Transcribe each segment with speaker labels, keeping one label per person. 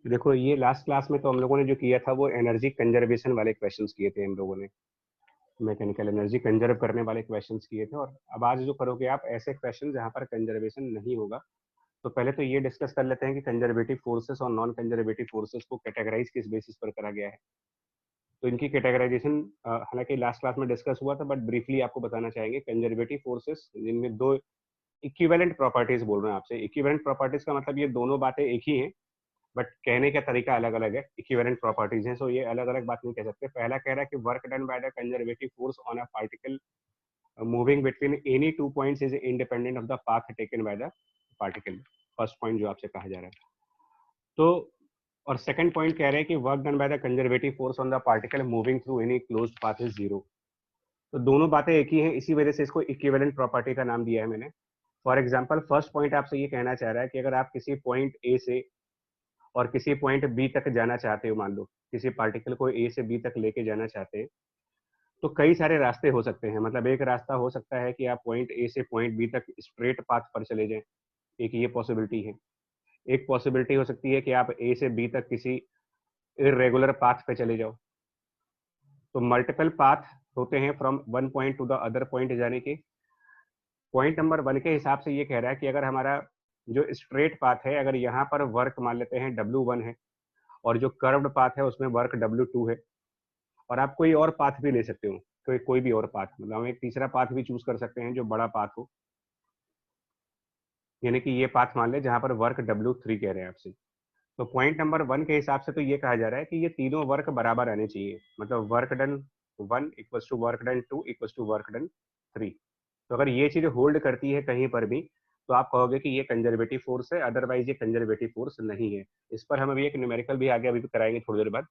Speaker 1: देखो, ये last class में तो हम लोगों ने जो किया था वो एनर्जी कंजर्वेशन वाले क्वेश्चंस किए थे हम लोगों ने, मैकेनिकल एनर्जी कंजर्व करने वाले क्वेश्चंस किए थे। और अब आज जो करोगे आप ऐसे क्वेश्चन जहां पर कंजर्वेशन नहीं होगा। तो पहले तो ये डिस्कस कर लेते हैं कि कंजर्वेटिव फोर्सेस और नॉन कंजर्वेटिव फोर्सेस को कैटेगराइज किस बेसिस पर करा गया है। तो इनकी कैटेगराइजेशन हालांकि लास्ट क्लास में डिस्कस हुआ था, बट ब्रीफली आपको बताना चाहेंगे। कंजर्वेटिव फोर्सेस जिनमें दो इक्विवेलेंट प्रॉपर्टीज बोल रहे हैं आपसे। इक्विवेलेंट प्रॉपर्टीज का मतलब ये दोनों बातें एक ही हैं, बट कहने का तरीका अलग अलग है। इक्विवेलेंट प्रॉपर्टीज हैं, सो ये अलग अलग बात नहीं कह सकते। पहला कह रहा है कि work done by the conservative force on a particle moving between any 2 points is independent of the path taken by the particle. First point जो आपसे कहा जा रहा है। तो और सेकंड पॉइंट कह रहे हैं कि work done by the conservative force on the particle moving through any closed path is zero. तो दोनों बातें एक ही हैं, इसी वजह से इसको इक्विवेलेंट प्रॉपर्टी का नाम दिया है मैंने। फॉर एग्जाम्पल, फर्स्ट पॉइंट आपसे ये कहना चाह रहा है कि अगर आप किसी पॉइंट ए से और किसी पॉइंट बी तक जाना चाहते हो, मान लो किसी पार्टिकल को ए से बी तक लेके जाना चाहते हैं, तो कई सारे रास्ते हो सकते हैं। मतलब एक रास्ता हो सकता है कि आप पॉइंट ए से पॉइंट बी तक स्ट्रेट पाथ पर चले जाएं, एक ये पॉसिबिलिटी है। एक पॉसिबिलिटी हो सकती है कि आप ए से बी तक किसी इरेगुलर पाथ पे चले जाओ। तो मल्टीपल पाथ होते हैं from one point two the other point जाने के। पॉइंट नंबर वन के हिसाब से ये कह रहा है कि अगर हमारा जो स्ट्रेट पाथ है, अगर यहाँ पर वर्क मान लेते हैं W1 है, और जो कर्व्ड पाथ है उसमें वर्क W2 है, और आप कोई और पाथ भी ले सकते हो, तो कोई भी और पाथ, मतलब हम एक तीसरा पाथ भी चूज कर सकते हैं जो बड़ा पाथ हो। यानी कि ये पाथ मान ले जहां पर वर्क W3 कह रहे हैं आपसे। तो पॉइंट नंबर वन के हिसाब से तो ये कहा जा रहा है कि ये तीनों वर्क बराबर आने चाहिए। मतलब work done 1 equals to work done 2 equals to work done 3। तो अगर ये चीज होल्ड करती है कहीं पर भी, तो आप कहोगे कि ये कंजर्वेटिव फोर्स है, अदरवाइज ये कंजर्वेटिव फोर्स नहीं है। इस पर हम अभी एक न्यूमेरिकल भी आगे अभी भी कराएंगे थोड़ी देर बाद,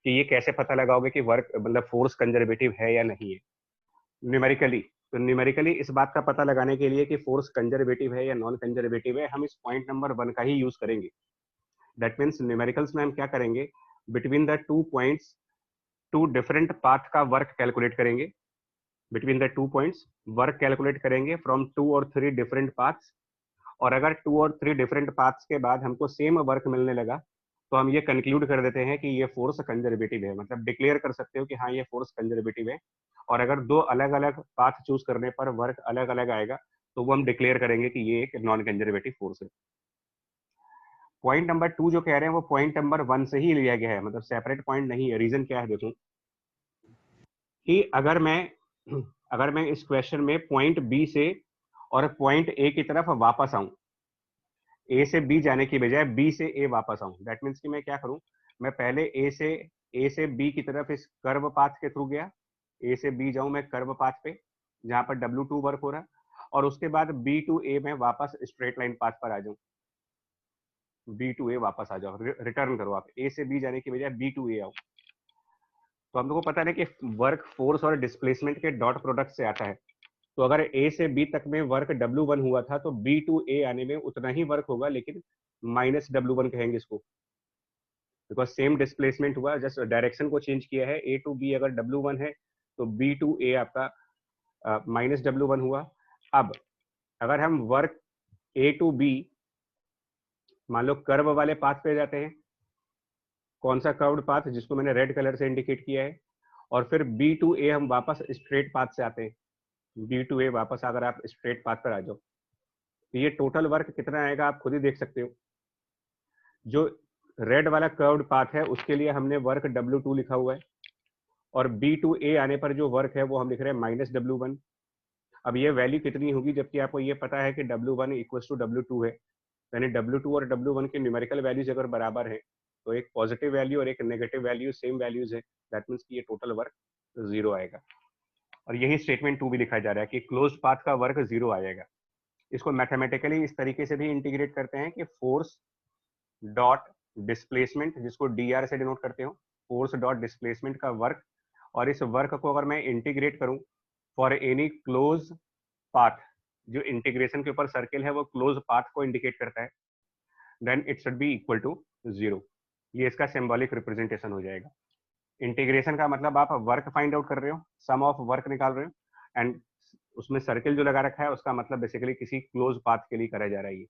Speaker 1: कि ये कैसे पता लगाओगे कि वर्क मतलब फोर्स कंजर्वेटिव है या नहीं है न्यूमेरिकली। तो न्यूमेरिकली इस बात का पता लगाने के लिए कि फोर्स कंजर्वेटिव है या नॉन कंजर्वेटिव है, हम इस पॉइंट नंबर वन का ही यूज करेंगे। दैट मीन्स न्यूमेरिकल्स में हम क्या करेंगे, between the two points two different path का वर्क कैलकुलेट करेंगे। Between the two points work calculate करेंगे फ्रॉम टू और थ्री डिफरेंट पाथ्स। और अगर टू और थ्री डिफरेंट पाथ्स के बाद हमको सेम वर्क मिलने लगा, तो हम ये कंक्लूड कर देते हैं कि ये फोर्स कंजर्वेटिव है। मतलब डिक्लेयर कर सकते हो कि हाँ, ये फोर्स कंजर्वेटिव है। और अगर दो अलग अलग पाथ चूज करने पर वर्क अलग अलग आएगा, तो वो हम डिक्लेयर करेंगे कि ये एक नॉन कंजर्वेटिव फोर्स है। पॉइंट नंबर टू जो कह रहे हैं वो पॉइंट नंबर वन से ही लिया गया है, मतलब सेपरेट पॉइंट नहीं है। रीजन क्या है देखो, कि अगर मैं इस क्वेश्चन में पॉइंट बी से और पॉइंट ए की तरफ वापस आऊं, ए से बी जाने की बजाय बी से ए वापस आऊं, दैट मीन्स कि मैं क्या करूं, मैं पहले ए से बी की तरफ इस कर्व पाथ के थ्रू गया। ए से बी जाऊं मैं कर्व पाथ पे जहां पर W2 वर्क हो रहा है, और उसके बाद बी टू ए में वापस स्ट्रेट लाइन पाथ पर आ जाऊं। बी टू ए वापस आ जाओ, रिटर्न करो, आप ए से बी जाने की बजाय बी टू ए आओ। तो हम लोग को पता है कि वर्क फोर्स और डिस्प्लेसमेंट के डॉट प्रोडक्ट से आता है। तो अगर ए से बी तक में वर्क W1 हुआ था, तो बी टू ए आने में उतना ही वर्क होगा, लेकिन -W1 कहेंगे इसको, बिकॉज सेम डिस्प्लेसमेंट हुआ, जस्ट डायरेक्शन को चेंज किया है। ए टू बी अगर W1 है, तो बी टू ए आपका -W1 हुआ। अब अगर हम वर्क ए टू बी मान लो कर्व वाले पाथ पे जाते हैं, कौन सा कर्व्ड पाथ, जिसको मैंने रेड कलर से इंडिकेट किया है, और फिर बी टू ए हम वापस स्ट्रेट पाथ से आते हैं। बी टू ए वापस अगर आप स्ट्रेट पाथ पर आ जाओ, तो ये टोटल वर्क कितना आएगा आप खुद ही देख सकते हो। जो रेड वाला कर्व्ड पाथ है उसके लिए हमने वर्क W2 लिखा हुआ है, और बी टू ए आने पर जो वर्क है वो हम लिख रहे हैं -W1। अब ये वैल्यू कितनी होगी, जबकि आपको ये पता है कि W1 इक्वल टू W2 है, यानी W2 और W1 के न्यूमेरिकल वैल्यूज अगर बराबर है, तो एक पॉजिटिव वैल्यू और एक नेगेटिव वैल्यू सेम वैल्यूज है, दैट मीन्स कि ये टोटल वर्क जीरो आएगा। और यही स्टेटमेंट टू भी लिखा जा रहा है कि क्लोज पाथ का वर्क जीरो आएगा। इसको मैथमेटिकली इस तरीके से भी इंटीग्रेट करते हैं कि फोर्स डॉट डिस्प्लेसमेंट, जिसको DR से डिनोट करते हो, फोर्स डॉट डिस्प्लेसमेंट का वर्क, और इस वर्क को अगर मैं इंटीग्रेट करूं फॉर एनी क्लोज पाथ, जो इंटीग्रेशन के ऊपर सर्किल है वो क्लोज पाथ को इंडिकेट करता है, then it should be equal to zero. ये इसका सिंबॉलिक रिप्रेजेंटेशन हो जाएगा। इंटीग्रेशन का मतलब आप वर्क फाइंड आउट कर रहे हो, सम ऑफ वर्क निकाल रहे हो, एंड उसमें सर्किल जो लगा रखा है उसका मतलब बेसिकली किसी क्लोज पाथ के लिए करा जा रहा है ये।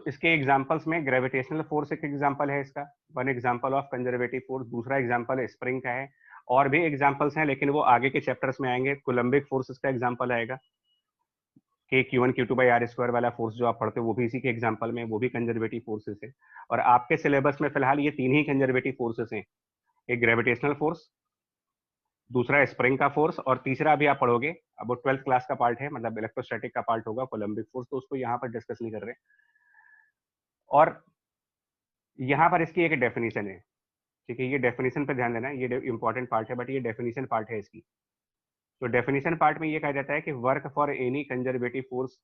Speaker 1: इसके एग्जांपल्स में ग्रेविटेशनल फोर्स एक एग्जांपल है इसका, one example of conservative force. दूसरा एग्जांपल स्प्रिंग का है, और भी एग्जांपल्स हैं लेकिन वो आगे के चैप्टर्स में आएंगे। कोलम्बिक फोर्स का एग्जांपल आएगा, के Q1 Q2 by R square वाला फोर्स जो आप पढ़ते हो वो भी इसी के एग्जांपल में, वो भी कंजर्वेटिव फोर्सेस है। और आपके सिलेबस में फिलहाल ये तीन ही कंजर्वेटिव फोर्सेस हैं, एक ग्रेविटेशनल फोर्स, दूसरा स्प्रिंग का फोर्स, और तीसरा भी आप पढ़ोगे, अब वो 12th क्लास का पार्ट है, मतलब इलेक्ट्रोस्टैटिक का पार्ट होगा, कोलम्बिक फोर्स, तो उसको यहाँ पर डिस्कस नहीं कर रहे। और यहाँ पर इसकी एक डेफिनेशन है, ठीक है, ये डेफिनेशन पे ध्यान देना, ये इंपॉर्टेंट पार्ट है, बट ये डेफिनेशन पार्ट है इसकी। तो डेफिनेशन पार्ट में ये कहा जाता है कि work for any conservative force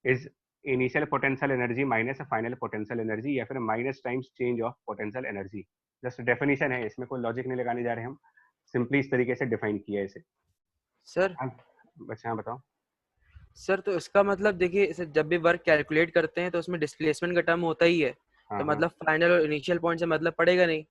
Speaker 1: is initial potential energy minus final potential energy, या फिर minus times change of potential energy. Just definition है, इसमें कोई लॉजिक नहीं लगाने जा रहे हम, सिंपली इस तरीके से डिफाइन किया है इसे।
Speaker 2: सर
Speaker 1: बच्चा हाँ बताओ।
Speaker 2: सर तो इसका मतलब देखिए, इसे जब भी वर्क कैलकुलेट करते हैं तो उसमें डिस्प्लेसमेंट का टर्म होता ही है,
Speaker 1: हाँ
Speaker 2: तो
Speaker 1: हाँ,
Speaker 2: मतलब फाइनल और इनिशियल पॉइंट से मतलब पड़ेगा नहीं।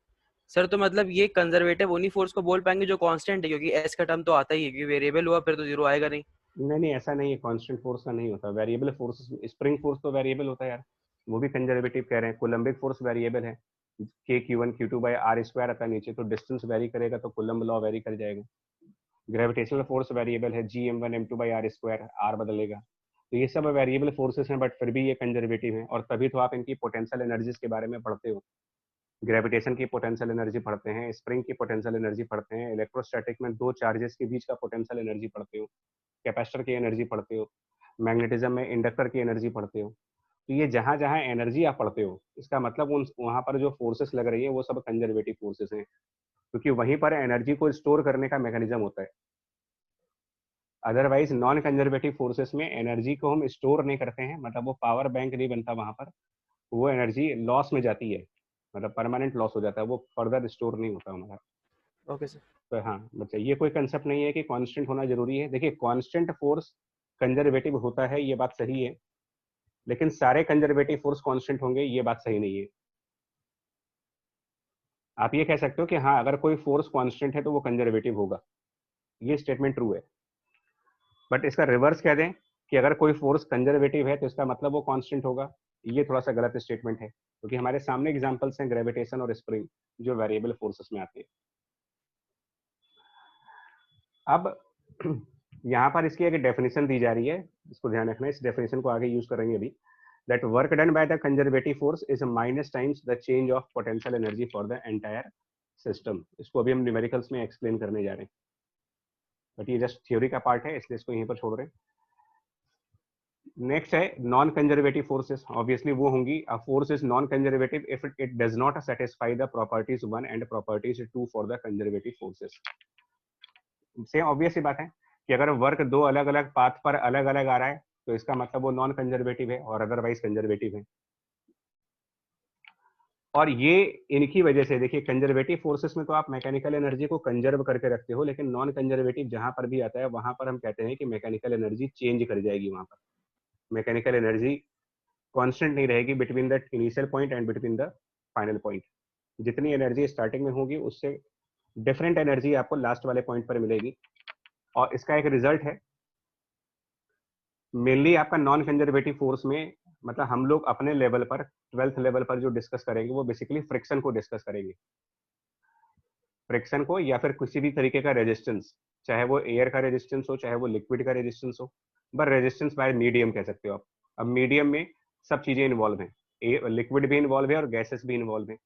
Speaker 2: सर तो मतलब ये कंजर्वेटिव उन्हीं फोर्स को बोल पाएंगे जो कांस्टेंट है, क्योंकि एस का टर्म तो आता ही है, क्योंकि वेरिएबल हुआ फिर तो जीरो आएगा नहीं।
Speaker 1: नहीं नहीं ऐसा नहीं है, कांस्टेंट फोर्स का नहीं होता, वेरिएबल फोर्स, स्प्रिंग फोर्स तो वेरिएबल होता है यार, वो भी कंजर्वेटिव कह रहे हैं। कोलम्बिक फोर्स वेरिएबल है, के Q1 Q2 by R square आता है नीचे, तो डिस्टेंस वेरी करेगा तो कोलम्ब लॉ वेरी कर जाएगा। ग्रेविटेशनल फोर्स वेरिएबल है, G m1 m2 by R square, R बदलेगा। तो ये सब वेरिएबल फोर्सेस हैं, बट फिर भी ये कंजर्वेटिव हैं, और तभी तो आप इनकी पोटेंशियल एनर्जीज के बारे में पढ़ते हो। ग्रेविटेशन की पोटेंशियल एनर्जी पढ़ते हैं, स्प्रिंग की पोटेंशियल एनर्जी पढ़ते हैं, इलेक्ट्रोस्टैटिक में दो चार्जेस के बीच का पोटेंशियल एनर्जी पढ़ते हो, कैपेसिटर की एनर्जी पढ़ते हो, मैग्नेटिज्म में इंडक्टर की एनर्जी पढ़ते हो। तो ये जहां जहां एनर्जी आप पढ़ते हो, इसका मतलब उन वहां पर जो फोर्सेस लग रही है वो सब कंजर्वेटिव फोर्सेस हैं, क्योंकि वहीं पर एनर्जी को स्टोर करने का मैकेनिज्म होता है। अदरवाइज नॉन कंजर्वेटिव फोर्सेस में एनर्जी को हम स्टोर नहीं करते हैं, मतलब वो पावर बैंक नहीं बनता वहां पर, वो एनर्जी लॉस में जाती है, मतलब परमानेंट लॉस हो जाता है, वो फर्दर स्टोर नहीं होता हमारा।
Speaker 2: Okay sir.
Speaker 1: तो हाँ बच्चा, ये कोई कंसेप्ट नहीं है कि कांस्टेंट होना जरूरी है। देखिए कांस्टेंट फोर्स कंजर्वेटिव होता है, ये बात सही है, लेकिन सारे कंजर्वेटिव फोर्स कांस्टेंट होंगे, ये बात सही नहीं है। आप ये कह सकते हो कि हाँ अगर कोई फोर्स कांस्टेंट है तो वो कंजर्वेटिव होगा, ये स्टेटमेंट ट्रू है, बट इसका रिवर्स कह दें कि अगर कोई फोर्स कंजर्वेटिव है तो इसका मतलब वो कांस्टेंट होगा, ये थोड़ा सा गलत स्टेटमेंट है, क्योंकि हमारे सामने एग्जांपल्स हैं ग्रेविटेशन और स्प्रिंग जो वेरिएबल फोर्सेस में आते हैं। अब यहाँ पर इसकी एक डेफिनेशन दी जा रही है, इसको ध्यान रखना, इस डेफिनेशन को आगे यूज करेंगे अभी। That work done by the conservative force is minus times the change of potential energy for the entire system. इसको अभी हम न्यूमेरिकल्स में एक्सप्लेन करने जा रहे हैं, बट ये जस्ट थ्योरी का पार्ट है, इसलिए इसको यहीं पर छोड़ रहे हैं। नेक्स्ट है नॉन कंजर्वेटिव फोर्सेस, ऑब्वियसली वो होंगी, a force is non conservative if it does not satisfy the properties 1 and properties 2 for the conservative forces. Same obvious ही बात है कि अगर वर्क दो अलग अलग पाथ पर अलग अलग आ रहा है तो इसका मतलब वो नॉन कंजर्वेटिव है, और अदरवाइज कंजर्वेटिव है। और ये इनकी वजह से, देखिए कंजर्वेटिव फोर्सेस में तो आप मैकेनिकल एनर्जी को कंजर्व करके रखते हो, लेकिन नॉन कंजर्वेटिव जहां पर भी आता है वहां पर हम कहते हैं कि मैकेनिकल एनर्जी चेंज कर जाएगी, वहां पर मैकेनिकल एनर्जी कांस्टेंट नहीं रहेगी between the initial point and between the final point. जितनी एनर्जी स्टार्टिंग में होगी उससे डिफरेंट एनर्जी आपको लास्ट वाले पॉइंट पर मिलेगी। और इसका एक रिजल्ट है, मेनली आपका नॉन कंजर्वेटिव फोर्स में, मतलब हम लोग अपने लेवल पर 12th लेवल पर जो डिस्कस करेंगे वो बेसिकली फ्रिक्शन को डिस्कस करेंगे, फ्रिक्शन को, या फिर किसी भी तरीके का रेजिस्टेंस, चाहे वो एयर का रेजिस्टेंस हो चाहे वो लिक्विड का रेजिस्टेंस हो, बस रेजिस्टेंस बाय मीडियम कह सकते हो आप। अब मीडियम में सब चीजें इन्वॉल्व हैं, लिक्विड भी इन्वॉल्व है और गैसेस भी इन्वॉल्व हैं,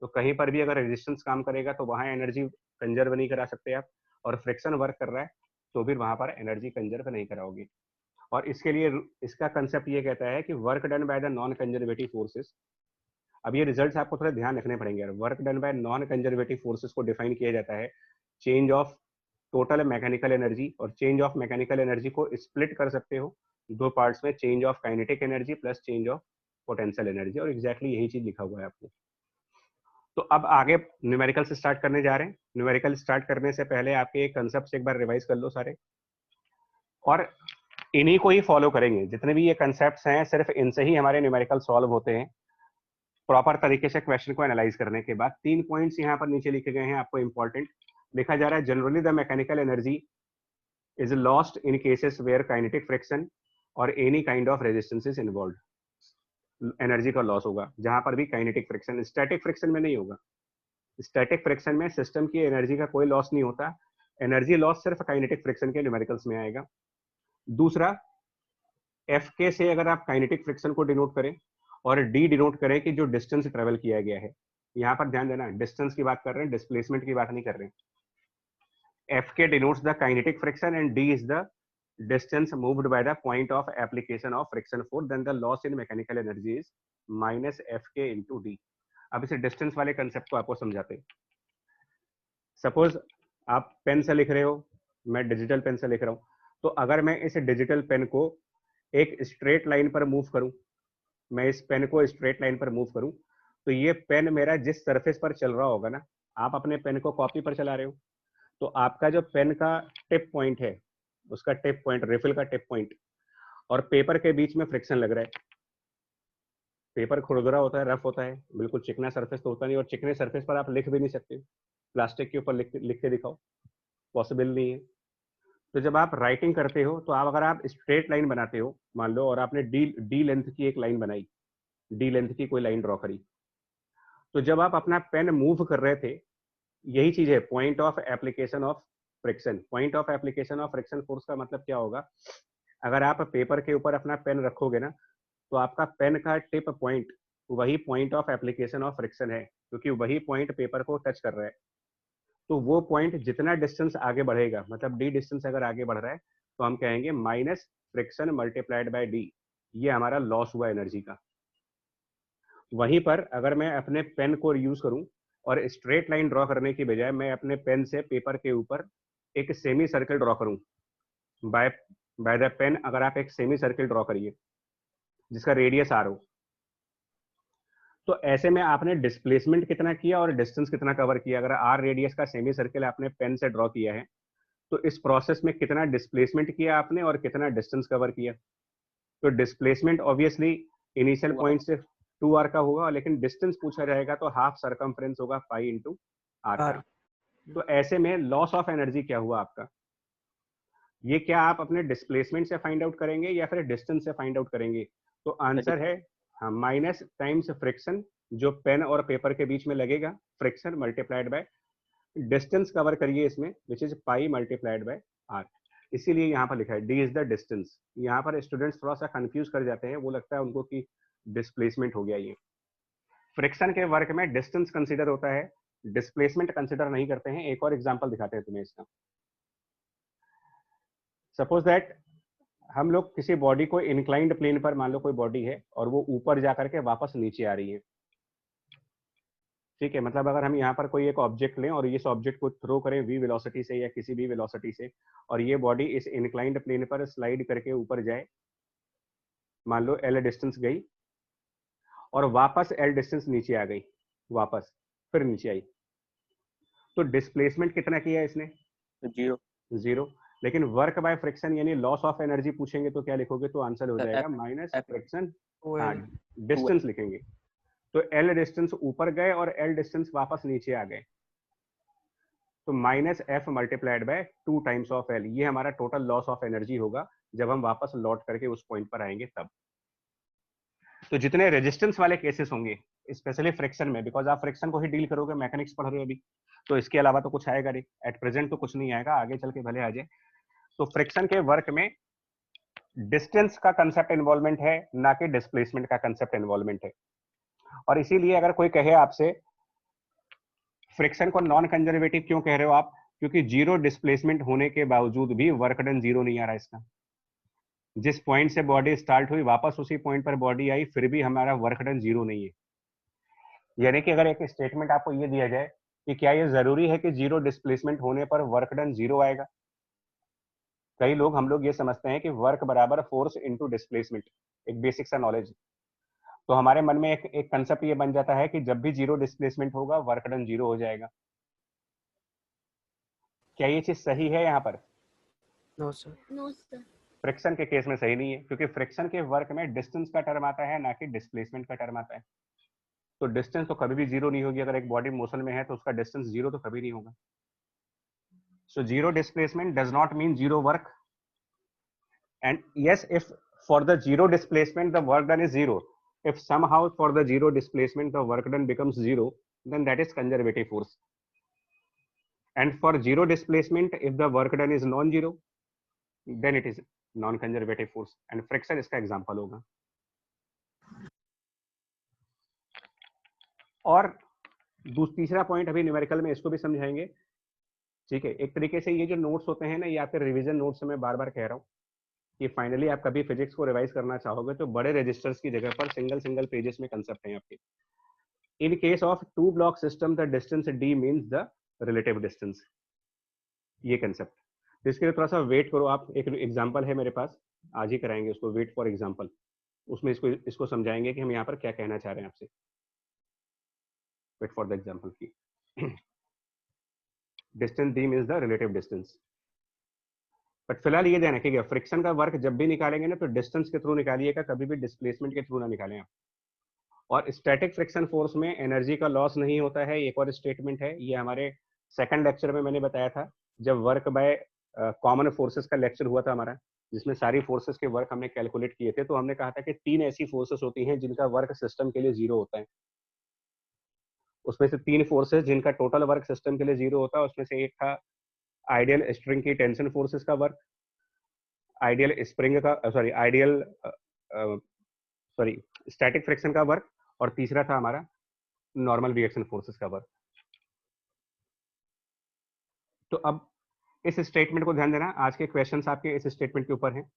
Speaker 1: तो कहीं पर भी अगर रेजिस्टेंस काम करेगा तो वहां एनर्जी कंजर्व नहीं करा सकते आप, और फ्रिक्शन वर्क कर रहा है तो फिर वहां पर एनर्जी कंजर्व नहीं कराओगे। और इसके लिए इसका कंसेप्ट ये कहता है कि work done by the non conservative forces. अब ये रिजल्ट्स आपको थोड़ा ध्यान रखने पड़ेंगे यार। Work done bye non conservative forces को डिफाइन किया जाता है change of total mechanical energy, और चेंज ऑफ मैकेनिकल एनर्जी को स्प्लिट कर सकते हो दो पार्ट्स में, change of kinetic energy plus change of potential energy, और एग्जैक्टली यही चीज लिखा हुआ है आपको। तो अब आगे न्यूमेरिकल से स्टार्ट करने जा रहे हैं। न्यूमेरिकल स्टार्ट करने से पहले आपके कंसेप्ट एक बार रिवाइज कर लो सारे, और इन्हीं को ही फॉलो करेंगे। जितने भी ये कंसेप्ट्स हैं सिर्फ इनसे ही हमारे न्यूमेरिकल सॉल्व होते हैं प्रॉपर तरीके से। क्वेश्चन को एनालाइज करने के बाद 3 पॉइंट्स यहाँ पर नीचे लिखे गए हैं आपको इंपॉर्टेंट, लिखा जा रहा है generally the mechanical energy is lost in cases where kinetic friction or any kind of resistance is involved. Energy का लॉस होगा, जहां पर भी काइनेटिक फ्रिक्शन, स्टैटिक फ्रिक्शन में नहीं होगा। स्टैटिक फ्रिक्शन में सिस्टम की एनर्जी का कोई लॉस नहीं होता, एनर्जी लॉस सिर्फ काइनेटिक फ्रिक्शन के न्यूमेरिकल्स में आएगा। दूसरा, एफ के से अगर आप काइनेटिक फ्रिक्शन को डिनोट करें और डी डिनोट करें कि जो डिस्टेंस ट्रेवल किया गया है, यहाँ पर ध्यान देना डिस्टेंस की बात कर रहे हैं, डिस्प्लेसमेंट की बात नहीं कर रहे हैं। Fk denotes the kinetic friction and D is the distance moved by the point of application of friction force, then the loss in mechanical energy is minus Fk into D। अब इसे distance वाले concept को आपको समझाते हैं। Suppose आप pen से लिख रहे हो, मैं डिजिटल पेन से लिख रहा हूं, तो अगर मैं इस डिजिटल पेन को एक स्ट्रेट लाइन पर मूव करूं, मैं इस पेन को स्ट्रेट लाइन पर मूव करूं, तो ये पेन मेरा जिस सरफेस पर चल रहा होगा ना, आप अपने पेन को कॉपी पर चला रहे हो, तो आपका जो पेन का टिप पॉइंट है, उसका टिप पॉइंट, रिफिल का टिप पॉइंट और पेपर के बीच में फ्रिक्शन लग रहा है। पेपर खुरदरा होता है, रफ होता है, बिल्कुल चिकना सरफेस तो होता नहीं, और चिकने सरफेस पर आप लिख भी नहीं सकते, प्लास्टिक के ऊपर लिख के दिखाओ, पॉसिबल नहीं है। तो जब आप राइटिंग करते हो, तो आप अगर आप स्ट्रेट लाइन बनाते हो मान लो, और आपने डी लेंथ की एक लाइन बनाई, डी लेंथ की कोई लाइन ड्रॉ करी, तो जब आप अपना पेन मूव कर रहे थे, यही चीज है point of application of friction. Point of application of friction force का मतलब क्या होगा, अगर आप पेपर के ऊपर अपना पेन रखोगे ना, तो आपका पेन का टिप पॉइंट वही point of application of friction है, क्योंकि वही पॉइंट पेपर को टच कर रहा है। तो वो पॉइंट जितना डिस्टेंस आगे बढ़ेगा, मतलब डी डिस्टेंस अगर आगे बढ़ रहा है, तो हम कहेंगे minus friction multiplied by D, ये हमारा लॉस हुआ एनर्जी का। वहीं पर अगर मैं अपने पेन को यूज करूं और स्ट्रेट लाइन ड्रॉ करने की बजाय मैं अपने पेन से पेपर के ऊपर एक सेमी सर्कल ड्रॉ करूं, बाय बाय द पेन अगर आप एक सेमी सर्कल ड्रॉ करिए जिसका रेडियस आर हो, तो ऐसे में आपने डिस्प्लेसमेंट कितना किया और डिस्टेंस कितना कवर किया। अगर आर रेडियस का सेमी सर्कल आपने पेन से ड्रॉ किया है, तो इस प्रोसेस में कितना डिस्प्लेसमेंट किया आपने और कितना डिस्टेंस कवर किया। तो डिस्प्लेसमेंट ऑब्वियसली इनिशियल पॉइंट से 2r का होगा, लेकिन डिस्टेंस पूछा जाएगा तो हाफ सरकमफ्रेंस होगा पाई इंटू आर का। तो ऐसे में लॉस ऑफ एनर्जी क्या हुआ आपका, ये क्या आप अपने डिस्प्लेसमेंट से फाइंड आउट करेंगे या फिर डिस्टेंस से फाइंड आउट करेंगे। तो आंसर है हाँ, माइनस टाइम्स फ्रिक्शन जो पेन और पेपर के बीच में लगेगा, friction multiplied by distance cover करिए इसमें, which is pi multiplied by R. इसीलिए यहाँ पर लिखा है डी इज द डिस्टेंस। यहाँ पर स्टूडेंट्स थोड़ा सा कंफ्यूज कर जाते हैं, वो लगता है उनको कि डिस्प्लेसमेंट हो गया। ये फ्रिक्शन के वर्क में डिस्टेंस कंसीडर होता है, डिस्प्लेसमेंट कंसीडर नहीं करते हैं। एक और एग्जांपल दिखाते हैं तुम्हें इसका। सपोज दैट हम लोग किसी बॉडी को इंक्लाइंड प्लेन पर, मान लो कोई बॉडी है और वो ऊपर जाकर के वापस नीचे आ रही है, ठीक है। मतलब अगर हम यहाँ पर कोई एक ऑब्जेक्ट लें और इस ऑब्जेक्ट को थ्रो करें v वेलोसिटी से या किसी भी वेलोसिटी से, और ये बॉडी इस इंक्लाइंड प्लेन पर स्लाइड करके ऊपर जाए, मान लो l डिस्टेंस गई और वापस l डिस्टेंस नीचे आ गई, वापस फिर नीचे आई, तो डिस्प्लेसमेंट कितना किया इसने, जीरो। लेकिन वर्क बाय फ्रिक्शन यानी लॉस ऑफ एनर्जी पूछेंगे तो क्या लिखोगे, तो आंसर हो जाएगा माइनस फ्रिक्शन, हाँ डिस्टेंस लिखेंगे। तो l डिस्टेंस ऊपर गए और l डिस्टेंस वापस नीचे आ गए, तो minus F multiplied by 2 times of l, ये हमारा टोटल लॉस ऑफ एनर्जी होगा जब हम वापस लौट करके उस पॉइंट पर आएंगे तब। तो जितने रेजिस्टेंस वाले केसेस होंगे स्पेशली फ्रिक्शन में, बिकॉज आप फ्रिक्शन को ही डील करोगे, मैकेनिक्स पढ़ रहे हो अभी, तो इसके अलावा तो कुछ आएगा नहीं, एट प्रेजेंट तो कुछ नहीं आएगा, आगे चल के भले आ जाए। तो फ्रिक्शन के वर्क में डिस्टेंस का कंसेप्ट इन्वॉल्वमेंट है, ना कि डिस्प्लेसमेंट का कंसेप्ट इन्वॉल्वमेंट है। और इसीलिए अगर कोई कहे आपसे फ्रिक्शन को नॉन कंजर्वेटिव क्यों कह रहे हो आप, क्योंकि जीरो डिस्प्लेसमेंट होने के बावजूद भी वर्क डन जीरो नहीं आ रहा इसका। जिस पॉइंट से बॉडी स्टार्ट हुई वापस उसी पॉइंट पर बॉडी आई, फिर भी हमारा वर्क डन जीरो नहीं है। यानी कि अगर एक स्टेटमेंट आपको ये दिया जाए कि क्या ये जरूरी है कि जीरो डिस्प्लेसमेंट होने पर वर्क डन जीरो आएगा। कई लोग, हम लोग ये समझते हैं कि वर्क बराबर फोर्स इनटू डिस्प्लेसमेंट, एक बेसिक सा नॉलेज। तो हमारे मन में एक कंसेप्ट ये बन जाता है कि जब भी जीरो डिस्प्लेसमेंट होगा वर्क डन जीरो हो जाएगा। क्या ये चीज सही है यहाँ पर?
Speaker 2: No sir,
Speaker 3: no sir.
Speaker 1: Friction के केस में सही नहीं है, क्योंकि फ्रिक्शन के वर्क में डिस्टेंस का टर्म आता है, ना कि डिस्प्लेसमेंट का टर्म आता है। तो डिस्टेंस तो कभी भी जीरो नहीं होगी, अगर एक बॉडी मोशन में है तो उसका डिस्टेंस जीरो तो कभी नहीं होगा। So zero displacement does not mean zero work, and yes, if for the zero displacement the work done is zero, if somehow for the zero displacement the work done becomes zero, then that is conservative force. And for zero displacement, if the work done is non-zero, then it is non-conservative force. And friction इसका example होगा. और तीसरा point अभी numerical में इसको भी समझाएंगे. ठीक है, एक तरीके से ये जो नोट्स होते हैं ना, ये आपके रिवीजन नोट्स में बार बार कह रहा हूँ कि फाइनली आप कभी फिजिक्स को रिवाइज करना चाहोगे तो बड़े रजिस्टर्स की जगह पर सिंगल पेजेस में कंसेप्ट है आपके. In case of two block system the distance D means the relative distance. ये कंसेप्ट. तो इसके लिए थोड़ा सा वेट करो आप. एक एग्जाम्पल है मेरे पास, आज ही कराएंगे उसको. Wait for example. उसमें इसको समझाएंगे कि हम यहाँ पर क्या कहना चाह रहे हैं आपसे. वेट फॉर द एग्जाम्पल की. Distance D means the relative distance. But फिलहाल ये ध्यान रखिएगा, फ्रिक्शन का वर्क जब भी निकालेंगे ना तो डिस्टेंस के थ्रू निकालिएगा, कभी भी डिस्प्लेसमेंट के थ्रू ना निकालें आप. और स्टैटिक फ्रिक्शन फोर्स में एनर्जी का लॉस नहीं होता है. एक और स्टेटमेंट है, ये हमारे सेकंड लेक्चर में मैंने बताया था जब वर्क बाय कॉमन फोर्सेस का लेक्चर हुआ था हमारा, जिसमें सारी फोर्सेस के वर्क हमने कैलकुलेट किए थे. तो हमने कहा था कि 3 ऐसी फोर्सेस होती हैं जिनका वर्क सिस्टम के लिए 0 होता है. उसमें से 3 फोर्सेस जिनका टोटल वर्क सिस्टम के लिए 0 होता है. उसमें से एक था आइडियल स्प्रिंग की टेंशन फोर्सेस का वर्क, आइडियल स्प्रिंग का स्टैटिक फ्रिक्शन का वर्क, और तीसरा था हमारा नॉर्मल रिएक्शन फोर्सेस का वर्क. तो अब इस स्टेटमेंट को ध्यान देना, आज के क्वेश्चंस आपके इस स्टेटमेंट के ऊपर हैं.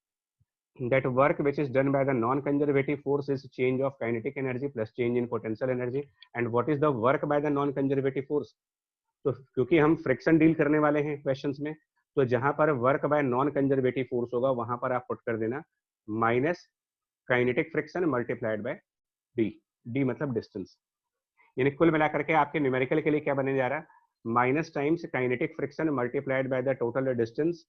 Speaker 1: that work which is done by the non-conservative force is change of kinetic energy plus change in potential energy. And what is the work by the non-conservative force? तो क्योंकि हम फ्रिक्शन डील करने वाले हैं questions में, तो जहां पर work by non conservative force होगा वहां पर आप पुट कर देना minus kinetic friction multiplied by D. D मतलब डिस्टेंस. यानी कुल मिलाकर के आपके न्यूमेरिकल के लिए क्या बनने जा रहा है, minus times kinetic friction multiplied by the total distance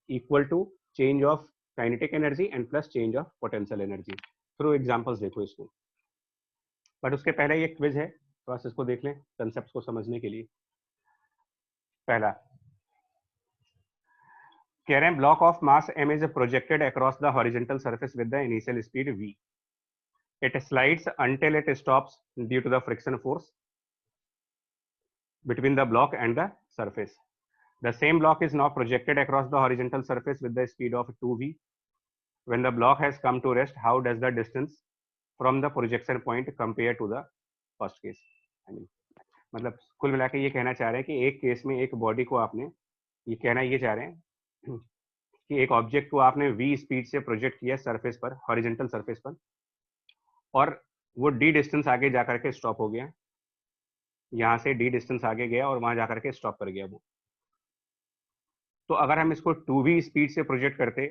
Speaker 1: equal to change of kinetic energy and plus change of potential energy. Through examples देखो इसको. बट उसके पहले ये क्विज है, थोड़ा सा इसको देख लें कंसेप्ट को समझने के लिए. पहला कह रहे हैं block of mass m is projected across the horizontal surface with the initial speed v. It slides until it stops due to the friction force between the block and the surface. The same block is now projected across the horizontal surface with the speed of 2v. When the block has come to rest, how does the distance from the projection point compare to the first case? मतलब कुल मिला के ये कहना चाह रहे हैं कि एक केस में एक बॉडी को आपने ये कहना ये चाह रहे हैं कि एक ऑब्जेक्ट को आपने v स्पीड से प्रोजेक्ट किया सरफेस पर, हॉरिजॉन्टल सरफेस पर, और वो d डिस्टेंस आगे जाकर के स्टॉप हो गया. यहाँ से d डिस्टेंस आगे गया और वहां जाकर के स्टॉप कर गया वो. तो अगर हम इसको 2v स्पीड से प्रोजेक्ट करते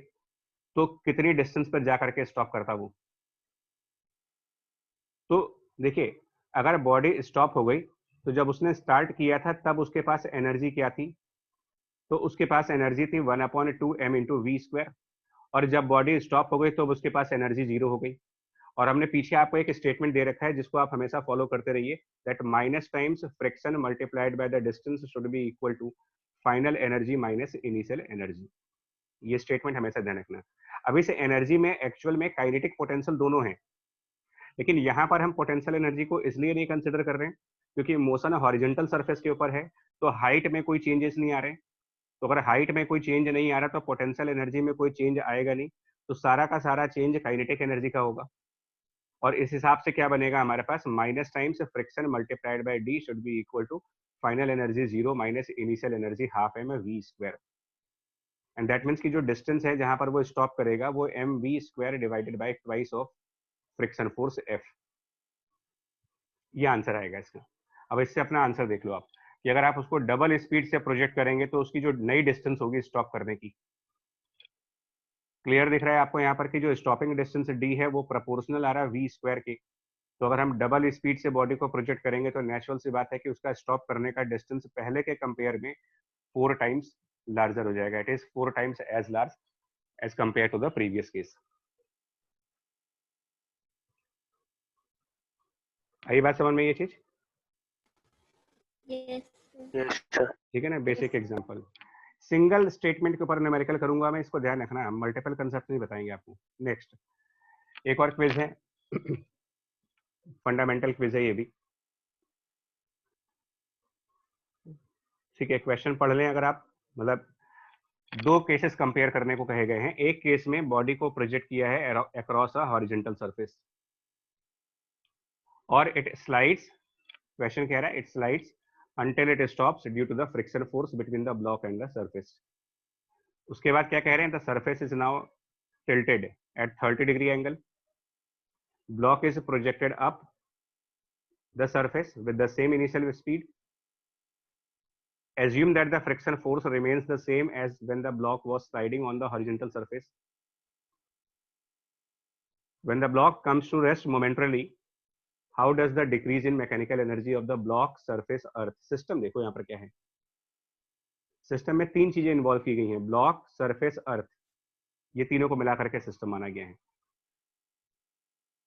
Speaker 1: तो कितनी डिस्टेंस पर जाकर के स्टॉप करता वो. तो देखिए, अगर बॉडी स्टॉप हो गई तो जब उसने स्टार्ट किया था तब उसके पास एनर्जी क्या थी, तो उसके पास एनर्जी थी 1/2m इंटू वी स्क्वायर. और जब बॉडी स्टॉप हो गई तो उसके पास एनर्जी 0 हो गई. और हमने पीछे आपको एक स्टेटमेंट दे रखा है जिसको आप हमेशा फॉलो करते रहिए, that minus times friction multiplied by the distance should be equal to final energy minus initial energy. ये स्टेटमेंट हमेशा ध्यान रखना. अभी से एनर्जी में एक्चुअल में काइनेटिक पोटेंशियल दोनों हैं, लेकिन यहाँ पर हम पोटेंशियल एनर्जी को इसलिए नहीं कंसिडर कर रहे हैं क्योंकि मोशन हॉरिजॉन्टल सरफेस के ऊपर है, तो हाइट में कोई चेंजेस नहीं आ रहे. तो अगर हाइट में कोई चेंज नहीं आ रहा तो पोटेंशियल एनर्जी में कोई चेंज आएगा नहीं. तो सारा का सारा चेंज काइनेटिक एनर्जी का होगा. और इस हिसाब से क्या बनेगा हमारे पास, minus times friction multiplied by D should be equal to final energy 0 minus initial energy half M V square. And that means की जो डिस्टेंस है जहां पर वो स्टॉप करेगा वो M V square divided by twice of friction force F. ये answer आएगा इसका. अब इससे अपना आंसर देख लो आप कि अगर आप उसको डबल स्पीड से प्रोजेक्ट करेंगे तो उसकी जो नई डिस्टेंस होगी स्टॉप करने की, क्लियर दिख रहा है आपको यहाँ पर कि जो स्टॉपिंग डिस्टेंस डी है वो प्रोपोर्शनल आ रहा है वी स्क्वायर के. तो अगर हम डबल स्पीड से बॉडी को प्रोजेक्ट करेंगे तो नेचुरल सी बात है कि उसका स्टॉप करने का डिस्टेंस पहले के कंपेयर में 4 टाइम्स लार्जर हो जाएगा. It is 4 times as large as compare to the previous case. आई बात समझ में ये चीज? ठीक है ना. Basic example. सिंगल स्टेटमेंट के ऊपर न्यूमेरिकल करूंगा मैं, इसको ध्यान रखना, मल्टीपल कंसेप्ट नहीं बताएंगे आपको. नेक्स्ट एक और क्विज है. फंडामेंटल क्विज है ये भी, ठीक है। क्वेश्चन पढ़ लें अगर आप, मतलब दो केसेस कंपेयर करने को कहे गए हैं। एक केस में बॉडी को प्रोजेक्ट किया है अक्रॉस अ हॉरिजॉन्टल सरफेस और इट स्लाइड्स, क्वेश्चन कह रहा है it slides until it stops due to the friction force between the block and the surface. उसके बाद क्या कह रहे हैं, the surface is now tilted at 30 degree angle, block is projected up the surface with the same initial speed, assume that the friction force remains the same as when the block was sliding on the horizontal surface. When the block comes to rest momentarily, how does the decrease in mechanical energy of the block, surface, earth? System देखो यहाँ पर क्या है, system में तीन चीजें involve की गई हैं, ब्लॉक, सरफेस, अर्थ, ये तीनों को मिला करके सिस्टम माना गया है।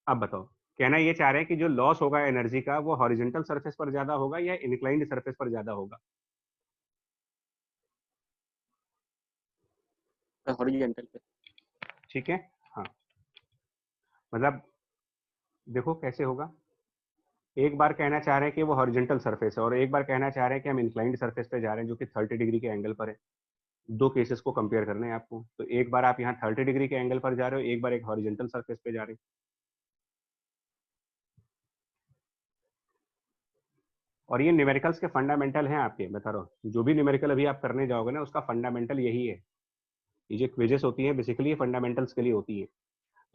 Speaker 1: अब बताओ, कहना ये चाह रहे हैं कि जो लॉस होगा एनर्जी का वो हॉरिजॉन्टल सरफेस पर ज्यादा होगा या इंक्लाइंड सरफेस पर ज्यादा होगा?
Speaker 2: हॉरिजॉन्टल पे।
Speaker 1: ठीक है, हाँ, मतलब देखो कैसे होगा, एक बार कहना चाह रहे हैं कि वो हॉरिजॉन्टल सरफेस है और एक बार कहना चाह रहे हैं कि हम इंक्लाइंड सरफेस पे जा रहे हैं जो कि 30 डिग्री के एंगल पर है। दो केसेस को कंपेयर करने हैं आपको, तो एक बार आप यहाँ 30 डिग्री के एंगल पर जा रहे हो, एक बार एक हॉरिजॉन्टल सरफेस पे जा रहे हो। और ये न्यूमेरिकल्स के फंडामेंटल हैं आपके, बता रहा हूँ, जो भी न्यूमेरिकल अभी आप करने जाओगे ना उसका फंडामेंटल यही है। ये जो क्विजेस होती है बेसिकली फंडामेंटल्स के लिए होती है।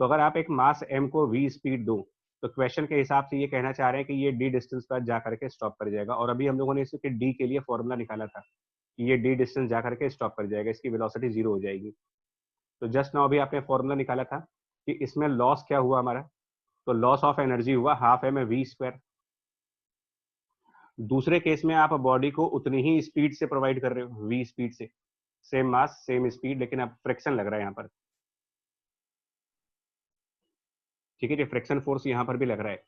Speaker 1: तो अगर आप एक मास m को v स्पीड दो तो क्वेश्चन के हिसाब से ये कहना चाह रहे हैं कि ये d डिस्टेंस पर जा करके स्टॉप कर जाएगा, और अभी हम लोगों ने इसके d के लिए फॉर्मूला निकाला था कि ये d डिस्टेंस जा करके स्टॉप कर जाएगा, इसकी वेलोसिटी 0 हो जाएगी। तो जस्ट नाउ अभी आपने फॉर्मूला निकाला था कि इसमें लॉस क्या हुआ हमारा, तो लॉस ऑफ एनर्जी हुआ हाफ m v स्क्वायर। दूसरे केस में आप बॉडी को उतनी ही स्पीड से प्रोवाइड कर रहे हो, v स्पीड से, सेम मास सेम स्पीड, लेकिन अब फ्रिक्शन लग रहा है यहाँ पर, ठीक है, फ्रिक्शन फोर्स यहाँ पर भी लग रहा है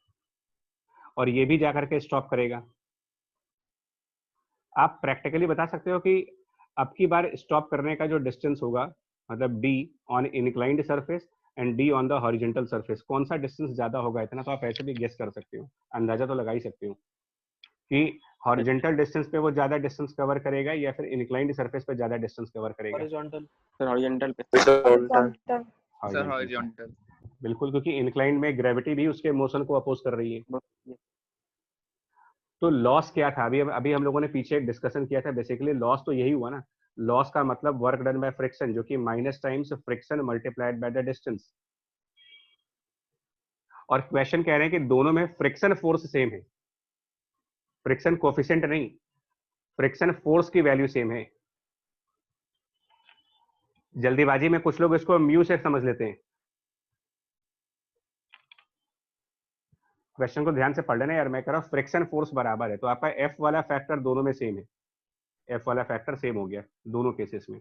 Speaker 1: और ये भी जाकर के स्टॉप करेगा। आप प्रैक्टिकली बता सकते हो कि अब की बार स्टॉप करने का जो डिस्टेंस होगा, मतलब d on inclined surface and d on the horizontal surface, कौन सा डिस्टेंस ज्यादा होगा? इतना तो आप ऐसे भी गेस कर सकते हो, अंदाजा तो लगा ही सकते हो कि हॉरिजॉन्टल डिस्टेंस पे वो ज्यादा डिस्टेंस कवर करेगा या फिर इंक्लाइंड सरफेस पे ज्यादा डिस्टेंस कवर करेगा।
Speaker 2: हॉरिजॉन्टल।
Speaker 3: सर हॉरिजॉन्टल पे।
Speaker 4: Sir horizontal.
Speaker 1: बिल्कुल, क्योंकि इंक्लाइंड में ग्रेविटी भी उसके मोशन को अपोज कर रही है। तो लॉस क्या था? अभी हम लोगों ने पीछे डिस्कशन किया था, बेसिकली लॉस तो यही हुआ ना, लॉस का मतलब वर्क डन बाय फ्रिक्शन, जो कि minus times friction multiplied by the distance. और क्वेश्चन कह रहे हैं कि दोनों में फ्रिक्शन फोर्स सेम है, फ्रिक्शन कोफिशिएंट नहीं, फ्रिक्शन फोर्स की वैल्यू सेम है। जल्दीबाजी में कुछ लोग इसको म्यू से समझ लेते हैं। क्वेश्चन को ध्यान से पढ़ लेना यार, मैं कह रहा हूँ फ्रिक्शन फोर्स बराबर है, तो आपका एफ वाला फैक्टर दोनों में सेम है, एफ वाला फैक्टर सेम हो गया दोनों केसेस में।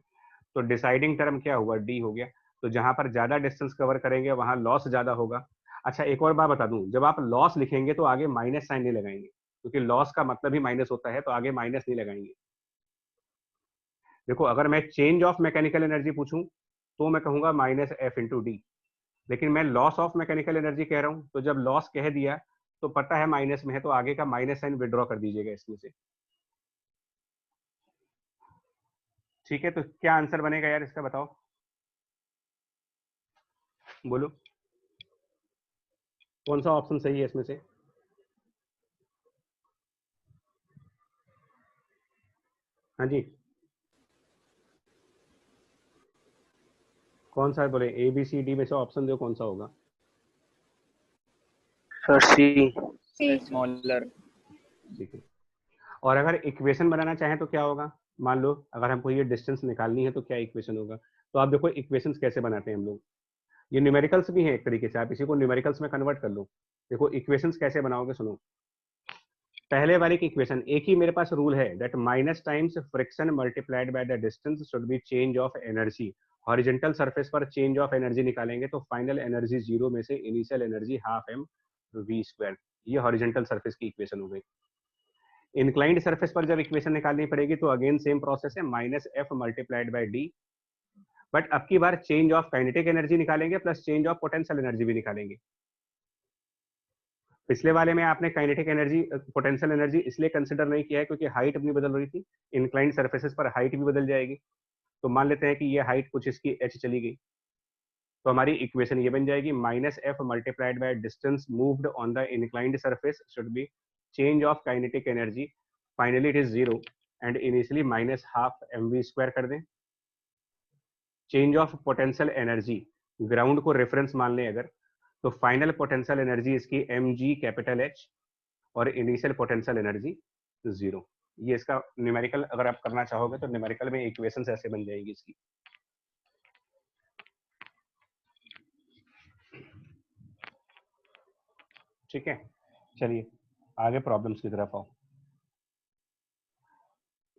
Speaker 1: तो डिसाइडिंग टर्म क्या हुआ? डी हो गया। तो जहां पर ज्यादा डिस्टेंस कवर करेंगे वहां लॉस ज्यादा होगा। अच्छा, एक और बात बता दूं, जब आप लॉस लिखेंगे तो आगे माइनस साइन नहीं लगाएंगे, क्योंकि लॉस का मतलब ही माइनस होता है, तो आगे माइनस नहीं लगाएंगे। देखो, अगर मैं चेंज ऑफ मैकेनिकल एनर्जी पूछूं तो मैं कहूंगा माइनस एफ इंटू डी, लेकिन मैं लॉस ऑफ मैकेनिकल एनर्जी कह रहा हूं, तो जब लॉस कह दिया तो पता है माइनस में है, तो आगे का माइनस साइन विड्रॉ कर दीजिएगा इसमें से। ठीक है, तो क्या आंसर बनेगा यार इसका, बताओ, बोलो कौन सा ऑप्शन सही है इसमें से? हाँ जी, कौन सा है? बोले ए बी सी डी में से ऑप्शन दो, कौन सा होगा?
Speaker 3: सर सी।
Speaker 4: स्मॉलर।
Speaker 1: ठीक है, और अगर इक्वेशन बनाना चाहें तो क्या होगा? मान लो अगर हमको ये डिस्टेंस निकालनी है तो क्या इक्वेशन होगा? तो आप देखो इक्वेशंस कैसे बनाते हैं हम लोग, ये न्यूमेरिकल्स भी है एक तरीके से, आप इसी को न्यूमेरिकल्स में कन्वर्ट कर लो। देखो इक्वेशंस कैसे बनाओगे, सुनो। पहले वाली की इक्वेशन, एक ही मेरे पास रूल है, that minus times friction multiplied by the distance should B change of energy. Horizontal surface पर चेंज ऑफ एनर्जी निकालेंगे तो फाइनल एनर्जी 0 में से initial energy half m v square, ये हॉरिजॉन्टल सरफेस की इक्वेशन हो गई। इंक्लाइंड सरफेस पर जब इक्वेशन निकालनी पड़ेगी तो अगेन सेम प्रोसेस है, minus F multiplied by D, but अब की बार चेंज ऑफ काइनेटिक एनर्जी निकालेंगे plus change of potential energy भी निकालेंगे। पिछले वाले में आपने काइनेटिक एनर्जी पोटेंशियल एनर्जी इसलिए कंसिडर नहीं किया है क्योंकि हाइट अपनी बदल रही थी, इंक्लाइंड सरफेसेस पर हाइट भी बदल जाएगी। तो मान लेते हैं कि ये हाइट कुछ इसकी h चली गई, तो हमारी इक्वेशन ये बन जाएगी -f multiplied by distance moved on the inclined surface should be change of kinetic energy, finally it is 0 and initially -12 mv² कर दें। Change of potential energy, ground को रेफरेंस मान लें अगर, तो फाइनल पोटेंशियल एनर्जी इसकी mg कैपिटल H और initial potential energy 0। ये इसका न्यूमेरिकल अगर आप करना चाहोगे तो न्यूमेरिकल में इक्वेशंस ऐसे बन जाएगी इसकी। ठीक है, चलिए आगे प्रॉब्लम्स की तरफ आओ।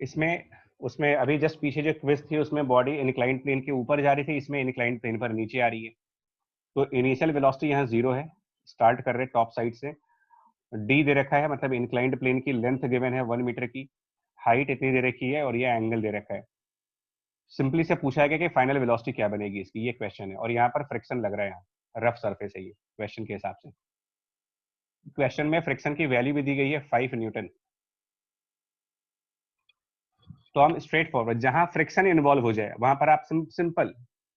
Speaker 1: इसमें उसमें अभी जस्ट पीछे जो क्विज थी उसमें बॉडी इंक्लाइंड प्लेन के ऊपर जा रही थी, इसमें इंक्लाइंड प्लेन पर नीचे आ रही है। तो इनिशियल वेलोसिटी यहाँ 0 है, स्टार्ट कर रहे टॉप साइड से, डी दे रखा है, मतलब इंक्लाइंड प्लेन की लेंथ गिवन है 1 मीटर की, हाइट इतनी दे रखी है और ये एंगल दे रखा है। सिंपली से पूछा गया कि फाइनल वेलोसिटी क्या बनेगी इसकी, ये क्वेश्चन है। और यहाँ पर फ्रिक्शन लग रहा है, यहाँ रफ सरफेस है ये क्वेश्चन के हिसाब से। क्वेश्चन में फ्रिक्शन की वैल्यू भी दी गई है 5 न्यूटन। तो हम स्ट्रेट फॉरवर्ड, जहां फ्रिक्शन इन्वॉल्व हो जाए वहां पर आप सिंपल,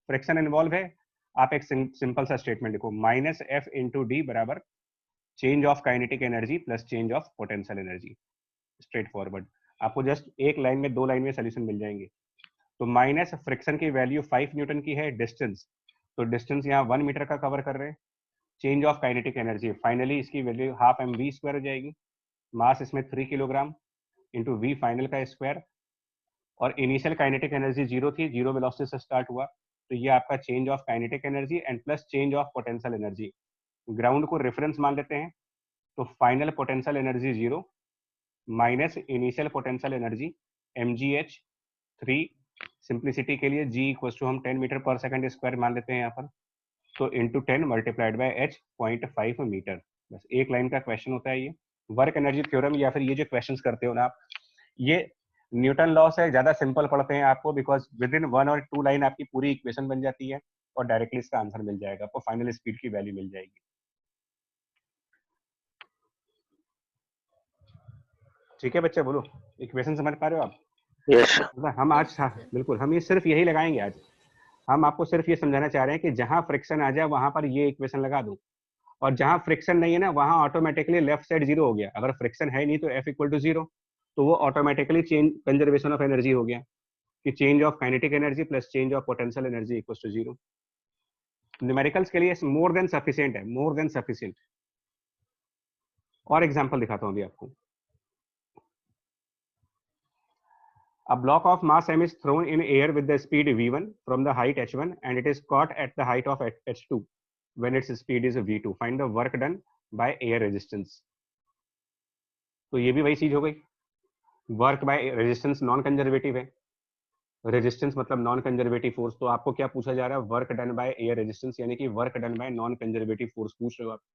Speaker 1: फ्रिक्शन इन्वॉल्व है, आप एक सिंपल सा स्टेटमेंट लिखो, -f इंटू डी बराबर change of kinetic energy plus change of potential energy. Straight forward, आपको जस्ट एक लाइन में 2 लाइन में सोल्यूशन मिल जाएंगे। तो माइनस फ्रिक्शन की वैल्यू 5 न्यूटन की है, डिस्टेंस, तो डिस्टेंस यहाँ 1 मीटर का कवर कर रहे हैं। Change of kinetic energy, finally इसकी वैल्यू 12 mv² हो जाएगी। मास इसमें 3 किलोग्राम इंटू वी फाइनल का स्क्वायर, और इनिशियल काइनेटिक एनर्जी 0 थी, 0 वेलोसिटी से स्टार्ट हुआ, तो ये आपका change of kinetic energy and plus change of potential energy. Ground को रेफरेंस मान लेते हैं, तो final potential energy 0 minus initial potential energy mgh 3, simplicity के लिए g इक्वल टू हम 10 मीटर पर सेकंड स्क्वायर मान लेते हैं यहाँ पर, तो into 10 multiplied by h 0.5 meter. बस एक लाइन का क्वेश्चन होता है ये। वर्क एनर्जी थ्योरम या फिर ये जो क्वेश्चंस करते हो ना आप, ये न्यूटन लॉ से ज्यादा सिंपल पढ़ते हैं आपको, बिकॉज विद इन 1 और 2 लाइन आपकी पूरी इक्वेशन बन जाती है और डायरेक्टली इसका आंसर मिल जाएगा, आपको फाइनल स्पीड की वैल्यू मिल जाएगी। ठीक है बच्चे, बोलो इक्वेशन समझ पा रहे हो आप?
Speaker 3: यस
Speaker 1: हम आज बिल्कुल हम ये सिर्फ यही लगाएंगे आज। हम आपको सिर्फ ये समझाना चाह रहे हैं कि जहां फ्रिक्शन आ जाए वहां पर ये इक्वेशन लगा दो, और जहां फ्रिक्शन नहीं है ना वहां ऑटोमेटिकली लेफ्ट साइड 0 हो गया। अगर फ्रिक्शन है नहीं तो F इक्वल टू 0, तो वो automatically change conservation of energy हो गया कि change of kinetic energy plus change of potential energy equal to 0। Numericals के लिए मोर देन सफिशिएंट है, मोर देन सफिशिएंट। और एग्जांपल दिखाता हूं अभी आपको। A block of mass m is thrown in air with the speed v1 from the height h1 and it is caught at the height of h2 when its speed is v2. Find the work done by air resistance. तो ये भी वही चीज हो गई, work by resistance non conservative है, resistance मतलब non conservative force. तो आपको क्या पूछा जा रहा है, work done by air resistance, यानी कि work done bye non conservative force पूछ रहे हो आप।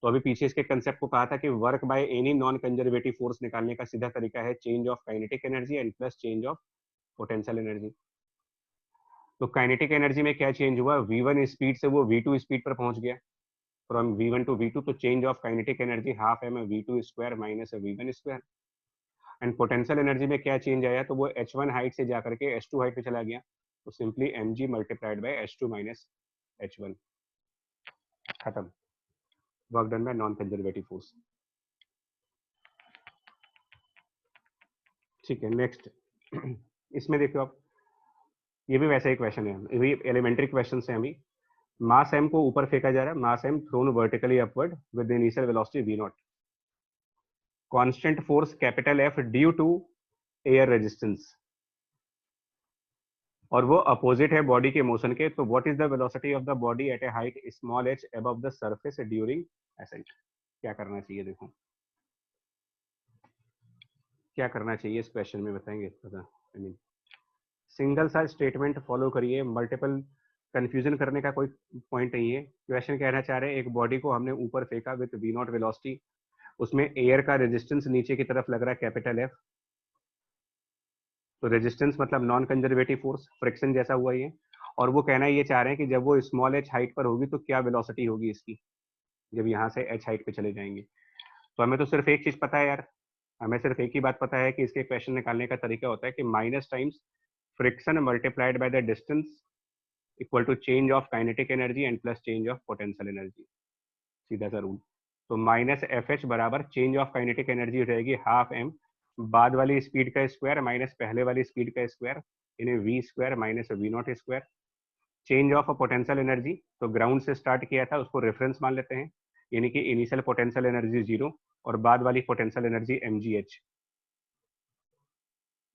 Speaker 1: तो अभी पीछे इसके कंसेप्ट को कहा था कि work by any non conservative force निकालने का सीधा तरीका है change of kinetic energy and plus change of potential energy. तो काइनेटिक एनर्जी में क्या चेंज हुआ, v1 स्पीड से वो v2 स्पीड पर पहुंच गया, फ्रॉम v1 टू v2, तो change of kinetic energy half m v2 square minus v1 square. And potential energy में क्या चेंज आया, तो वो h1 हाइट से जाकर के h2 हाइट पे चला गया, तो simply mg multiplied by h2 minus h1, खत्म। Work done bye non conservative force. ठीक है, नेक्स्ट इसमें देखो आप, ये भी वैसा ही क्वेश्चन है, ये भी एलिमेंट्री क्वेश्चन है। अभी मास m को ऊपर फेंका जा रहा है, mass m thrown vertically upward with initial velocity v0, constant force capital F due to air resistance, और वो अपोजिट है बॉडी के मोशन के। तो what is the velocity of the body at a height small h above the surface during ascent. क्या करना चाहिए, देखो क्या करना चाहिए इस क्वेश्चन में, बताएंगे पता सिंगल सा स्टेटमेंट फॉलो करिए, मल्टीपल कंफ्यूजन करने का कोई पॉइंट नहीं है। क्वेश्चन कहना चाह रहे हैं एक बॉडी को हमने ऊपर फेंका विद v0 वेलोसिटी, उसमें एयर का रेजिस्टेंस नीचे की तरफ लग रहा है कैपिटल F, तो रेजिस्टेंस मतलब नॉन कंजर्वेटिव फोर्स, फ्रिक्शन जैसा हुआ ये। और वो कहना ये चाह रहे हैं कि जब वो स्मॉल h हाइट पर होगी तो क्या वेलोसिटी होगी इसकी। जब यहाँ से h हाइट पे चले जाएंगे। तो हमें तो सिर्फ एक चीज पता है यार, हमें सिर्फ एक ही बात पता है कि इसके क्वेश्चन निकालने का तरीका होता है कि minus times friction multiplied by the distance equal to change of kinetic energy and plus change of potential energy, सीधा सा रूल। तो माइनस एफ एच बराबर चेंज ऑफ काइनेटिक एनर्जी रहेगी हाफ एम बाद वाली स्पीड का स्क्वायर माइनस पहले वाली स्पीड का स्क्वायर, इन्हें V square minus V naught square. Change of potential energy, तो ग्राउंड से स्टार्ट किया था उसको रेफरेंस मान लेते हैं, यानी कि इनिशियल पोटेंशियल एनर्जी 0 और बाद वाली पोटेंशियल एनर्जी mgh,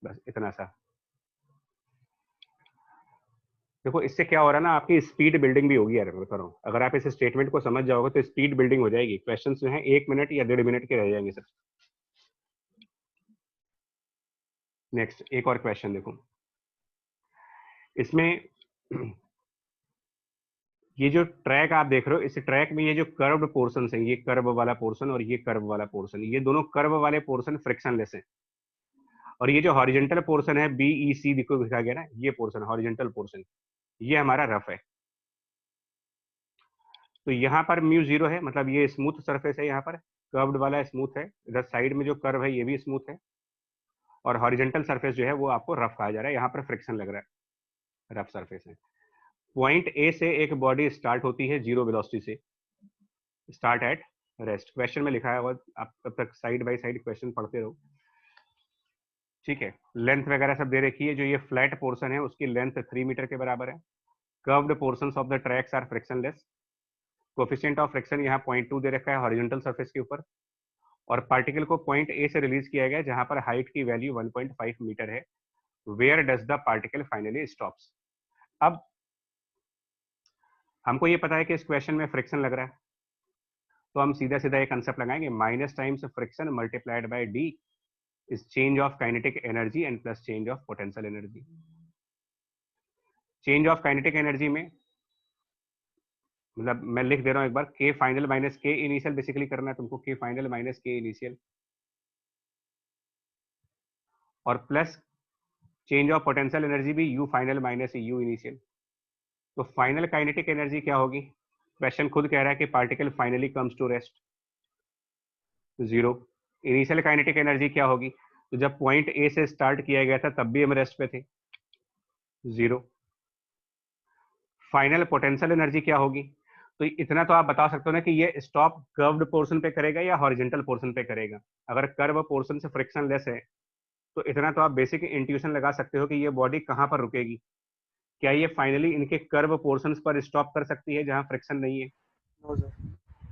Speaker 1: बस इतना सा। देखो इससे क्या हो रहा है ना, आपकी स्पीड बिल्डिंग भी होगी यार, मैं बता रहा हूँ। अगर आप इस स्टेटमेंट को समझ जाओगे तो स्पीड बिल्डिंग हो जाएगी। क्वेश्चन जो है 1 मिनट या 1.5 मिनट के रह जाएंगे सर। नेक्स्ट एक और क्वेश्चन देखो, इसमें ये जो ट्रैक आप देख रहे हो, इस ट्रैक में ये जो कर्व्ड पोर्शन है, ये कर्व वाला पोर्शन और ये कर्व वाला पोर्शन, ये दोनों कर्व वाले पोर्शन फ्रिक्शनलेस है। और ये जो हॉरिजेंटल पोर्शन है BEC देखो लिखा गया ना, ये पोर्शन हॉरिजेंटल पोर्शन, ये हमारा रफ है। तो यहाँ पर म्यू 0 है, मतलब ये स्मूथ सरफेस है, यहाँ पर कर्व्ड वाला स्मूथ है, इधर साइड में जो कर्व है ये भी स्मूथ है, और हॉरिजेंटल सरफेस जो है वो आपको रफ कहा जा रहा है, यहाँ पर फ्रिक्शन लग रहा है, रफ सरफेस है। पॉइंट ए से एक बॉडी स्टार्ट होती है 0 वेलोसिटी से, स्टार्ट एट रेस्ट। क्वेश्चन में लिखा है वो, आप तब तक साइड बाय साइड क्वेश्चन पढ़ते रहो, ठीक है। लेंथ वगैरह सब दे रखी है। जो ये फ्लैट पोर्शन है उसकी लेंथ 3 मीटर के बराबर है। Curved portions of the tracks are frictionless. Coefficient of friction यहाँ 0.2 दे रखा है हॉरिजॉन्टल सरफेस के ऊपर, और पार्टिकल को पॉइंट ए से रिलीज किया गया जहां पर हाइट की वैल्यू 1.5 मीटर है। Where does the particle finally stops. अब हमको ये पता है कि इस क्वेश्चन में फ्रिक्शन लग रहा है, तो हम सीधा सीधा एक कंसेप्ट लगाएंगे, minus times friction multiplied by D is change of kinetic energy and plus change of potential energy. Change of kinetic energy में मतलब मैं लिख दे रहा हूं एक बार, K final minus K initial basically करना है तुमको, K final minus K initial, और plus change of potential energy भी U final minus U initial. तो फाइनल काइनेटिक एनर्जी क्या होगी? क्वेश्चन खुद कह रहा है कि particle finally comes to rest 0। Initial kinetic energy क्या होगी? तो जब पॉइंट ए से स्टार्ट किया गया था तब भी हम रेस्ट पे थे, 0। फाइनल पोटेंशियल एनर्जी क्या होगी? तो इतना तो आप बता सकते हो ना कि ये स्टॉप कर्व्ड पोर्शन पे करेगा या हॉरिजॉन्टल पोर्शन पे करेगा। अगर कर्व पोर्शन से फ्रिक्शन लेस है तो इतना तो आप बेसिक इंट्यूशन लगा सकते हो कि ये बॉडी कहां पर रुकेगी। क्या ये फाइनली इनके कर्व पोर्शंस पर स्टॉप कर सकती है जहां फ्रिक्शन नहीं है?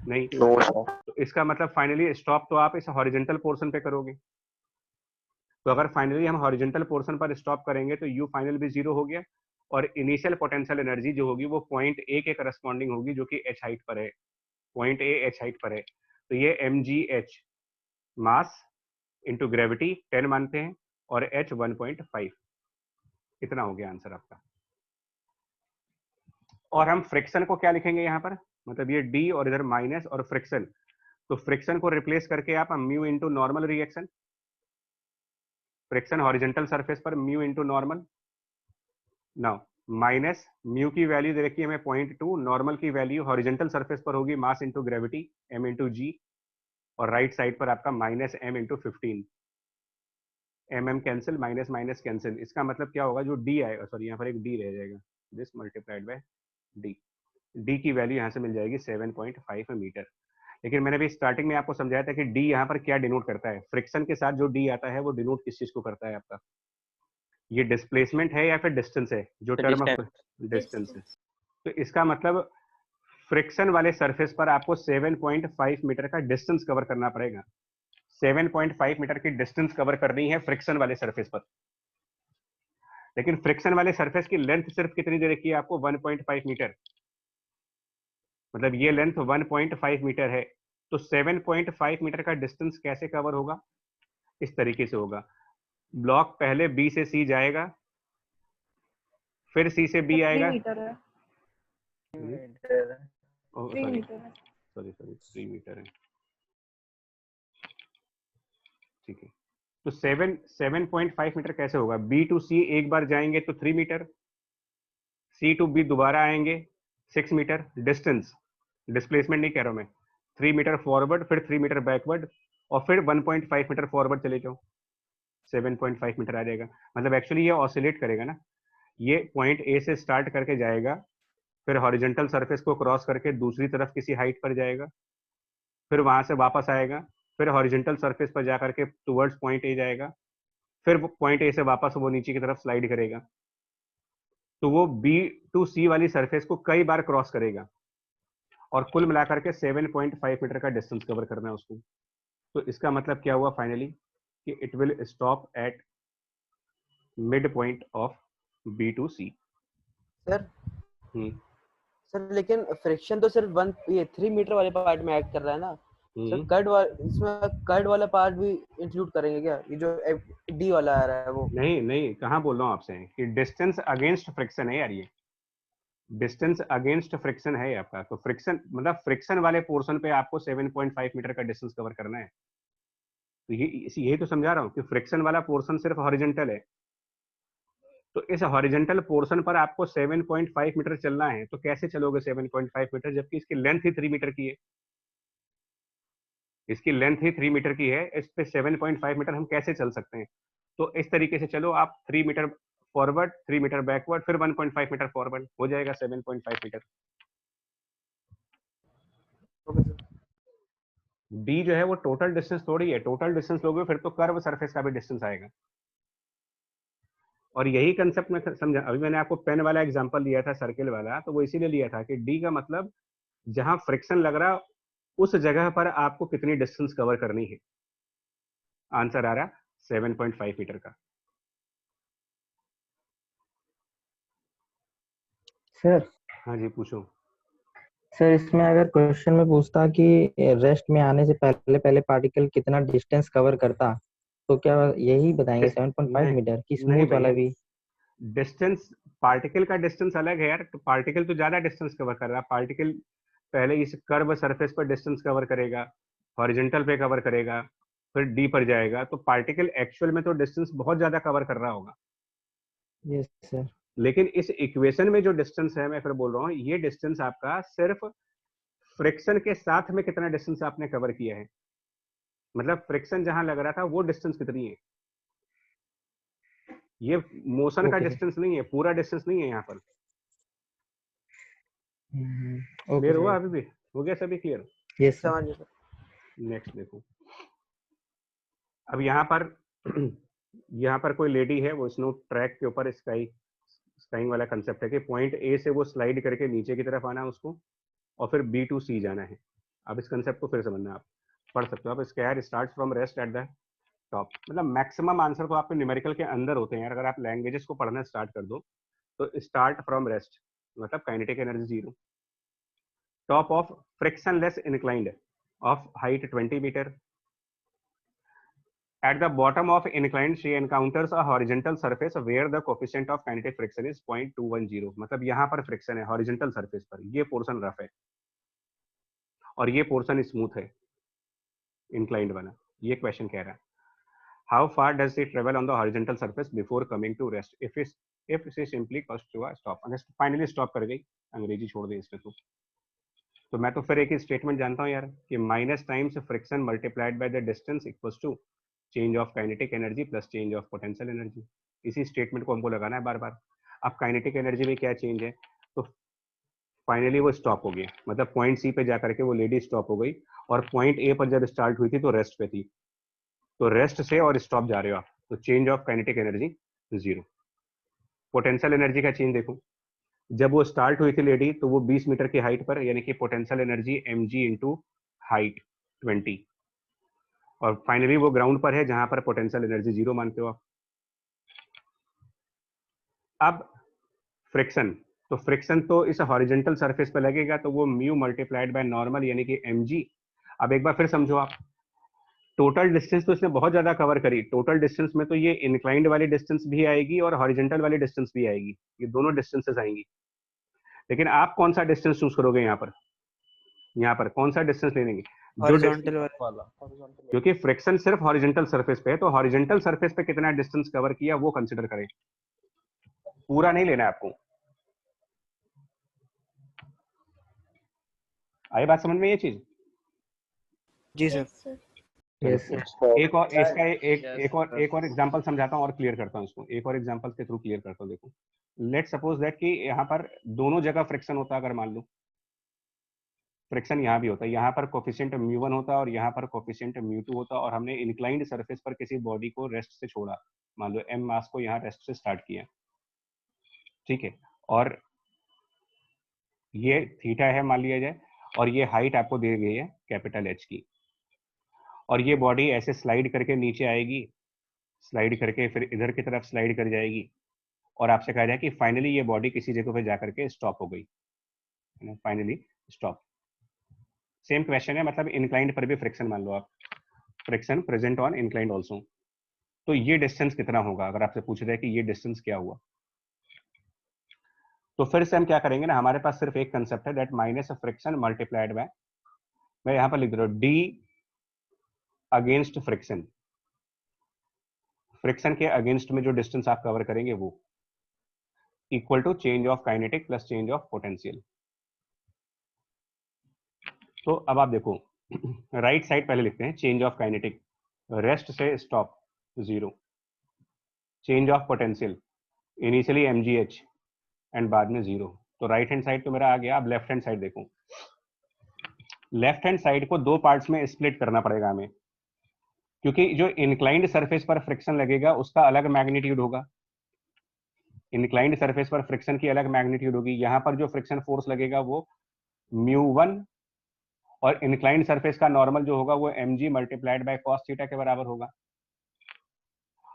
Speaker 1: नहीं। तो इसका मतलब फाइनली स्टॉप तो आप इस हॉरिजॉन्टल पोर्शन पे करोगे। तो अगर फाइनली हम हॉरिजॉन्टल पोर्शन पर स्टॉप करेंगे तो यू फाइनल भी 0 हो गया, और इनिशियल पोटेंशियल एनर्जी जो होगी वो पॉइंट ए के करस्पॉन्डिंग होगी जो कि एच हाइट पर है, पॉइंट ए एच हाइट पर है। तो ये mgh मास इंटू ग्रेविटी 10 मानते हैं, और h 1.5, इतना हो गया आंसर आपका। और हम फ्रिक्शन को क्या लिखेंगे यहाँ पर, मतलब ये d और इधर माइनस और फ्रिक्शन, तो फ्रिक्शन को रिप्लेस करके आप mu into normal reaction, friction horizontal surface पर mu into normal. Now minus mu की वैल्यू दे रखी है हमें 0.2, नॉर्मल की वैल्यू हॉरिजॉन्टल सरफेस पर होगी mass into gravity m into G, और राइट साइड पर आपका minus m into 15, mm cancel, minus minus cancel. इसका मतलब क्या होगा, जो d आएगा, सॉरी यहाँ पर एक d रह जाएगा, this multiplied by d, d की वैल्यू यहाँ से मिल जाएगी 7.5 मीटर। लेकिन मैंने भी स्टार्टिंग में आपको समझाया था कि d यहाँ पर क्या डिनोट करता है। फ्रिक्शन के साथ जो d आता है वो डिनोट किस चीज को करता है आपका, ये डिस्प्लेसमेंट है या फिर डिस्टेंस है, जो टर्म ऑफ डिस्टेंस है। तो इसका मतलब फ्रिक्शन वाले सरफेस पर आपको 7.5 मीटर का डिस्टेंस कवर करना पड़ेगा। 7.5 मीटर की डिस्टेंस कवर करनी है फ्रिक्शन वाले सरफेस पर। लेकिन फ्रिक्शन वाले सरफेस की लेंथ सिर्फ कितनी दे रखी है आपको, 1.5 मीटर, मतलब ये लेंथ 1.5 मीटर है। तो 7.5 मीटर का डिस्टेंस कैसे कवर होगा? इस तरीके से होगा, ब्लॉक पहले बी से सी जाएगा, फिर सी से बी आएगा, सॉरी 3 मीटर है, ठीक है। तो 7.5 मीटर कैसे होगा? बी टू सी एक बार जाएंगे तो 3 मीटर, सी टू बी दोबारा आएंगे 6 मीटर। डिस्टेंस, डिस्प्लेसमेंट नहीं कह रहा हूं मैं, 3 मीटर फॉरवर्ड, फिर 3 मीटर बैकवर्ड, और फिर 1.5 मीटर फॉरवर्ड चले जाओ, 7.5 मीटर आ जाएगा। मतलब एक्चुअली ये ऑसिलेट करेगा ना, ये पॉइंट ए से स्टार्ट करके जाएगा, फिर हॉरिजॉन्टल सरफेस को क्रॉस करके दूसरी तरफ किसी हाइट पर जाएगा, फिर वहां से वापस आएगा, फिर हॉरिजॉन्टल सरफेस पर जाकर के टुवर्ड्स पॉइंट ए जाएगा, फिर पॉइंट ए से वापस वो नीचे की तरफ स्लाइड करेगा। तो वो बी टू सी वाली सरफेस को कई बार क्रॉस करेगा, और कुल मिलाकर के 7.5 मीटर का डिस्टेंस कवर करना है उसको। तो इसका मतलब क्या हुआ फाइनली, कि it will stop at mid point of B to C.
Speaker 2: Sir sir लेकिन फ्रिक्शन तो सिर्फ 3 मीटर वाले पार्ट में एक्ट कर रहा है ना सर, इसमें कर्ड वाला पार्ट भी इंक्लूड करेंगे क्या, ये जो डी वाला आ रहा है वो? नहीं
Speaker 1: नहीं, कहाँ बोल रहा हूँ आपसे कि डिस्टेंस अगेंस्ट फ्रिक्शन है यार, ये डिस्टेंस अगेंस्ट फ्रिक्शन है आपका। तो फ्रिक्शन मतलब फ्रिक्शन वाले पोर्शन पे आपको 7.5 मीटर का डिस्टेंस कवर करना है। तो यही तो समझा रहा हूँ कि फ्रिक्शन वाला पोर्शन सिर्फ हॉरिजॉन्टल है, तो इस हॉरिजॉन्टल पोर्शन पर आपको 7.5 मीटर चलना है। तो कैसे चलोगे 7.5 मीटर, जबकि इसकी लेंथ ही 3 मीटर की है, इसकी लेंथ ही 3 मीटर की है, इस पे 7.5 मीटर हम कैसे चल सकते हैं? तो इस तरीके से चलो आप, 3 मीटर फॉरवर्ड, 3 मीटर बैकवर्ड, फिर 1.5 मीटर फॉरवर्ड, हो जाएगा 7.5 मीटर। डी जो है वो टोटल डिस्टेंस थोड़ी है, टोटल डिस्टेंस लोगे फिर तो कर्व सरफेस का भी डिस्टेंस आएगा। और यही कंसेप्ट में समझा, अभी मैंने आपको पेन वाला एग्जांपल दिया था, सर्किल वाला, तो वो इसीलिए लिया था कि डी का मतलब जहां फ्रिक्शन लग रहा उस जगह पर आपको कितनी डिस्टेंस कवर करनी है। आंसर आ रहा 7.5 मीटर का।
Speaker 5: सर
Speaker 1: हाँ जी पूछो।
Speaker 5: सर इसमें अगर क्वेश्चन में पूछता कि रेस्ट में आने से पहले पहले पार्टिकल कितना डिस्टेंस कवर करता, तो क्या यही बताएंगे 7.5 मीटर की
Speaker 1: नहीं
Speaker 5: स्मूथ वाला भी?
Speaker 1: डिस्टेंस, पार्टिकल का डिस्टेंस अलग है यार, तो पार्टिकल तो ज्यादा डिस्टेंस कवर कर रहा है। पार्टिकल पहले इस कर्व सरफेस पर डिस्टेंस कवर करेगा, हॉरिजॉन्टल पे कवर करेगा, फिर डी पर जाएगा, तो पार्टिकल एक्चुअल में तो डिस्टेंस बहुत ज्यादा कवर कर रहा होगा।
Speaker 5: Yes sir.
Speaker 1: लेकिन इस इक्वेशन में जो डिस्टेंस है, मैं फिर बोल रहा हूँ, ये डिस्टेंस आपका सिर्फ फ्रिक्शन के साथ में कितना डिस्टेंस आपने कवर किया है, मतलब फ्रिक्शन जहां लग रहा था वो डिस्टेंस कितनी है। ये मोशन का डिस्टेंस नहीं है, पूरा डिस्टेंस नहीं है यहाँ पर। क्लियर हुआ? अभी भी हो गया सभी क्लियर?
Speaker 5: Yes
Speaker 2: sir.
Speaker 1: नेक्स्ट देखो, अब यहाँ पर कोई लेडी है, वो स्नो ट्रैक के ऊपर स्काइंग वाला कंसेप्ट है कि पॉइंट ए से वो स्लाइड करके नीचे की तरफ आना है उसको, और फिर बी टू सी जाना है। अब इस कंसेप्ट को फिर समझना, आप पढ़ सकते हो। आप square start from rest at the top, मतलब मैक्सिमम आंसर तो आपके न्यूमेरिकल के अंदर होते हैं यार। अगर आप लैंग्वेजेस को पढ़ना स्टार्ट कर दो तो स्टार्ट फ्रॉम रेस्ट मतलब kinetic energy zero, top of frictionless inclined of height 20 meter, at the bottom of incline she encounters a horizontal surface where the coefficient of kinetic friction is 0.210, मतलब यहाँ पर friction है horizontal surface पर, ये portion rough है और ये portion smooth है इंक्लाइंड वाला। ये क्वेश्चन कह रहा है how far does she travel on the horizontal surface before coming to rest if she simply comes to a stop, finally stop कर गई, अंग्रेजी छोड़ दे इसमें। तो मैं तो फिर एक ही स्टेटमेंट जानता हूँ यार कि minus times friction multiplied by the distance equals to change of kinetic energy plus change of potential energy. इसी स्टेटमेंट को हमको लगाना है बार बार। अब काइनेटिक एनर्जी में क्या चेंज है, तो फाइनली वो स्टॉप हो गया, मतलब पॉइंट सी पे जाकर के वो लेडी स्टॉप हो गई, और पॉइंट ए पर जब स्टार्ट हुई थी तो रेस्ट पे थी, तो रेस्ट से और स्टॉप जा रहे हो आप, तो change of kinetic energy zero. Potential energy का चेंज देखो, जब वो स्टार्ट हुई थी लेडी तो वो 20 मीटर की हाइट पर, यानी कि potential energy mg into height 20, और फाइनली वो ग्राउंड पर है जहां पर पोटेंशियल एनर्जी जीरो मानते हो आप। अब फ्रिक्शन, तो फ्रिक्शन तो इस हॉरिजॉन्टल सरफेस पर लगेगा, तो वो म्यू मल्टीप्लाइड बाय नॉर्मल यानी कि mg। अब एक बार फिर समझो आप, टोटल डिस्टेंस तो इसने बहुत ज्यादा कवर करी, टोटल डिस्टेंस में तो ये इंक्लाइंड वाली डिस्टेंस भी आएगी और हॉरिजॉन्टल वाली डिस्टेंस भी आएगी, ये दोनों डिस्टेंसेस आएंगी। लेकिन आप कौन सा डिस्टेंस चूज करोगे यहाँ पर कौन सा डिस्टेंस ले लेंगे?
Speaker 2: हॉरिजॉन्टल वाला,
Speaker 1: क्योंकि फ्रिक्शन सिर्फ हॉरिजॉन्टल सरफेस पे है, तो हॉरिजॉन्टल सरफेस पे कितना डिस्टेंस कवर किया वो कंसीडर करें, पूरा नहीं लेना है आपको। आई बात समझ में ये चीज?
Speaker 2: जी सर।
Speaker 5: Yes sir.
Speaker 1: एक और इसका
Speaker 4: Yes,
Speaker 1: एक और एग्जांपल समझाता हूँ और क्लियर करता हूँ इसको, एक और एग्जांपल के थ्रू क्लियर करता हूँ। देखो, लेट सपोज दैट कि यहाँ पर दोनों जगह फ्रिक्शन होता है, अगर मान लो फ्रिक्शन यहाँ भी होता है, यहाँ पर कोफिशिएंट μ1 होता है और यहाँ पर कोफिशिएंट μ2 होता है, और हमने इंक्लाइंड सरफेस पर किसी बॉडी को रेस्ट से छोड़ा, मान लो m मास को यहाँ रेस्ट से स्टार्ट किया, ठीक है, और ये थीटा है मान लिया जाए, और ये हाइट आपको दी गई है कैपिटल H की, और ये बॉडी ऐसे स्लाइड करके नीचे आएगी, स्लाइड करके फिर इधर की तरफ स्लाइड कर जाएगी, और आपसे कहा जाए कि फाइनली ये बॉडी किसी जगह पे जाकर के स्टॉप हो गई, फाइनली स्टॉप। सेम क्वेश्चन है, मतलब इंक्लाइंड पर भी फ्रिक्शन मान लो आप, friction present on inclined also, तो ये डिस्टेंस कितना होगा अगर आपसे पूछ रहा है कि ये डिस्टेंस क्या हुआ। तो फिर से हम क्या करेंगे ना, हमारे पास सिर्फ एक कंसेप्ट है, that minus friction multiplied by, मैं यहां पर लिख रहा हूं डी अगेंस्ट फ्रिक्शन, फ्रिक्शन के अगेंस्ट में जो डिस्टेंस आप कवर करेंगे वो equal to change of kinetic plus change of potential. तो अब आप देखो, राइट साइड पहले लिखते हैं, चेंज ऑफ काइनेटिक रेस्ट से stop 0, change of potential initially mgh and बाद में 0। तो राइट हैंड साइड तो मेरा आ गया। अब लेफ्ट हैंड साइड देखो, लेफ्ट हैंड साइड को दो पार्ट्स में स्प्लिट करना पड़ेगा हमें, क्योंकि जो इंक्लाइंड सरफेस पर फ्रिक्शन लगेगा उसका अलग मैग्नीट्यूड होगा, इंक्लाइंड सरफेस पर फ्रिक्शन की अलग मैग्नीट्यूड होगी, यहाँ पर जो फ्रिक्शन फोर्स लगेगा वो μ1, और इंक्लाइंड सरफेस का नॉर्मल जो होगा वो mg multiplied by cos theta के बराबर होगा,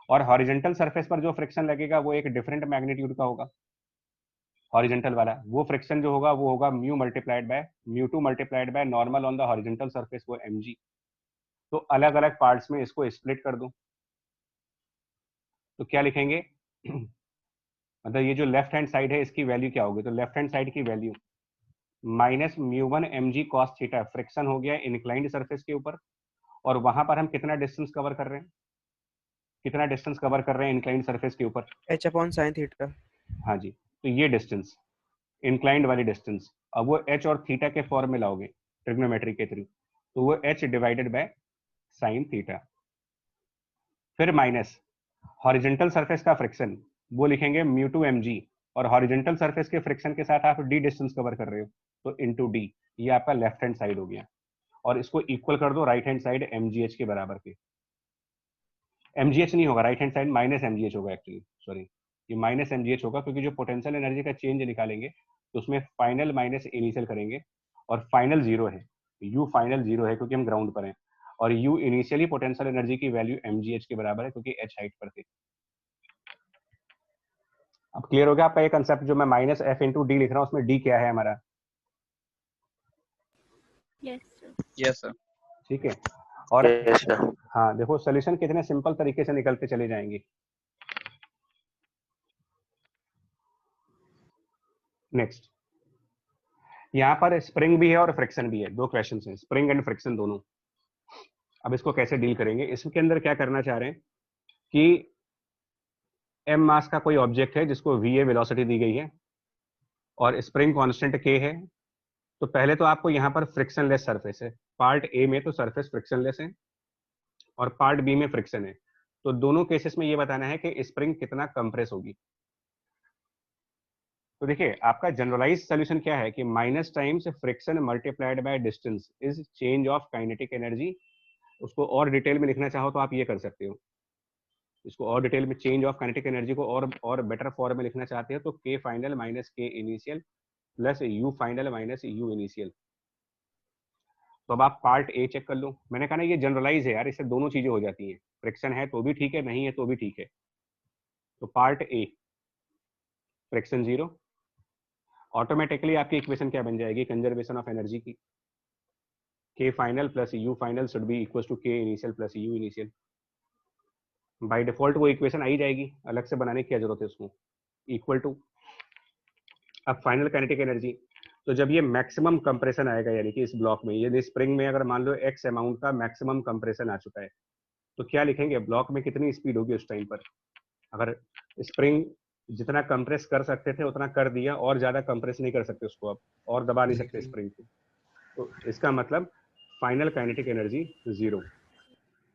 Speaker 1: और हॉरिजॉन्टल सरफेस पर जो फ्रिक्शन लगेगा वो एक डिफरेंट मैग्नीट्यूड का होगा, हॉरिजॉन्टल वाला वो फ्रिक्शन जो होगा वो होगा mu multiplied by μ2 multiplied by normal on the horizontal surface वो mg। तो अलग अलग पार्ट्स में इसको स्प्लिट कर दो, तो क्या लिखेंगे मतलब ये जो लेफ्ट हैंड साइड है इसकी वैल्यू क्या होगी, तो लेफ्ट हैंड साइड की value minus μ1 mg cos theta, friction हो गया इंक्लाइंड सरफेस के ऊपर, और वहां पर हम कितना डिस्टेंस कवर कर रहे हैं, कितना डिस्टेंस कवर कर रहे हैं इंक्लाइंड सरफेस के ऊपर,
Speaker 2: h अपॉन sin थीटा।
Speaker 1: हाँ जी, तो ये डिस्टेंस इंक्लाइंड वाली डिस्टेंस, अब वो h और थीटा के फॉर्म में लाओगे ट्रिग्नोमेट्री के थ्रू, तो वो h divided by sine theta, फिर माइनस हॉरिजॉन्टल सरफेस का फ्रिक्शन वो लिखेंगे μ2 mg, और हॉरिजॉन्टल सरफेस के फ्रिक्शन के साथ आप d डिस्टेंस कवर कर रहे हो तो इनटू d, ये आपका लेफ्ट हैंड साइड हो गया, और इसको इक्वल कर दो राइट हैंड साइड mgh के बराबर के, mgh नहीं होगा right hand side, minus mgh होगा एक्चुअली, सॉरी ये माइनस mgh होगा, क्योंकि जो पोटेंशियल एनर्जी का चेंज निकालेंगे तो उसमें फाइनल माइनस इनिशियल करेंगे, और फाइनल 0 है, u फाइनल 0 है क्योंकि हम ग्राउंड पर हैं, और u इनिशियली पोटेंशियल एनर्जी की वैल्यू mgh के बराबर है क्योंकि h हाइट पर थे। अब क्लियर हो गया आपका ये कंसेप्ट, जो मैं माइनस f इंटू डी लिख रहा हूँ उसमें d क्या है हमारा,
Speaker 4: yes sir।
Speaker 1: ठीक है, और
Speaker 3: यस सर।
Speaker 1: हाँ देखो सोल्यूशन कितने सिंपल तरीके से निकलते चले जाएंगे। नेक्स्ट, यहाँ पर स्प्रिंग भी है और फ्रिक्शन भी है, दो क्वेश्चन हैं, स्प्रिंग एंड फ्रिक्शन दोनों। अब इसको कैसे डील करेंगे, इसके अंदर क्या करना चाह रहे हैं कि m मास का कोई ऑब्जेक्ट है जिसको va वेलोसिटी दी गई है और स्प्रिंग कांस्टेंट k है, तो पहले तो आपको यहाँ पर फ्रिक्शनलेस सरफेस है, पार्ट ए में तो सरफेस फ्रिक्शनलेस है और पार्ट बी में फ्रिक्शन है, तो दोनों केसेस में ये बताना है कि स्प्रिंग कितना कंप्रेस होगी। तो देखिए आपका जनरलाइज सोल्यूशन क्या है कि minus times friction multiplied by distance is change of kinetic energy. उसको और डिटेल में लिखना चाहो तो आप ये कर सकते हो, इसको और डिटेल में चेंज ऑफ काइनेटिक एनर्जी को और बेटर फॉर्म में लिखना चाहते हो तो के final minus K initial plus U final minus U initial. तो अब आप पार्ट ए चेक कर लो, मैंने कहा ना ये जनरलाइज है यार, इससे दोनों चीजें हो जाती हैं, फ्रिक्शन है तो भी ठीक है, नहीं है तो भी ठीक है। तो पार्ट ए फ्रिक्शन 0, ऑटोमेटिकली आपकी इक्वेशन क्या बन जाएगी कंजर्वेशन ऑफ एनर्जी की, K final plus U final should be equal to K initial plus U initial. By default वो इक्वेशन आई जाएगी, अलग से बनाने की क्या जरूरत है उसको, इक्वल टू अब फाइनल काइनेटिक एनर्जी। तो जब ये मैक्सिमम कंप्रेशन आएगा, यानी कि इस ब्लॉक में, यदि स्प्रिंग में अगर मान लो एक्स अमाउंट का मैक्सिमम कंप्रेशन आ चुका है, तो क्या लिखेंगे ब्लॉक में कितनी स्पीड होगी उस टाइम पर। अगर स्प्रिंग जितना कंप्रेस कर सकते थे उतना कर दिया, और ज्यादा कंप्रेस नहीं कर सकते उसको अब, और दबा नहीं सकते स्प्रिंग को, तो इसका मतलब final kinetic energy 0।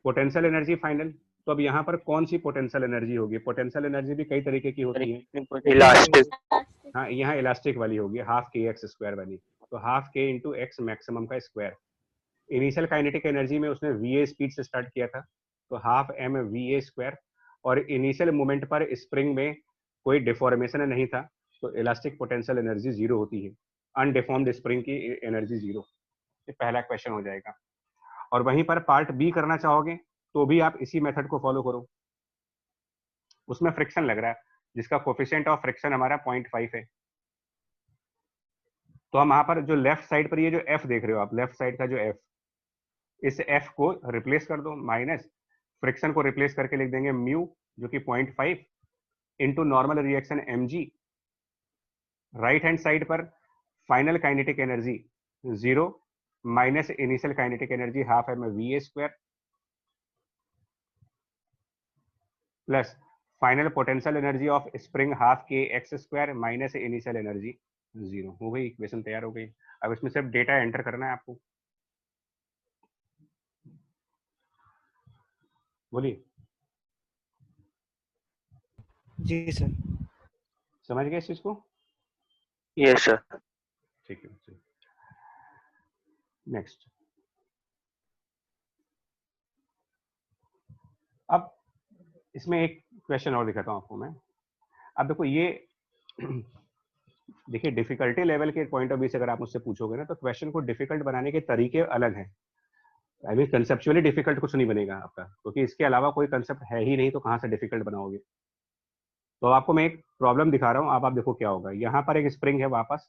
Speaker 1: Potential energy final, तो अब यहाँ पर कौन सी पोटेंशियल एनर्जी होगी? पोटेंशियल एनर्जी भी कई तरीके की होती है।
Speaker 3: इलास्टिक।
Speaker 1: हाँ, यहाँ इलास्टिक वाली होगी, हाफ के एक्स स्क्वायर वाली। तो हाफ के इंटू एक्स मैक्सिमम का स्क्वायर। इनिशियल काइनेटिक एनर्जी में उसने वी स्पीड से स्टार्ट किया था, तो हाफ एम वी स्क्वायर। और इनिशियल मूवमेंट पर स्प्रिंग में कोई डिफॉर्मेशन नहीं था, तो इलास्टिक पोटेंशियल एनर्जी 0 होती है। अनडिफॉर्म्ड स्प्रिंग की एनर्जी 0। ये पहला क्वेश्चन हो जाएगा। और वहीं पर पार्ट बी करना चाहोगे तो भी आप इसी मेथड को फॉलो करो। उसमें फ्रिक्शन लग रहा है, जिसका कोफिशिएंट ऑफ फ्रिक्शन हमारा 0.5 है। तो हम यहाँ पर जो लेफ्ट साइड पर ये जो एफ देख रहे हो आप, लेफ्ट साइड का जो एफ, इस एफ को रिप्लेस कर दो, माइनस फ्रिक्शन को रिप्लेस करके लिख देंगे म्यू जो कि 0.5 into normal reaction mg। Right hand side पर final kinetic energy 0 minus initial kinetic energy half M V square plus final potential energy of spring half के X square minus initial energy 0। हो गई, equation तैयार हो गई। अब इसमें सिर्फ डेटा एंटर करना है आपको। बोलिए।
Speaker 2: जी सर।
Speaker 1: समझ गए इस चीज को?
Speaker 3: Yes sir.
Speaker 1: ठीक है, नेक्स्ट। अब इसमें एक क्वेश्चन और दिखाता हूं आपको मैं। अब देखो ये देखिए, डिफिकल्टी लेवल के पॉइंट ऑफ व्यू से अगर आप मुझसे पूछोगे ना, तो क्वेश्चन को डिफिकल्ट बनाने के तरीके अलग हैं। आई मीन कंसेप्चुअली डिफिकल्ट कुछ नहीं बनेगा आपका, क्योंकि इसके अलावा कोई कंसेप्ट है ही नहीं, तो कहाँ से डिफिकल्ट बनाओगे? तो आपको मैं एक प्रॉब्लम दिखा रहा हूँ, आप देखो क्या होगा। यहाँ पर एक स्प्रिंग है, वापस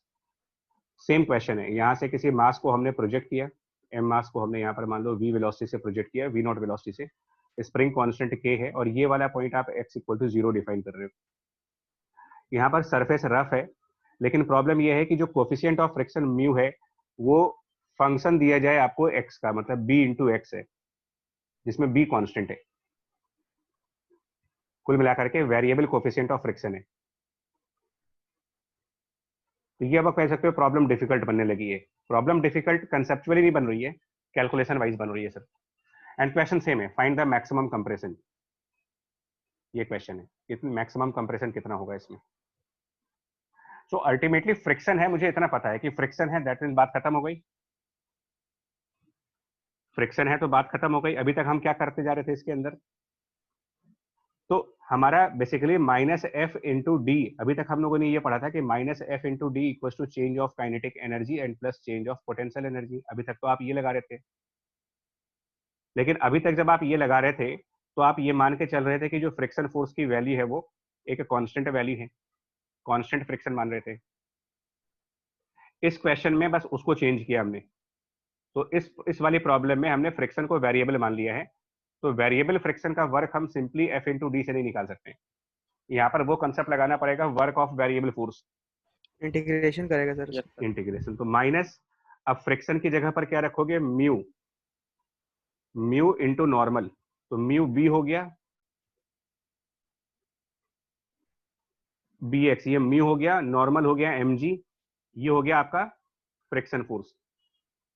Speaker 1: सेम क्वेश्चन है। यहाँ से किसी मास को हमने प्रोजेक्ट किया, एम मास को हमने यहाँ पर मान लो वी वेलोसिटी से प्रोजेक्ट किया, वी नॉट वेलोसिटी से। स्प्रिंग कांस्टेंट के है, और ये वाला पॉइंट आप x इक्वल टू 0 डिफाइन कर रहे हो। यहाँ पर सरफेस रफ है, लेकिन प्रॉब्लम ये है कि जो कोफिशिएंट ऑफ फ्रिक्शन म्यू है, वो फंक्शन दिया जाए आपको x का, मतलब b इंटू एक्स है, जिसमें b कांस्टेंट है। कुल मिलाकर के वेरिएबल कोफिशिएंट ऑफ फ्रिक्शन है। तो ये अब आप कह सकते हो प्रॉब्लम डिफिकल्ट बनने लगी है। प्रॉब्लम डिफिकल्ट कंसेप्चुअली नहीं बन रही है, कैलकुलेशन वाइज बन रही है सर। एंड क्वेश्चन सेम है, फाइंड द मैक्सिमम कंप्रेशन। ये क्वेश्चन है, कितनी मैक्सिमम कंप्रेशन कितना होगा इसमें। सो अल्टीमेटली फ्रिक्शन है, मुझे इतना पता है कि फ्रिक्शन है, दैट मीन बात खत्म हो गई। फ्रिक्शन है तो बात खत्म हो गई। अभी तक हम क्या करते जा रहे थे इसके अंदर? तो हमारा basically minus F into D, अभी तक हम लोगों ने ये पढ़ा था कि minus F into D equal to change of kinetic energy and plus change of potential energy. अभी तक तो आप ये लगा रहे थे, लेकिन अभी तक जब आप ये लगा रहे थे तो आप ये मान के चल रहे थे कि जो फ्रिक्शन फोर्स की वैल्यू है वो एक कांस्टेंट वैल्यू है, कांस्टेंट फ्रिक्शन मान रहे थे। इस क्वेश्चन में बस उसको चेंज किया हमने। तो इस वाली प्रॉब्लम में हमने फ्रिक्शन को वेरिएबल मान लिया है। तो वेरिएबल फ्रिक्शन का वर्क हम सिंपली एफ इंटू डी से नहीं निकाल सकते। यहाँ पर वो कंसेप्ट लगाना पड़ेगा, work of variable force.
Speaker 2: Integration करेगा सर।
Speaker 1: इंटीग्रेशन, तो माइनस, अब फ्रिक्शन की जगह पर क्या रखोगे? Mu, mu into normal. तो म्यू बी हो गया, बी एक्स, ये म्यू हो गया, नॉर्मल हो गया एम जी, ये हो गया आपका friction force.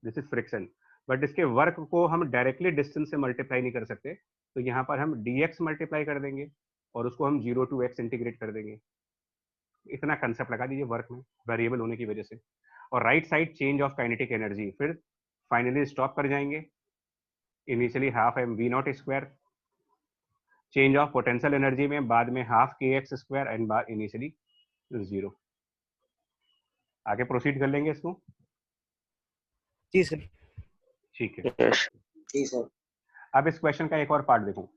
Speaker 1: This is friction. But इसके वर्क को हम डायरेक्टली डिस्टेंस से मल्टीप्लाई नहीं कर सकते, तो यहाँ पर हम dx मल्टीप्लाई कर देंगे और उसको हम 0 टू x इंटीग्रेट कर देंगे। इतना कंसेप्ट लगा दीजिए वर्क में, वेरिएबल होने की वजह से। और right side change of kinetic energy, फिर फाइनली स्टॉप कर जाएंगे। Initially half M V naught square, change of potential energy में बाद में हाफ के एक्स स्क्वायर एंड बाद इनिशियली 0। आगे प्रोसीड कर लेंगे इसको।
Speaker 2: जी सर।
Speaker 1: ठीक है,
Speaker 3: यस।
Speaker 2: जी सर।
Speaker 1: अब इस क्वेश्चन का एक और पार्ट देखो।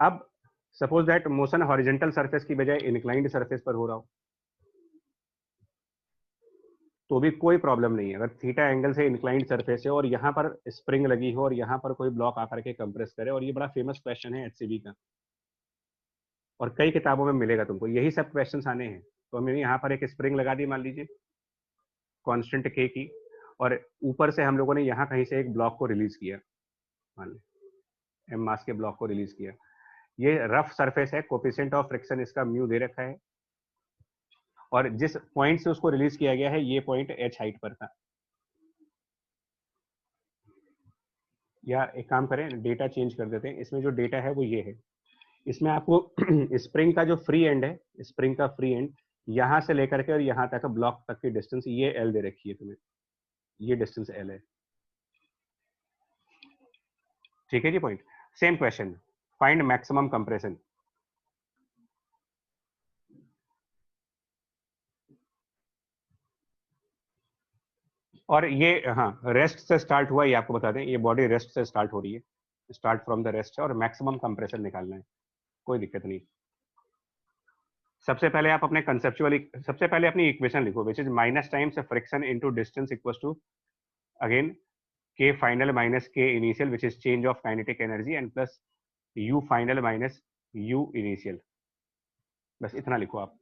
Speaker 1: अब suppose that motion horizontal surface की बजाय इंक्लाइंड सरफेस पर हो रहा हो, तो भी कोई प्रॉब्लम नहीं है। अगर थीटा एंगल से इंक्लाइंड सरफेस है और यहाँ पर स्प्रिंग लगी हो और यहाँ पर कोई ब्लॉक आकर के कंप्रेस करे, और ये बड़ा फेमस क्वेश्चन है एचसीबी का, और कई किताबों में मिलेगा तुमको, यही सब क्वेश्चन आने हैं। तो हमने यहाँ पर एक स्प्रिंग लगा दी मान लीजिए कांस्टेंट के की, और ऊपर से हम लोगों ने यहाँ कहीं से एक ब्लॉक को रिलीज किया, मान ली एम मास के ब्लॉक को रिलीज किया। ये रफ सरफेस है, कोफिशिएंट ऑफ फ्रिक्शन इसका म्यू दे रखा है, और जिस पॉइंट से उसको रिलीज किया गया है ये पॉइंट h हाइट पर था। या एक काम करें, डेटा चेंज कर देते हैं। इसमें जो डेटा है वो ये है, इसमें आपको स्प्रिंग का जो फ्री एंड है, स्प्रिंग का फ्री एंड यहां से लेकर के और यहां तक ब्लॉक तक की डिस्टेंस ये L दे रखी है तुम्हें, ये डिस्टेंस L है। ठीक है जी point. Same question, find maximum compression. और ये हाँ रेस्ट से स्टार्ट हुआ, ये आपको बता दें, ये बॉडी रेस्ट से स्टार्ट हो रही है, स्टार्ट फ्रॉम द रेस्ट है, और मैक्सिमम कंप्रेशन निकालना है, कोई दिक्कत नहीं। सबसे पहले आप अपने कंसेप्चुअली सबसे पहले अपनी इक्वेशन लिखो, which is minus times friction into distance equals to again k final minus k initial which is change of kinetic energy and plus u final minus u initial. बस इतना लिखो आप,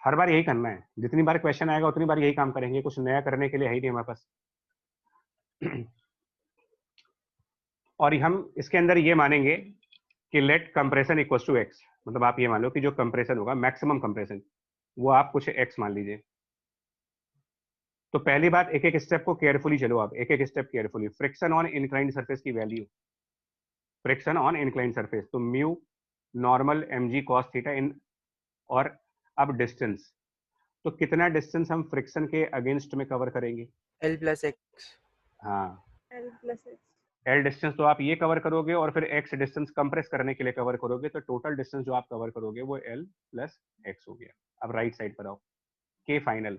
Speaker 1: हर बार यही करना है, जितनी बार क्वेश्चन आएगा उतनी बार यही काम करेंगे, कुछ नया करने के लिए है ही नहीं हमारे पास। और हम इसके अंदर ये मानेंगे कि let compression equals to x, मतलब आप ये मान लो कि जो कंप्रेशन होगा मैक्सिमम कंप्रेशन वो आप कुछ x मान लीजिए। तो पहली बात, एक एक स्टेप को केयरफुली चलो आप, एक एक step carefully. Friction on inclined surface की value, friction on inclined surface तो mu normal mg cos theta इन, और अब डिस्टेंस, तो कितना डिस्टेंस हम फ्रिक्शन के अगेंस्ट में कवर करेंगे?
Speaker 2: L plus x।
Speaker 1: हाँ
Speaker 6: L plus x।
Speaker 1: L distance तो आप ये कवर करोगे और फिर x डिस्टेंस कंप्रेस करने के लिए कवर करोगे, तो टोटल डिस्टेंस जो आप कवर करोगे वो L प्लस x हो गया। अब राइट साइड पर आओ, K फाइनल,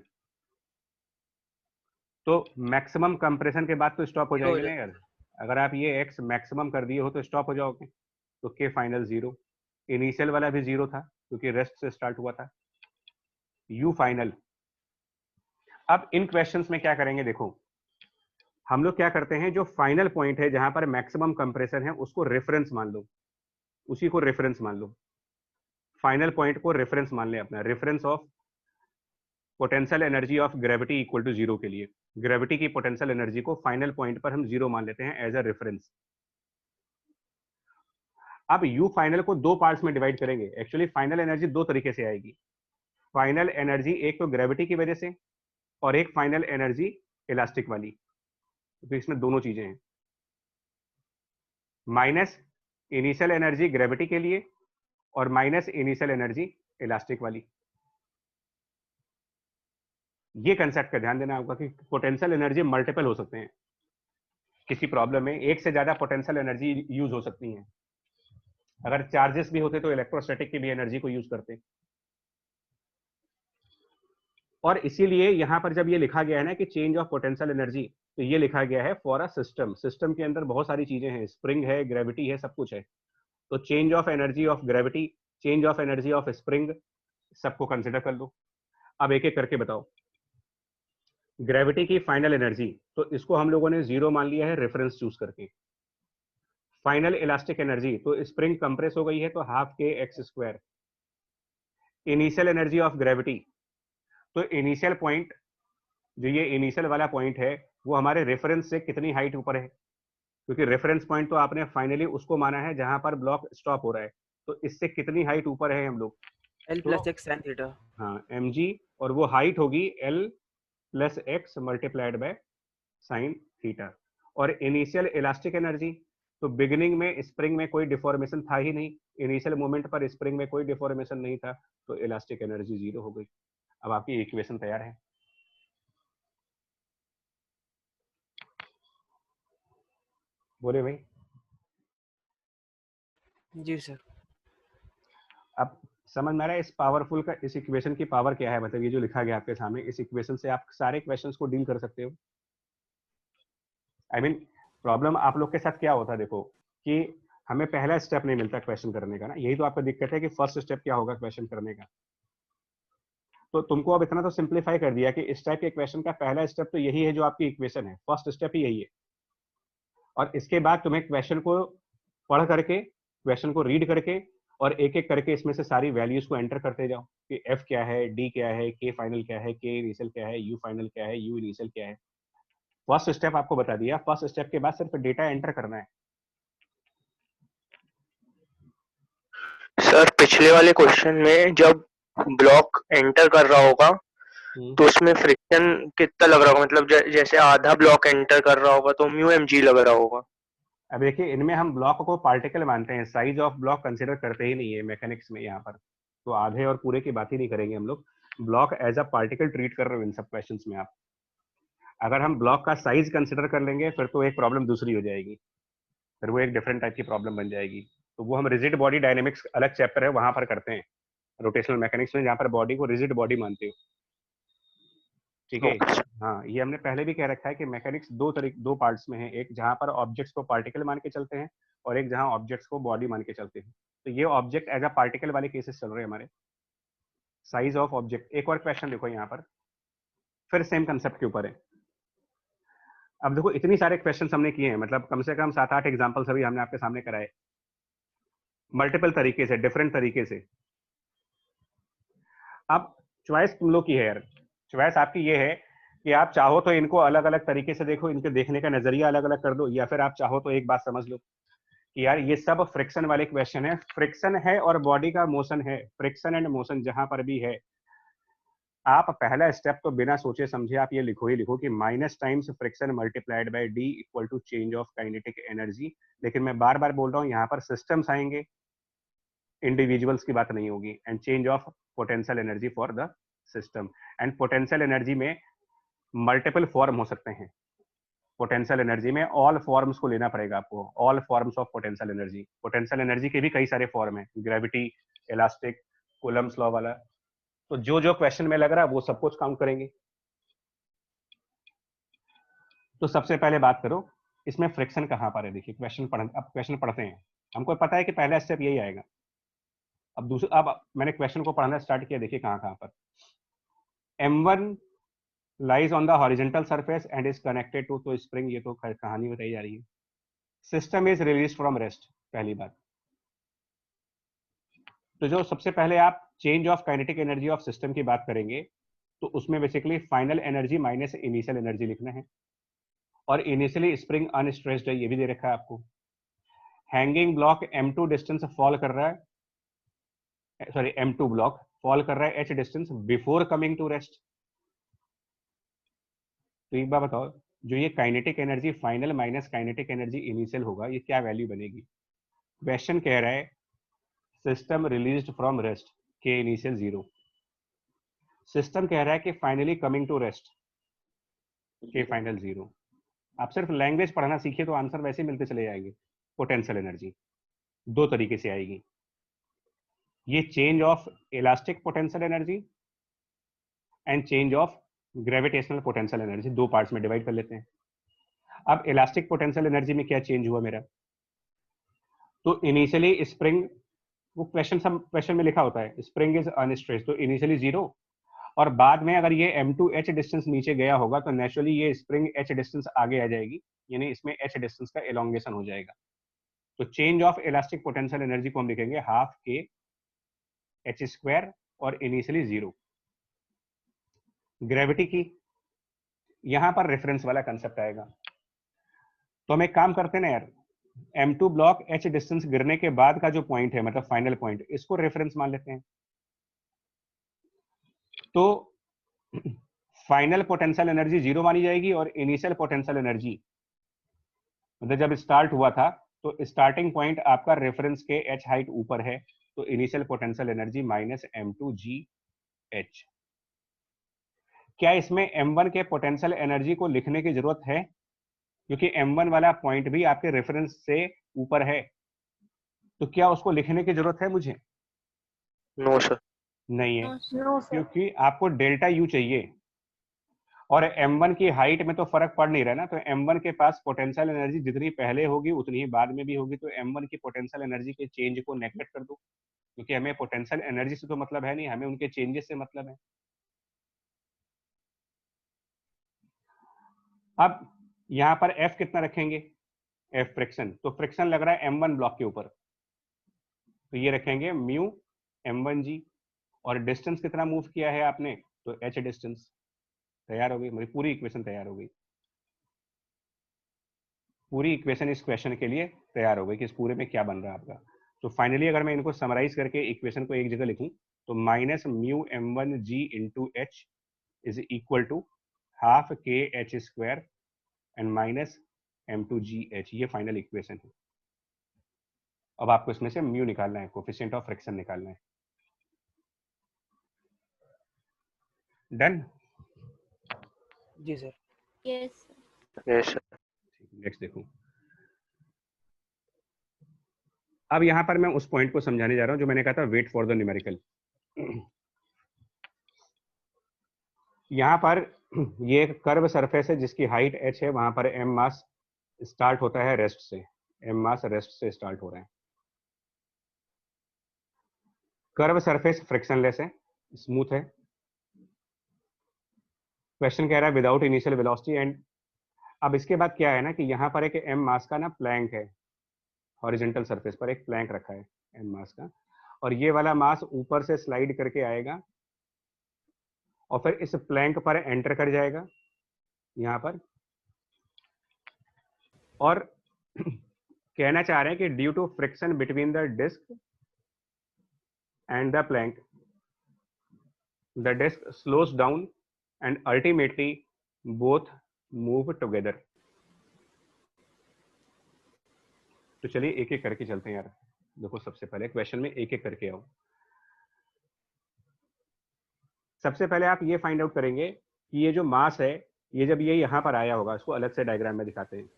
Speaker 1: तो मैक्सिमम कंप्रेशन के बाद तो स्टॉप हो जाएंगे ना यार, अगर आप ये x मैक्सिमम कर दिए हो तो स्टॉप हो जाओगे। तो K फाइनल 0, इनिशियल वाला भी 0 था क्योंकि रेस्ट से स्टार्ट हुआ था। U फाइनल, अब इन क्वेश्चंस में क्या करेंगे, देखो हम लोग क्या करते हैं, जो फाइनल पॉइंट है जहां पर मैक्सिमम कंप्रेशन है उसको रेफरेंस मान लो, उसी को रेफरेंस मान लो, फाइनल पॉइंट को रेफरेंस मान ले अपना, reference of potential energy of gravity equal to 0 के लिए। ग्रेविटी की पोटेंशियल एनर्जी को फाइनल पॉइंट पर हम 0 मान लेते हैं एज अ रेफरेंस। अब यू फाइनल को दो पार्ट्स में डिवाइड करेंगे। एक्चुअली फाइनल एनर्जी दो तरीके से आएगी, फाइनल एनर्जी एक तो ग्रेविटी की वजह से और एक फाइनल एनर्जी इलास्टिक वाली, तो इसमें दोनों चीजें हैं, माइनस इनिशियल एनर्जी ग्रेविटी के लिए और माइनस इनिशियल एनर्जी इलास्टिक वाली। ये कंसेप्ट का ध्यान देना होगा कि पोटेंशियल एनर्जी मल्टीपल हो सकते हैं, किसी प्रॉब्लम में एक से ज्यादा पोटेंशियल एनर्जी यूज हो सकती है। अगर चार्जेस भी होते तो इलेक्ट्रोस्टैटिक की भी एनर्जी को यूज करते। और इसीलिए यहां पर जब ये लिखा गया है ना कि चेंज ऑफ पोटेंशियल एनर्जी, तो ये लिखा गया है फॉर अ सिस्टम। सिस्टम के अंदर बहुत सारी चीजें हैं, स्प्रिंग है, ग्रेविटी है, सब कुछ है। तो change of energy of gravity, change of energy of spring, सबको कंसिडर कर लो। अब एक एक करके बताओ। ग्रेविटी की फाइनल एनर्जी, तो इसको हम लोगों ने 0 मान लिया है रेफरेंस चूज करके। फाइनल इलास्टिक एनर्जी, तो स्प्रिंग कंप्रेस हो गई है तो हाफ के X square. Initial energy of gravity, तो इनिशियल पॉइंट, जो ये इनिशियल वाला पॉइंट है वो हमारे रेफरेंस से कितनी हाइट ऊपर है, क्योंकि रेफरेंस पॉइंट तो आपने फाइनली उसको माना है जहां पर ब्लॉक स्टॉप हो रहा है, तो इससे कितनी हाइट ऊपर है हम लोग,
Speaker 2: L plus x sin theta।
Speaker 1: हाँ mg, और वो हाइट होगी L plus x multiplied by sine theta. और इनिशियल इलास्टिक एनर्जी, तो बिगिनिंग में स्प्रिंग में कोई डिफॉर्मेशन था ही नहीं, इनिशियल मोमेंट पर स्प्रिंग में कोई डिफॉर्मेशन नहीं था, तो इलास्टिक एनर्जी 0 हो गई। अब आपकी इक्वेशन तैयार है। बोले भाई।
Speaker 2: जी सर।
Speaker 1: अब समझ में आ रहा है इस पावरफुल का, इस इक्वेशन की पावर क्या है, मतलब ये जो लिखा गया आपके सामने, इस इक्वेशन से आप सारे क्वेश्चंस को डील कर सकते हो। आई मीन प्रॉब्लम आप लोग के साथ क्या होता है, देखो कि हमें पहला स्टेप नहीं मिलता क्वेश्चन करने का ना, यही तो आपका दिक्कत है कि फर्स्ट स्टेप क्या होगा क्वेश्चन करने का। तो तुमको अब इतना तो सिंप्लीफाई कर दिया कि इस टाइप के क्वेश्चन का पहला स्टेप तो यही है, जो आपकी इक्वेशन है, फर्स्ट स्टेप ही यही है। और इसके बाद तुम्हें क्वेश्चन को पढ़ करके, क्वेश्चन को रीड करके और एक एक करके इसमें से सारी वैल्यूज को एंटर करते जाओ कि एफ क्या है, डी क्या है, के फाइनल क्या है, के इनिशियल क्या है, यू फाइनल क्या है, यू इनिशियल क्या है। फर्स्ट स्टेप आपको बता दिया, फर्स्ट स्टेप के बाद सिर्फ डेटा एंटर करना है।
Speaker 3: सर पिछले वाले क्वेश्चन में जब ब्लॉक एंटर कर रहा होगा तो उसमें फ्रिक्शन कितना लग रहा होगा, मतलब जैसे आधा ब्लॉक एंटर कर रहा होगा तो म्यू एम जी लग रहा होगा।
Speaker 1: अब देखिए इनमें हम ब्लॉक को पार्टिकल मानते हैं, साइज ऑफ ब्लॉक कंसिडर करते ही नहीं है मैकेनिक्स में यहाँ पर, तो आधे और पूरे की बात ही नहीं करेंगे हम लोग। Block as a particle treat कर रहे हो इन सब क्वेश्चंस में आप। अगर हम ब्लॉक का साइज कंसिडर कर लेंगे फिर तो एक प्रॉब्लम दूसरी हो जाएगी, फिर वो एक डिफरेंट टाइप की प्रॉब्लम बन जाएगी। तो वो हम रिजिड बॉडी डायनेमिक्स अलग चैप्टर है वहां पर करते हैं, रोटेशनल मैकेनिक्स में, जहाँ पर बॉडी को रिजिड बॉडी मानते हो। ठीक है। हाँ, ये हमने पहले भी कह रखा है कि मैकेनिक्स दो पार्ट्स में है, एक जहाँ पर ऑब्जेक्ट्स को पार्टिकल मान के चलते हैं और एक जहाँ ऑब्जेक्ट्स को बॉडी मान के चलते हैं। तो ये ऑब्जेक्ट एज अ पार्टिकल वाले केसेस चल रहे हैं हमारे। साइज ऑफ ऑब्जेक्ट, एक और क्वेश्चन देखो यहाँ पर, फिर सेम कंसेप्ट के ऊपर है। अब देखो इतनी सारे क्वेश्चन हमने किए हैं, मतलब कम से कम 7-8 एग्जाम्पल्स अभी हमने आपके सामने कराए, मल्टीपल तरीके से, डिफरेंट तरीके से। अब चॉइस तुम लोग की है यार, चॉइस आपकी ये है कि आप चाहो तो इनको अलग अलग तरीके से देखो, इनके देखने का नजरिया अलग अलग कर दो, या फिर आप चाहो तो एक बात समझ लो कि यार ये सब फ्रिक्शन वाले क्वेश्चन है, फ्रिक्शन है और बॉडी का मोशन है, फ्रिक्शन एंड मोशन जहां पर भी है, आप पहला स्टेप तो बिना सोचे समझे आप ये लिखो ही लिखो कि minus times friction multiplied by D equal to change of kinetic energy. लेकिन मैं बार बार बोल रहा हूँ यहाँ पर सिस्टम्स आएंगे, इंडिविजुअल्स की बात नहीं होगी। And change of potential energy for the system. And potential energy में मल्टीपल फॉर्म हो सकते हैं, पोटेंशियल एनर्जी में ऑल फॉर्म्स को लेना पड़ेगा आपको, all forms of potential energy. Potential energy के भी कई सारे फॉर्म है, ग्रेविटी, इलास्टिक, कूलम्स लॉ वाला। तो जो जो क्वेश्चन में लग रहा है वो सब कुछ काउंट करेंगे। तो सबसे पहले बात करो इसमें फ्रिक्शन कहां पर है। देखिए अब क्वेश्चन पढ़ते हैं, हमको पता है कि पहला स्टेप यही आएगा। अब मैंने क्वेश्चन को पढ़ना स्टार्ट किया, देखिए कहां कहां पर। M1 lies on the horizontal surface and is connected to, तो स्प्रिंग, ये तो कहानी बताई जा रही है। System is release from rest, पहली बात। तो जो सबसे पहले आप change of kinetic energy of system की बात करेंगे तो उसमें basically final energy minus initial energy लिखना है। और इनिशियली स्प्रिंग अनस्ट्रेस्ड है, ये भी दे रखा है आपको। Hanging block M2 distance fall कर रहा है, सॉरी M2 ब्लॉक फॉल कर रहा है h distance before coming to rest. तो एक बार बताओ, जो ये kinetic energy final minus kinetic energy initial होगा, ये क्या वैल्यू बनेगी? क्वेश्चन कह रहा है system released from rest, K initial 0। System कह रहा है कि finally coming to rest, K final 0। आप सिर्फ लैंग्वेज पढ़ना सीखिए तो आंसर वैसे मिलते चले जाएंगे। पोटेंशियल एनर्जी दो तरीके से आएगी, ये change of elastic potential energy and change of gravitational potential energy, दो पार्ट्स में डिवाइड कर लेते हैं। अब इलास्टिक पोटेंशियल एनर्जी में क्या चेंज हुआ मेरा? तो इनिशियली स्प्रिंग, वो क्वेश्चन में लिखा होता है स्प्रिंग इज अनस्ट्रेस्ड, तो इनिशियली 0, और बाद में अगर ये M2 h डिस्टेंस नीचे गया होगा तो नेचुरली ये स्प्रिंग h डिस्टेंस आगे आ जाएगी, यानी इसमें h डिस्टेंस का एलोंगेशन हो जाएगा। तो change of elastic potential energy को हम लिखेंगे हाफ के h² और इनिशियली 0। ग्रेविटी की यहां पर रेफरेंस वाला कंसेप्ट आएगा। तो हम एक काम करते हैं ना यार, M2 ब्लॉक h डिस्टेंस गिरने के बाद का जो पॉइंट है, मतलब फाइनल पॉइंट, इसको रेफरेंस मान लेते हैं। तो फाइनल पोटेंशियल एनर्जी 0 मानी जाएगी और इनिशियल पोटेंशियल एनर्जी, मतलब जब स्टार्ट हुआ था तो स्टार्टिंग पॉइंट आपका रेफरेंस के h हाइट ऊपर है, तो initial potential energy minus M2GH। क्या इसमें M1 के पोटेंशियल एनर्जी को लिखने की जरूरत है? क्योंकि M1 वाला पॉइंट भी आपके रेफरेंस से ऊपर है, तो क्या उसको लिखने की जरूरत है मुझे?
Speaker 3: नो सर,
Speaker 1: नहीं है, क्योंकि आपको डेल्टा U चाहिए और M1 की हाइट में तो फर्क पड़ नहीं रहा ना। तो M1 के पास पोटेंशियल एनर्जी जितनी पहले होगी उतनी ही बाद में भी होगी, तो M1 की पोटेंशियल एनर्जी के चेंज को नेगलेक्ट कर दो, क्योंकि हमें पोटेंशियल एनर्जी से तो मतलब है नहीं, हमें उनके चेंजेस से मतलब है। अब यहाँ पर F कितना रखेंगे? F फ्रिक्शन, तो फ्रिक्शन लग रहा है M1 ब्लॉक के ऊपर, तो ये रखेंगे म्यू M1G। और डिस्टेंस कितना मूव किया है आपने? तो h डिस्टेंस। तैयार हो गई, मेरी पूरी इक्वेशन तैयार हो गई। पूरी इक्वेशन इस क्वेश्चन के लिए तैयार हो गई कि इस पूरे में क्या बन रहा है आपका। तो फाइनली अगर मैं इनको समराइज करके इक्वेशन को एक जगह लिखूं तो minus mu m1g into H is equal to half K H square and minus m2gh, ये फाइनल इक्वेशन है। अब आपको इसमें से म्यू निकालना है, कोफिशिएंट ऑफ फ्रिक्शन निकालना है। डन?
Speaker 2: जी sir.
Speaker 4: Yes
Speaker 3: yes sir.
Speaker 1: Next देखो, अब यहां पर मैं उस पॉइंट को समझाने जा रहा हूं जो मैंने कहा था वेट फॉर द न्यूमेरिकल। यहां पर ये एक कर्व सरफेस है जिसकी हाइट h है, वहां पर m मास स्टार्ट होता है रेस्ट से, m मास रेस्ट से स्टार्ट हो रहा है। कर्व सरफेस फ्रिक्शनलेस है, स्मूथ है। क्वेश्चन कह रहा है विदाउट इनिशियल वेलोसिटी एंड, अब इसके बाद क्या है ना कि यहाँ पर एक m मास का ना प्लैंक है, हॉरिजॉन्टल सरफेस पर एक प्लैंक रखा है m मास का, और ये वाला मास ऊपर से स्लाइड करके आएगा और फिर इस प्लैंक पर एंटर कर जाएगा यहाँ पर, और कहना चाह रहे हैं कि due to friction between the disc and the plank the disc slows down and ultimately both move together. तो चलिए एक एक करके चलते हैं यार। देखो सबसे पहले क्वेश्चन में एक एक करके आओ। सबसे पहले आप ये फाइंड आउट करेंगे कि ये जो मास है, ये जब ये यहां पर आया होगा, इसको अलग से डायग्राम में दिखाते हैं।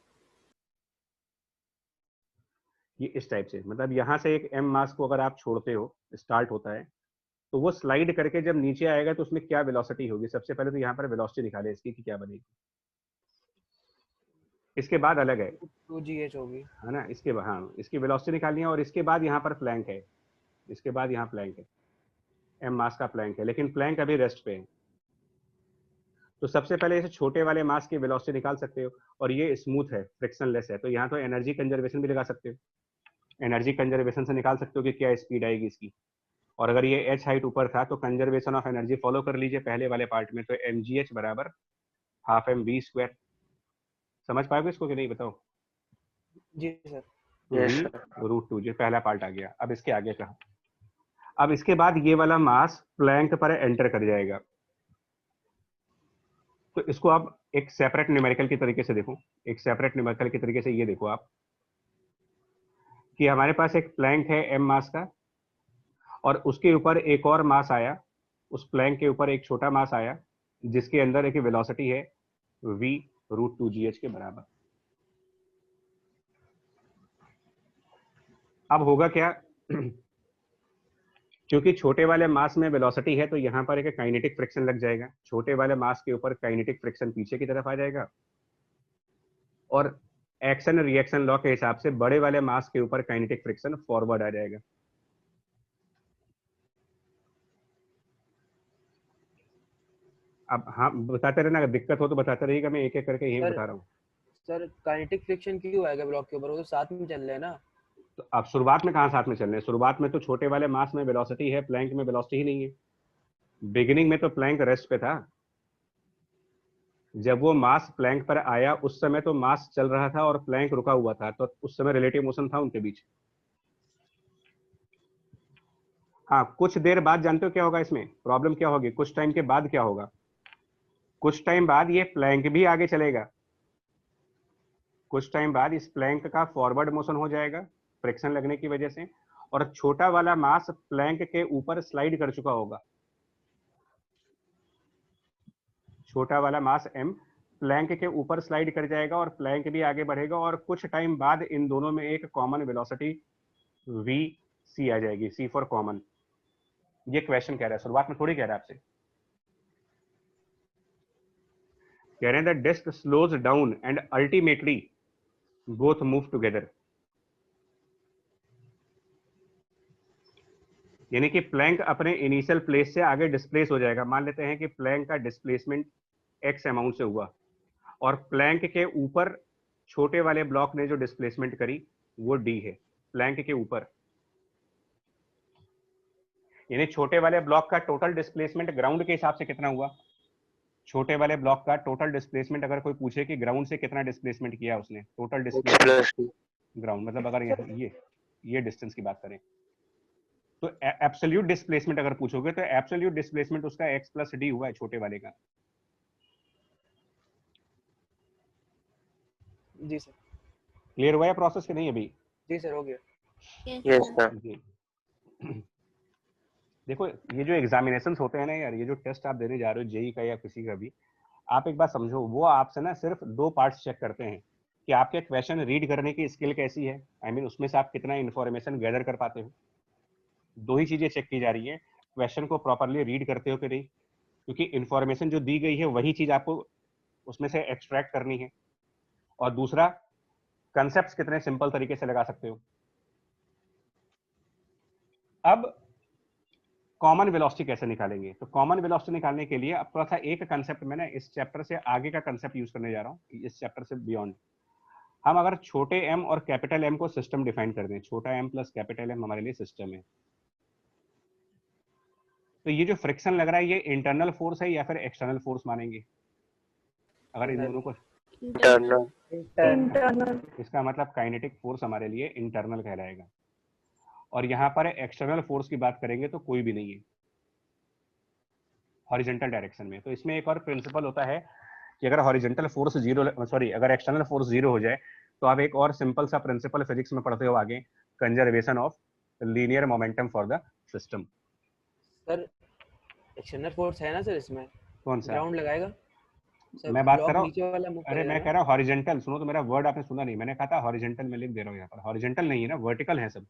Speaker 1: ये इस टाइप से, मतलब यहां से एक m मास को अगर आप छोड़ते हो, स्टार्ट होता है, तो वो स्लाइड करके जब नीचे आएगा तो उसमें क्या वेलोसिटी होगी। सबसे पहले तो यहाँ पर वेलोसिटी निकाले इसकी कि क्या बनेगी, इसके बाद अलग है
Speaker 2: 2gh होगी,
Speaker 1: है ना। इसके बाद हाँ, इसकी वेलोसिटी निकालनी है, और इसके बाद यहाँ पर प्लैंक है, इसके बाद यहाँ प्लैंक है, m मास का प्लैंक है, लेकिन प्लैंक अभी रेस्ट पे है। तो सबसे पहले इसे छोटे वाले मास की वेलोसिटी निकाल सकते हो, और ये स्मूथ है, फ्रिक्शनलेस है, तो यहाँ तो एनर्जी कंजर्वेशन भी लगा सकते हो। एनर्जी कंजर्वेशन से निकाल सकते हो कि क्या स्पीड आएगी इसकी। और अगर ये h हाइट ऊपर था तो कंजर्वेशन ऑफ एनर्जी फॉलो कर लीजिए पहले वाले पार्ट में, तो mgh बराबर हाफ mv स्क्वायर। समझ पाओगे इसको कि नहीं, बताओ।
Speaker 2: जी sir.
Speaker 3: Yes
Speaker 1: v
Speaker 3: sir.
Speaker 1: Root 2, ये पहला पार्ट आ गया। अब इसके आगे कहा, अब इसके बाद ये वाला मास प्लैंक पर एंटर कर जाएगा, तो इसको आप एक सेपरेट न्यूमेरिकल के तरीके से देखो। एक सेपरेट न्यूमेरिकल के तरीके से ये देखो आप कि हमारे पास एक प्लैंक है m मास का, और उसके ऊपर एक और मास आया, उस प्लैंक के ऊपर एक छोटा मास आया जिसके अंदर एक वेलोसिटी है v रूट 2gh के बराबर। अब होगा क्या, क्योंकि छोटे वाले मास में वेलोसिटी है तो यहाँ पर एक काइनेटिक फ्रिक्शन लग जाएगा, छोटे वाले मास के ऊपर काइनेटिक फ्रिक्शन पीछे की तरफ आ जाएगा, और एक्शन रिएक्शन लॉ के हिसाब से बड़े वाले मास के ऊपर काइनेटिक फ्रिक्शन फॉरवर्ड आ जाएगा। अब हाँ बताते रहना, अगर दिक्कत हो तो बताते रहिएगा, मैं एक एक करके यही बता रहा हूँ।
Speaker 2: सर काइनेटिक फ्रिक्शन क्यों आएगा ब्लॉक के ऊपर, वो तो साथ में चल रहे हैं ना।
Speaker 1: तो अब शुरुआत में कहाँ साथ में चल रहे हैं, शुरुआत में तो छोटे वाले मास में वेलोसिटी है, प्लैंक में वेलोसिटी ही नहीं है। बिगिनिंग में तो प्लैंक रेस्ट पे था, जब वो मास प्लैंक पर आया उस समय तो मास चल रहा था और प्लैंक रुका हुआ था, तो उस समय रिलेटिव मोशन था उनके बीच। हाँ, कुछ देर बाद जानते हो क्या होगा इसमें, प्रॉब्लम क्या होगी, कुछ टाइम के बाद क्या होगा, कुछ टाइम बाद ये प्लैंक भी आगे चलेगा, कुछ टाइम बाद इस प्लैंक का फॉरवर्ड मोशन हो जाएगा फ्रिक्शन लगने की वजह से, और छोटा वाला मास प्लैंक के ऊपर स्लाइड कर चुका होगा। छोटा वाला मास m प्लैंक के ऊपर स्लाइड कर जाएगा और प्लैंक भी आगे बढ़ेगा, और कुछ टाइम बाद इन दोनों में एक कॉमन वेलोसिटी v c आ जाएगी, c फॉर कॉमन। ये क्वेश्चन कह रहा है, शुरुआत में थोड़ी कह रहा है आपसे, कह रहे हैं the disc slows down and ultimately both move together. यानी कि प्लैंक अपने इनिशियल प्लेस से आगे डिस्प्लेस हो जाएगा। मान लेते हैं कि प्लैंक का डिस्प्लेसमेंट x अमाउंट से हुआ, और प्लैंक के ऊपर छोटे वाले ब्लॉक ने जो डिस्प्लेसमेंट करी वो d है, प्लैंक के ऊपर। यानी छोटे वाले ब्लॉक का टोटल डिस्प्लेसमेंट ग्राउंड के हिसाब से कितना हुआ, छोटे वाले ब्लॉक का टोटल डिस्प्लेसमेंट अगर कोई पूछे कि ग्राउंड से कितना डिस्प्लेसमेंट किया उसने, टोटल डिस्प्लेसमेंट ग्राउंड, मतलब अगर ये डिस्टेंस की बात करें, तो एब्सोल्यूट डिस्प्लेसमेंट अगर पूछोगे तो एब्सोल्यूट डिस्प्लेसमेंट उसका x प्लस डी हुआ है छोटे वाले का।
Speaker 2: जी सर।
Speaker 1: क्लियर हुआ है प्रोसेस कि नहीं अभी?
Speaker 2: जी सर, हो गया।
Speaker 3: Yes sir.
Speaker 1: जी। देखो ये जो एग्जामिनेशंस होते हैं ना यार, ये जो टेस्ट आप देने जा रहे हो जेई का या किसी का भी, आप एक बात समझो, वो आपसे ना सिर्फ 2 पार्ट्स चेक करते हैं कि आपके क्वेश्चन रीड करने की स्किल कैसी है, आई मीन उसमें से आप कितना इंफॉर्मेशन गैदर कर पाते हो। 2 ही चीजें चेक की जा रही है, क्वेश्चन को प्रॉपरली रीड करते हो कि नहीं, क्योंकि इंफॉर्मेशन जो दी गई है वही चीज आपको उसमें से एक्सट्रैक्ट करनी है, और दूसरा कंसेप्ट कितने सिंपल तरीके से लगा सकते हो। अब कॉमन वेलोसिटी कैसे निकालेंगे? तो कॉमन वेलोसिटी निकालने के लिए अब थोड़ा सा एक कंसेप्ट मैं ना इस चैप्टर से आगे का कंसेप्ट यूज करने जा रहा हूँ, इस चैप्टर से बियॉन्ड। हम अगर छोटे m और कैपिटल M को सिस्टम डिफाइन कर दें, छोटा m प्लस कैपिटल M हमारे लिए सिस्टम है, तो ये जो फ्रिक्शन लग रहा है ये इंटरनल फोर्स है या फिर एक्सटर्नल फोर्स मानेंगे? अगर इन दोनों को
Speaker 4: इंटरनल।
Speaker 1: इसका मतलब काइनेटिक फोर्स हमारे लिए इंटरनल कहलाएगा, और यहाँ पर एक्सटर्नल फोर्स की बात करेंगे तो कोई भी नहीं है हॉरिजॉन्टल डायरेक्शन में। तो इसमें एक और प्रिंसिपल होता है कि अगर हॉरिजॉन्टल फोर्स अगर एक्सटर्नल फोर्स जीरो हो जाए तो आप एक और सिंपल सा प्रिंसिपल फिजिक्स में पढ़ते हो आगे, conservation of linear momentum for the system.
Speaker 2: Sir external force है ना सर इसमें?
Speaker 1: कौन सा?
Speaker 2: ग्राउंड लगाएगा सर,
Speaker 1: मैं बात कर रहा
Speaker 2: नीचे वाला मूव
Speaker 1: हूँ, अरे
Speaker 2: करेगा
Speaker 1: मैं
Speaker 2: ना?
Speaker 1: कह रहा हूँ हॉरिजॉन्टल, सुनो तो मेरा वर्ड आपने सुना नहीं, मैंने कहा था हॉरिजॉन्टल में लिख दे रहा हूँ यहाँ पर, हॉरिजॉन्टल नहीं है ना, वर्टिकल है सब,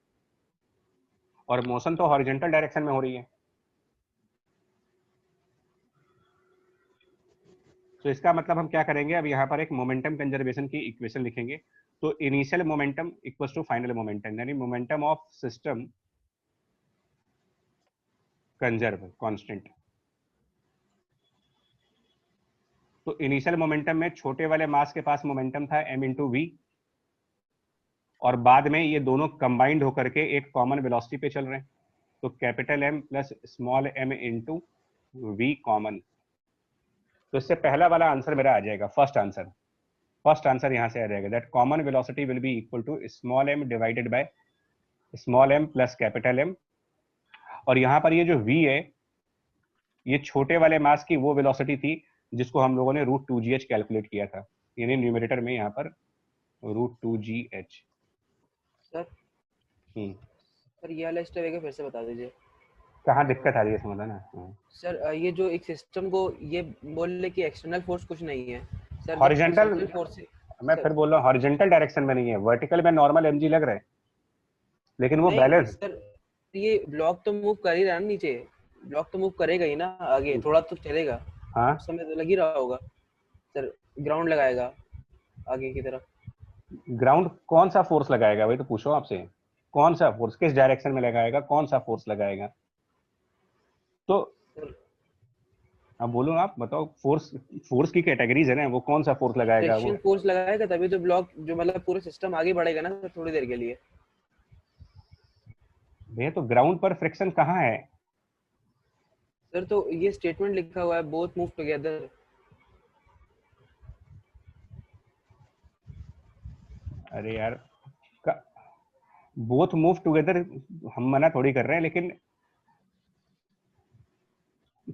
Speaker 1: और मोशन तो हॉरिजॉन्टल डायरेक्शन में हो रही है। तो इसका मतलब हम क्या करेंगे, अब यहाँ पर एक मोमेंटम कंजर्वेशन की इक्वेशन लिखेंगे। तो initial momentum equals to final momentum, यानी momentum of system conserve constant. तो इनिशियल मोमेंटम में छोटे वाले मास के पास मोमेंटम था m इंटू वी, और बाद में ये दोनों कंबाइंड होकर के एक कॉमन वेलोसिटी पे चल रहे हैं, तो capital M plus small m into V common. तो इससे पहला वाला आंसर मेरा आ जाएगा, फर्स्ट आंसर यहाँ से आ जाएगा, that common velocity will be equal to small m divided by small m plus capital M। और यहाँ पर ये जो v है ये छोटे वाले मास की वो वेलोसिटी थी जिसको हम लोगों ने √2gh कैलकुलेट किया था, यानी न्यूमरेटर में यहाँ पर √2gh।
Speaker 2: सर ये वाला स्टेप एक फिर से बता दीजिए,
Speaker 1: कहाँ दिक्कत आ रही है समझना।
Speaker 2: सर ये जो एक सिस्टम को ये बोल ले कि एक्सटर्नल फोर्स कुछ नहीं है सर,
Speaker 1: हॉरिजॉन्टल
Speaker 2: फोर्स है।
Speaker 1: मैं फिर बोल रहा हूँ हॉरिजॉन्टल डायरेक्शन में नहीं है, वर्टिकल में नॉर्मल mg लग रहा है, लेकिन वो बैलेंस।
Speaker 2: सर ये ब्लॉक तो मूव कर ही रहा है ना नीचे, ब्लॉक तो मूव करेगा ही ना आगे, थोड़ा तो चलेगा,
Speaker 1: हाँ
Speaker 2: उस समय तो लग ही रहा होगा सर। ग्राउंड लगाएगा आगे की तरफ।
Speaker 1: ग्राउंड कौन सा फोर्स लगाएगा, वही तो पूछो आपसे, कौन सा फोर्स किस डायरेक्शन में लगाएगा, कौन सा फोर्स लगाएगा? तो अब बोलो आप बताओ, फोर्स की कैटेगरीज है ना, वो कौन सा फोर्स लगाएगा? वो
Speaker 2: फोर्स लगाएगा तभी तो ब्लॉक जो मतलब पूरा सिस्टम आगे बढ़ेगा ना सर थोड़ी देर के लिए।
Speaker 1: भैया तो ग्राउंड पर फ्रिक्शन कहाँ है
Speaker 2: सर? तो ये स्टेटमेंट लिखा हुआ है, बोथ मूव टुगेदर।
Speaker 1: अरे यार बोथ मूव टुगेदर हम मना थोड़ी कर रहे हैं, लेकिन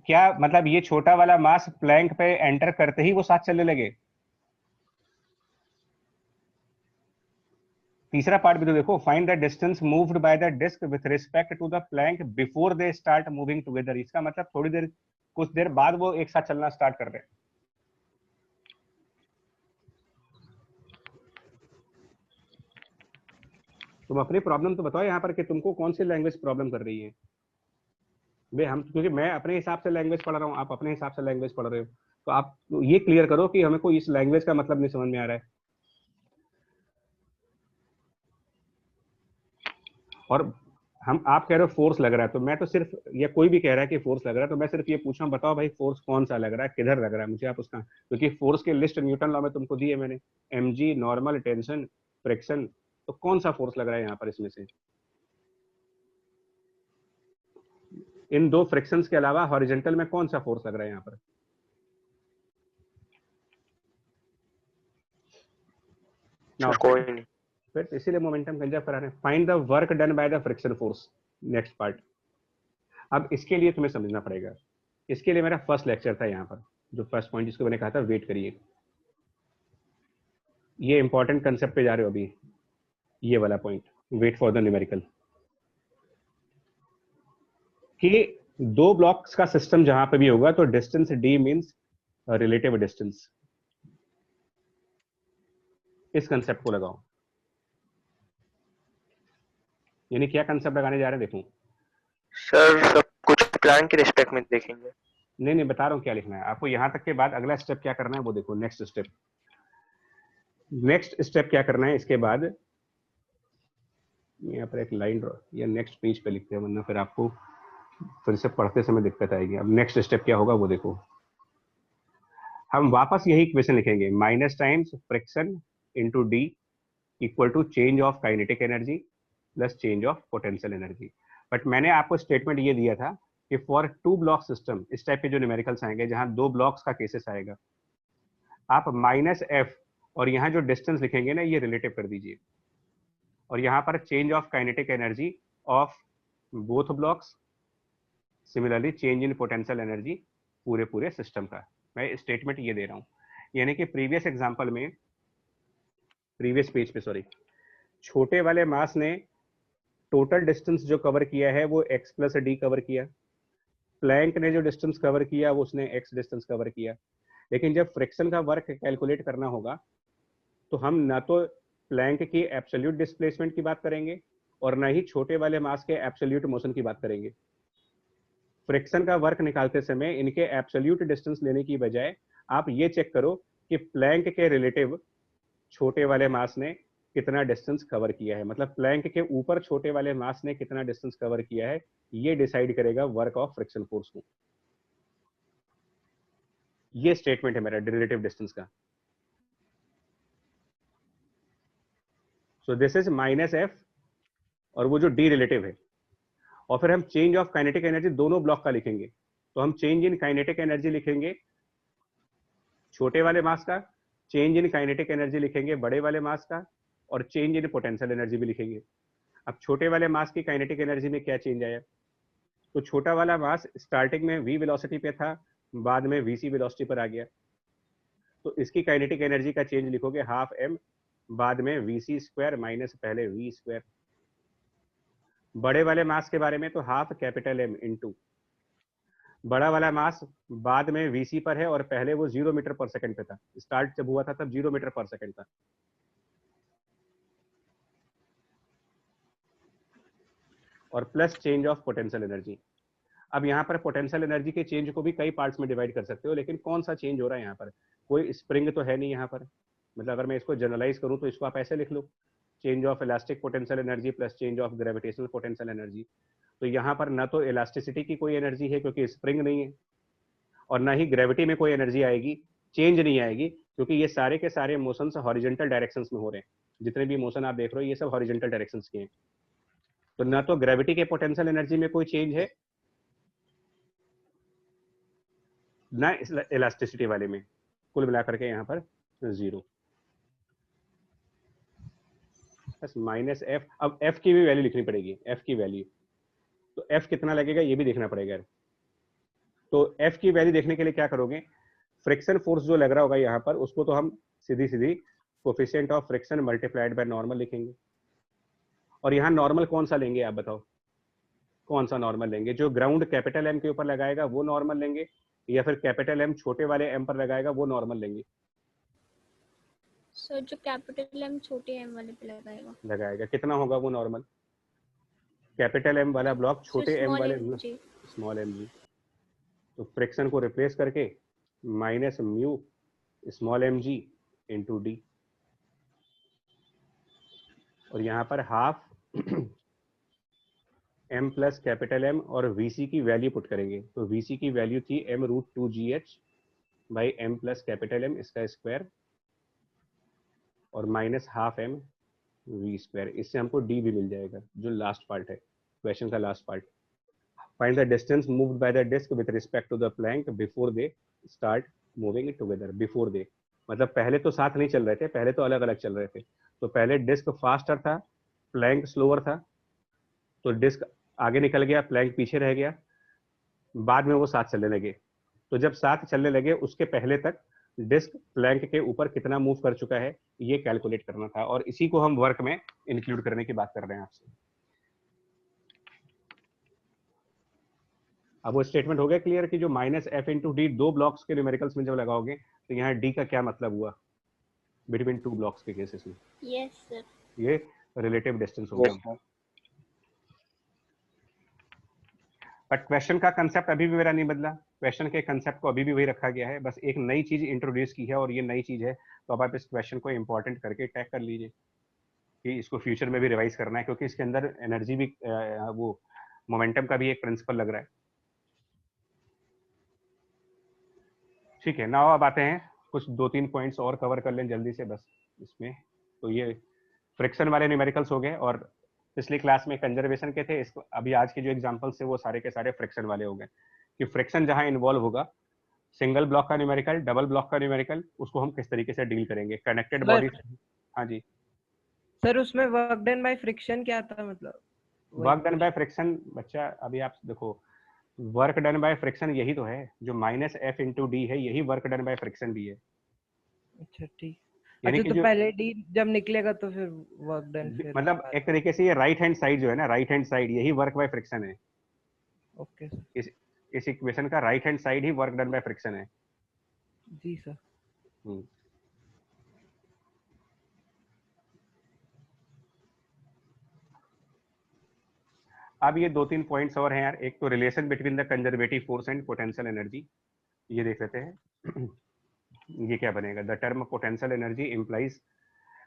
Speaker 1: क्या मतलब ये छोटा वाला मास प्लैंक पे एंटर करते ही वो साथ चलने लगे? तीसरा पार्ट भी तो देखो, find the distance moved by the disc with respect to the plank before they start moving together. इसका मतलब थोड़ी देर कुछ देर बाद वो एक साथ चलना स्टार्ट कर रहे हैं। तुम अपनी प्रॉब्लम तो बताओ यहाँ पर कि तुमको कौन सी लैंग्वेज प्रॉब्लम कर रही है। भाई हम, क्योंकि मैं अपने हिसाब से लैंग्वेज पढ़ रहा हूँ, आप अपने हिसाब से लैंग्वेज पढ़ रहे हो, तो आप ये क्लियर करो कि हमें कोई इस लैंग्वेज का मतलब नहीं समझ में आ रहा है। और आप कह रहे हो फोर्स लग रहा है, तो मैं तो सिर्फ, या कोई भी कह रहा है कि फोर्स लग रहा है, तो मैं सिर्फ ये पूछ रहा हूँ, बताओ भाई फोर्स कौन सा लग रहा है, किधर लग रहा है, मुझे आप उसका, क्योंकि फोर्स के लिस्ट न्यूटन लॉ में तुमको दी है मैंने, mg, नॉर्मल, टेंशन, फ्रिक्शन, तो कौन सा फोर्स लग रहा है यहाँ पर इसमें से? इन 2 फ्रिक्शंस के अलावा हॉरिजॉन्टल में कौन सा फोर्स लग रहा है यहाँ पर?
Speaker 3: कोई नहीं।
Speaker 1: फिर इसीलिए मोमेंटम कंजर्व करा रहे हैं। Find the work done by the friction force. Next part. अब इसके लिए तुम्हें समझना पड़ेगा, इसके लिए मेरा फर्स्ट लेक्चर था यहाँ पर, जो फर्स्ट पॉइंट जिसको मैंने कहा था वेट करिए, ये इंपॉर्टेंट कंसेप्ट पे जा रहे हो अभी, ये वाला point, wait for the numerical, कि दो ब्लॉक्स का सिस्टम जहां पे भी होगा तो distance D means relative distance, इस कंसेप्ट को लगाओ। यानी क्या कंसेप्ट लगाने जा रहे हैं, देखो
Speaker 3: सर सब कुछ प्लान के रिस्पेक्ट में देखेंगे।
Speaker 1: नहीं बता रहा हूँ क्या लिखना है आपको, यहां तक के बाद अगला स्टेप क्या करना है वो देखो। नेक्स्ट स्टेप क्या करना है इसके बाद, यहाँ पर एक लाइन ड्रॉ या नेक्स्ट पेज पे लिखते हैं, वरना फिर आपको फिर से पढ़ते समय दिक्कत आएगी। अब नेक्स्ट स्टेप क्या होगा वो देखो, हम वापस यही इक्वेशन लिखेंगे, minus times friction into D equal to change of kinetic energy plus change of potential energy. But मैंने आपको स्टेटमेंट ये दिया था कि फॉर टू ब्लॉक सिस्टम, इस टाइप के जो न्यूमेरिकल्स आएंगे जहां दो ब्लॉक्स का केसेस आएगा, आप माइनस एफ और यहाँ जो डिस्टेंस लिखेंगे ना ये रिलेटिव कर दीजिए, और यहाँ पर change of kinetic energy of both blocks, similarly change in potential energy पूरे सिस्टम का। मैं स्टेटमेंट ये दे रहा हूँ, यानी कि प्रीवियस एग्जांपल में, प्रीवियस पेज पे सॉरी, छोटे वाले मास ने टोटल डिस्टेंस जो कवर किया है वो x प्लस डी कवर किया, प्लैंक ने जो डिस्टेंस कवर किया वो उसने x डिस्टेंस कवर किया। लेकिन जब फ्रिक्शन का वर्क कैलकुलेट करना होगा तो हम ना तो प्लैंक की एब्सोल्यूट डिस्प्लेसमेंट की बात करेंगे और ना ही छोटे वाले मास के एब्सोल्यूट मोशन की बात करेंगे। फ्रिक्शन का वर्क निकालते समय इनके एब्सोल्यूट डिस्टेंस लेने की बजाय आप ये चेक करो कि प्लैंक के रिलेटिव छोटे वाले मास ने कितना डिस्टेंस कवर किया है, मतलब प्लैंक के ऊपर छोटे वाले मास ने कितना डिस्टेंस कवर किया है, ये डिसाइड करेगा वर्क ऑफ फ्रिक्शन फोर्स को। ये स्टेटमेंट है मेरा रिलेटिव डिस्टेंस का। So this is minus F और वो जो डी रिलेटिव है, और फिर हम चेंज ऑफ काइनेटिक एनर्जी दोनों ब्लॉक का लिखेंगे, तो हम चेंज इन काइनेटिक एनर्जी लिखेंगे छोटे वाले मास का, चेंज इन काइनेटिक एनर्जी लिखेंगे बड़े वाले मास का, और चेंज इन पोटेंशियल एनर्जी भी लिखेंगे। अब छोटे वाले मास की काइनेटिक एनर्जी में क्या चेंज आया, तो छोटा वाला मास स्टार्टिंग में v वेलोसिटी पे था, बाद में vc वेलोसिटी पर आ गया, तो इसकी काइनेटिक एनर्जी का चेंज लिखोगे हाफ m, बाद में vc स्क्वायर माइनस पहले v स्क्वायर। बड़े वाले मास के बारे में तो हाफ कैपिटल M इंटू बड़ा वाला मास बाद में vc पर है और पहले वो 0 मीटर पर सेकंड पे था, स्टार्ट जब हुआ था तब 0 मीटर पर सेकंड था, और plus change of potential energy. अब यहाँ पर पोटेंशियल एनर्जी के चेंज को भी कई पार्ट्स में डिवाइड कर सकते हो, लेकिन कौन सा चेंज हो रहा है यहाँ पर, कोई स्प्रिंग तो है नहीं यहाँ पर, मतलब अगर मैं इसको जनरलाइज करूँ तो इसको आप ऐसे लिख लो, change of elastic potential energy plus change of gravitational potential energy. तो यहाँ पर ना तो इलास्टिसिटी की कोई एनर्जी है क्योंकि स्प्रिंग नहीं है, और ना ही ग्रेविटी में कोई एनर्जी आएगी, चेंज नहीं आएगी, क्योंकि ये सारे के सारे मोशंस हॉरिजॉन्टल डायरेक्शंस में हो रहे हैं, जितने भी मोशन आप देख रहे हो ये सब हॉरिजॉन्टल डायरेक्शंस के हैं। तो ना तो ग्रेविटी के पोटेंशियल एनर्जी में कोई चेंज है, ना इलास्टिसिटी वाले में, कुल मिलाकर के यहाँ पर 0, बस माइनस एफ। अब एफ की भी वैल्यू लिखनी पड़ेगी, एफ की वैल्यू, तो एफ कितना लगेगा ये भी देखना पड़ेगा। तो एफ की वैल्यू देखने के लिए क्या करोगे, फ्रिक्शन फोर्स जो लग रहा होगा यहाँ पर उसको तो हम सीधी सीधी coefficient of friction multiplied by normal लिखेंगे, और यहाँ नॉर्मल कौन सा लेंगे आप बताओ, कौन सा नॉर्मल लेंगे, जो ग्राउंड कैपिटल एम के ऊपर लगाएगा वो नॉर्मल लेंगे, या फिर कैपिटल एम छोटे वाले एम पर लगाएगा वो नॉर्मल लेंगे?
Speaker 4: सर जो कैपिटल एम छोटे एम वाले पे लगाएगा
Speaker 1: कितना होगा वो नॉर्मल, कैपिटल एम वाला ब्लॉक छोटे एम वाले स्मॉल एम जी, तो फ्रिक्शन को रिप्लेस करके minus mu small M G into D, और यहाँ पर half m plus capital M और vc की वैल्यू पुट करेंगे, तो vc की वैल्यू थी m√2gh by m plus capital M इसका स्क्वायर और minus half m v square, इससे हमको d भी मिल जाएगा, जो लास्ट पार्ट है क्वेश्चन का last part. Find the distance moved by the disc with respect to the plank before they start moving together. Before they मतलब पहले तो साथ नहीं चल रहे थे, पहले तो अलग अलग चल रहे थे, तो पहले डिस्क फास्टर था, प्लैंक स्लोअर था, तो डिस्क आगे निकल गया, प्लैंक पीछे रह गया, बाद में वो साथ चलने लगे। तो जब साथ चलने लगे उसके पहले तक डिस्क प्लैंक के ऊपर कितना मूव कर चुका है ये कैलकुलेट करना था, और इसी को हम वर्क में इंक्लूड करने की बात कर रहे हैं आपसे। अब वो स्टेटमेंट हो गया क्लियर कि जो माइनस एफ इंटू डी दो ब्लॉक्स के न्यूमेरिकल्स में जब लगाओगे तो यहाँ डी का क्या मतलब हुआ बिटवीन टू ब्लॉक्स के केसेस में?
Speaker 4: Yes sir.
Speaker 1: ये रिलेटिव डिस्टेंस हो गया। बट क्वेश्चन का कंसेप्ट अभी भी मेरा नहीं बदला, क्वेश्चन के कंसेप्ट को अभी भी वही रखा गया है, बस एक नई चीज इंट्रोड्यूस की है और ये नई चीज है, तो अब आप इस क्वेश्चन को इंपॉर्टेंट करके टैग कर लीजिए कि इसको फ्यूचर में भी रिवाइज करना है, क्योंकि इसके अंदर एनर्जी भी वो मोमेंटम का भी एक प्रिंसिपल लग रहा है। ठीक है, नाउ अब आते हैं कुछ 2-3 पॉइंट्स और कवर कर लें जल्दी से बस इसमें। तो ये फ्रिक्शन वाले न्यूमेरिकल्स हो गए, और पिछली क्लास में कंजर्वेशन के थे, इसको अभी आज के जो एग्जांपल्स है वो सारे के सारे फ्रिक्शन वाले हो गए कि फ्रिक्शन जहां इन्वॉल्व होगा, सिंगल ब्लॉक का न्यूमेरिकल, डबल ब्लॉक का न्यूमेरिकल, उसको हम किस तरीके से डील करेंगे कनेक्टेड बॉडी। हाँ जी
Speaker 2: सर, उसमें वर्क डन बाय फ्रिक्शन क्या था? मतलब
Speaker 1: वर्क डन बाय फ्रिक्शन बच्चा, अभी आप देखो वर्क डन बाय फ्रिक्शन यही तो है, जो माइनस एफ इंटू डी है यही वर्क डन बाय फ्रिक्शन भी है।
Speaker 2: अच्छा ठीक,
Speaker 1: यानी
Speaker 2: अच्छा
Speaker 1: कि
Speaker 2: तो पहले डी जब निकलेगा तो फिर वर्क डन, फिर
Speaker 1: मतलब एक तरीके से ये राइट हैंड साइड जो है ना, राइट हैंड साइड यही वर्क बाय फ्रिक्शन है।
Speaker 2: Okay sir.
Speaker 1: इस इक्वेशन का right hand side he work done by friction है।
Speaker 2: जी सर।
Speaker 1: अब ये 2-3 पॉइंट्स और हैं यार, एक तो relation between the conservative force and potential energy, ये देख लेते हैं। ये क्या बनेगा, the term potential energy implies,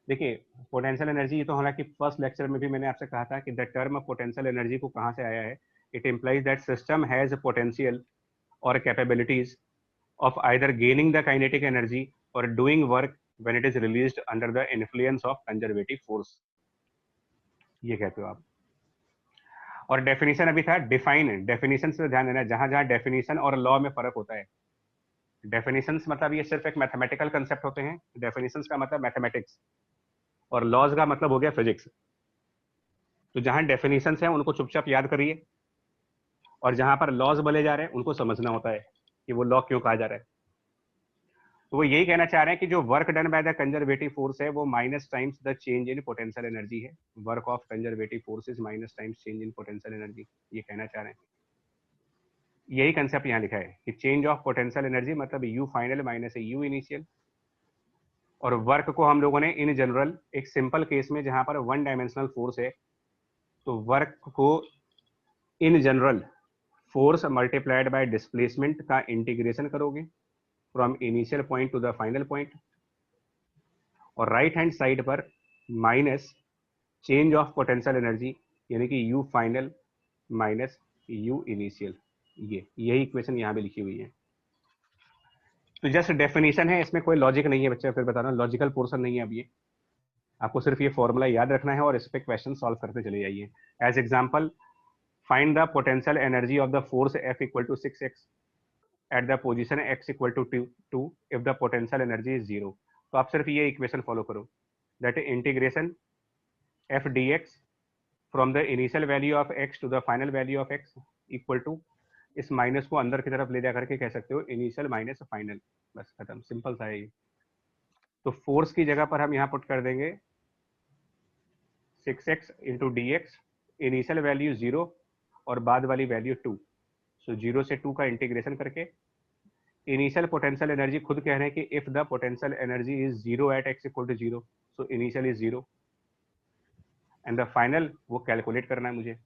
Speaker 1: देखिए पोटेंशियल एनर्जी, ये तो हालांकि फर्स्ट लेक्चर में भी मैंने आपसे कहा था कि द टर्म पोटेंशियल एनर्जी को कहाँ से आया है, it implies that system has potential और capabilities of either gaining the kinetic energy or doing work when it is released under the influence of conservative force, ये कहते हो आप। और डेफिनेशन अभी था डिफाइन, डेफिनेशन से ध्यान देना, जहां जहां डेफिनेशन और लॉ में फर्क होता है। डेफिनेशंस मतलब ये सिर्फ एक मैथमेटिकल कंसेप्ट होते हैं, डेफिनेशंस का मतलब मैथमेटिक्स, और लॉज का मतलब हो गया फिजिक्स। तो जहां डेफिनेशंस हैं उनको चुपचाप याद करिए, और जहां पर लॉज बोले जा रहे हैं उनको समझना होता है कि वो लॉ क्यों कहा जा रहा है। तो वो यही कहना चाह रहे हैं कि जो work done by the conservative force है वो minus times the change in potential energy है। Work of conservative force is minus times change in potential energy, ये कहना चाह रहे हैं। यही कंसेप्ट यहाँ लिखा है कि चेंज ऑफ पोटेंशियल एनर्जी मतलब you final minus U initial. और वर्क को हम लोगों ने इन जनरल एक सिंपल केस में जहां पर वन डायमेंशनल फोर्स है, तो वर्क को in general force multiplied by displacement का इंटीग्रेशन करोगे from initial point two the final point, और राइट हैंड साइड पर minus change of potential energy यानी कि you final minus U initial, ये यही इक्वेशन यहाँ भी लिखी हुई है। तो जस्ट डेफिनेशन है, इसमें कोई लॉजिक नहीं है बच्चे, फिर बता रहा हूँ लॉजिकल पोर्शन नहीं है। अब ये आपको सिर्फ ये फॉर्मूला याद रखना है और इस पे क्वेश्चन सॉल्व करते चले जाइए। As example, find the potential energy of the force F equal to 6x at the position x equal to 2 if the potential energy is 0। तो आप सिर्फ ये इक्वेशन फॉलो करो, that integration f dx from the initial value of x to the final value of x equal to, इस माइनस को अंदर की तरफ ले जा करके कह सकते हो इनिशियल माइनस फाइनल, बस खत्म, सिंपल सा है ये। तो फोर्स की जगह पर हम यहाँ पुट कर देंगे 6x into D x, initial value 0 और बाद वाली वैल्यू 2। सो 0 से 2 का इंटीग्रेशन करके इनिशियल पोटेंशियल एनर्जी खुद कह रहे हैं कि if the potential energy is 0 at x equal to 0, so initial is 0 and the final वो कैलकुलेट करना है मुझे।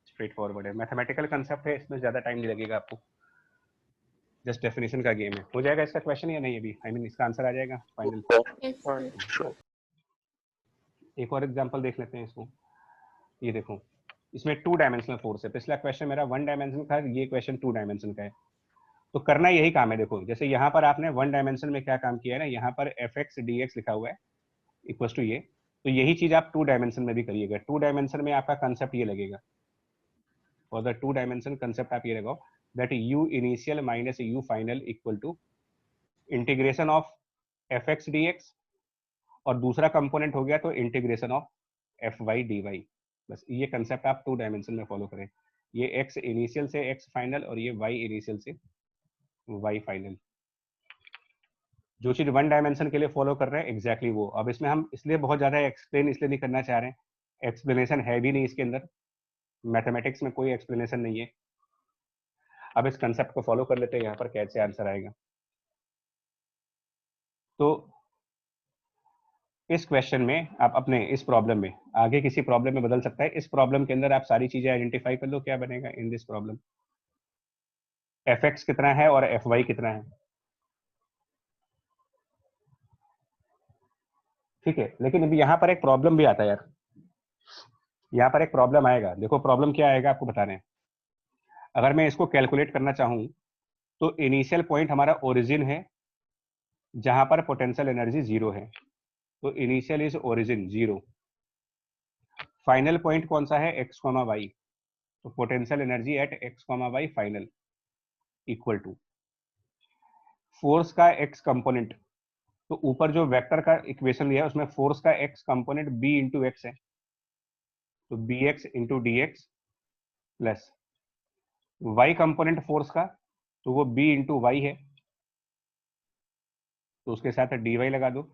Speaker 1: स्ट्रेट फॉरवर्ड है, मैथमेटिकल कंसेप्ट है, इसमें ज्यादा टाइम नहीं लगेगा आपको, जस्ट डेफिनेशन का गेम है। हो जाएगा इसका क्वेश्चन या नहीं अभी? आई मीन इसका आंसर आ जाएगा फाइनल। एक और एग्जांपल देख लेते हैं इसको। ये देखो, इसमें 2 डायमेंशनल फोर्स है, पिछला क्वेश्चन मेरा 1 डायमेंशन का, ये क्वेश्चन 2 डायमेंशन का है। तो करना यही काम है। देखो जैसे यहाँ पर आपने 1 डायमेंशन में क्या काम किया है ना, यहाँ पर fx dx लिखा हुआ है इक्वल टू ये, तो यही चीज आप 2 डायमेंशन में भी करिएगा। 2 डायमेंशन में आपका कंसेप्ट ये लगेगा, फॉर द 2 डायमेंशन कंसेप्ट आप ये लगाओ that u initial minus u final equal to integration of fx dx, और दूसरा कंपोनेंट हो गया तो इंटीग्रेशन ऑफ fy dy। बस ये कंसेप्ट आप 2 डायमेंशन में फॉलो करें, ये x इनिशियल से x फाइनल और ये y इनिशियल से y फाइनल। जो चीज 1 डायमेंशन के लिए फॉलो कर रहे हैं एग्जैक्टली वो। अब इसमें हम इसलिए बहुत ज्यादा एक्सप्लेन इसलिए नहीं करना चाह रहे हैं, एक्सप्लेनेशन है भी नहीं इसके अंदर, मैथमेटिक्स में कोई एक्सप्लेनेशन नहीं है। अब इस कंसेप्ट को फॉलो कर लेते हैं, यहाँ पर कैसे आंसर आएगा। तो इस क्वेश्चन में आप अपने इस प्रॉब्लम में आगे किसी प्रॉब्लम में बदल सकता है, इस प्रॉब्लम के अंदर आप सारी चीजें आइडेंटिफाई कर लो क्या बनेगा इन दिस प्रॉब्लम। fx कितना है और fy कितना है, ठीक है। लेकिन अभी यहाँ पर एक प्रॉब्लम भी आता है यार, यहाँ पर एक प्रॉब्लम आएगा। देखो प्रॉब्लम क्या आएगा आपको बता रहे हैं। अगर मैं इसको कैलकुलेट करना चाहूं तो इनिशियल पॉइंट हमारा ओरिजिन है जहां पर पोटेंशियल एनर्जी 0 है, तो initial is origin 0। Final point कौन सा है, x, y, तो potential energy at x, y final equal to force का x कंपोनेंट। तो ऊपर जो वेक्टर का इक्वेशन लिया है उसमें फोर्स का x component b into X है, तो bx into D x plus y component force का, तो वो b इंटू वाई है, तो उसके साथ dy लगा दो।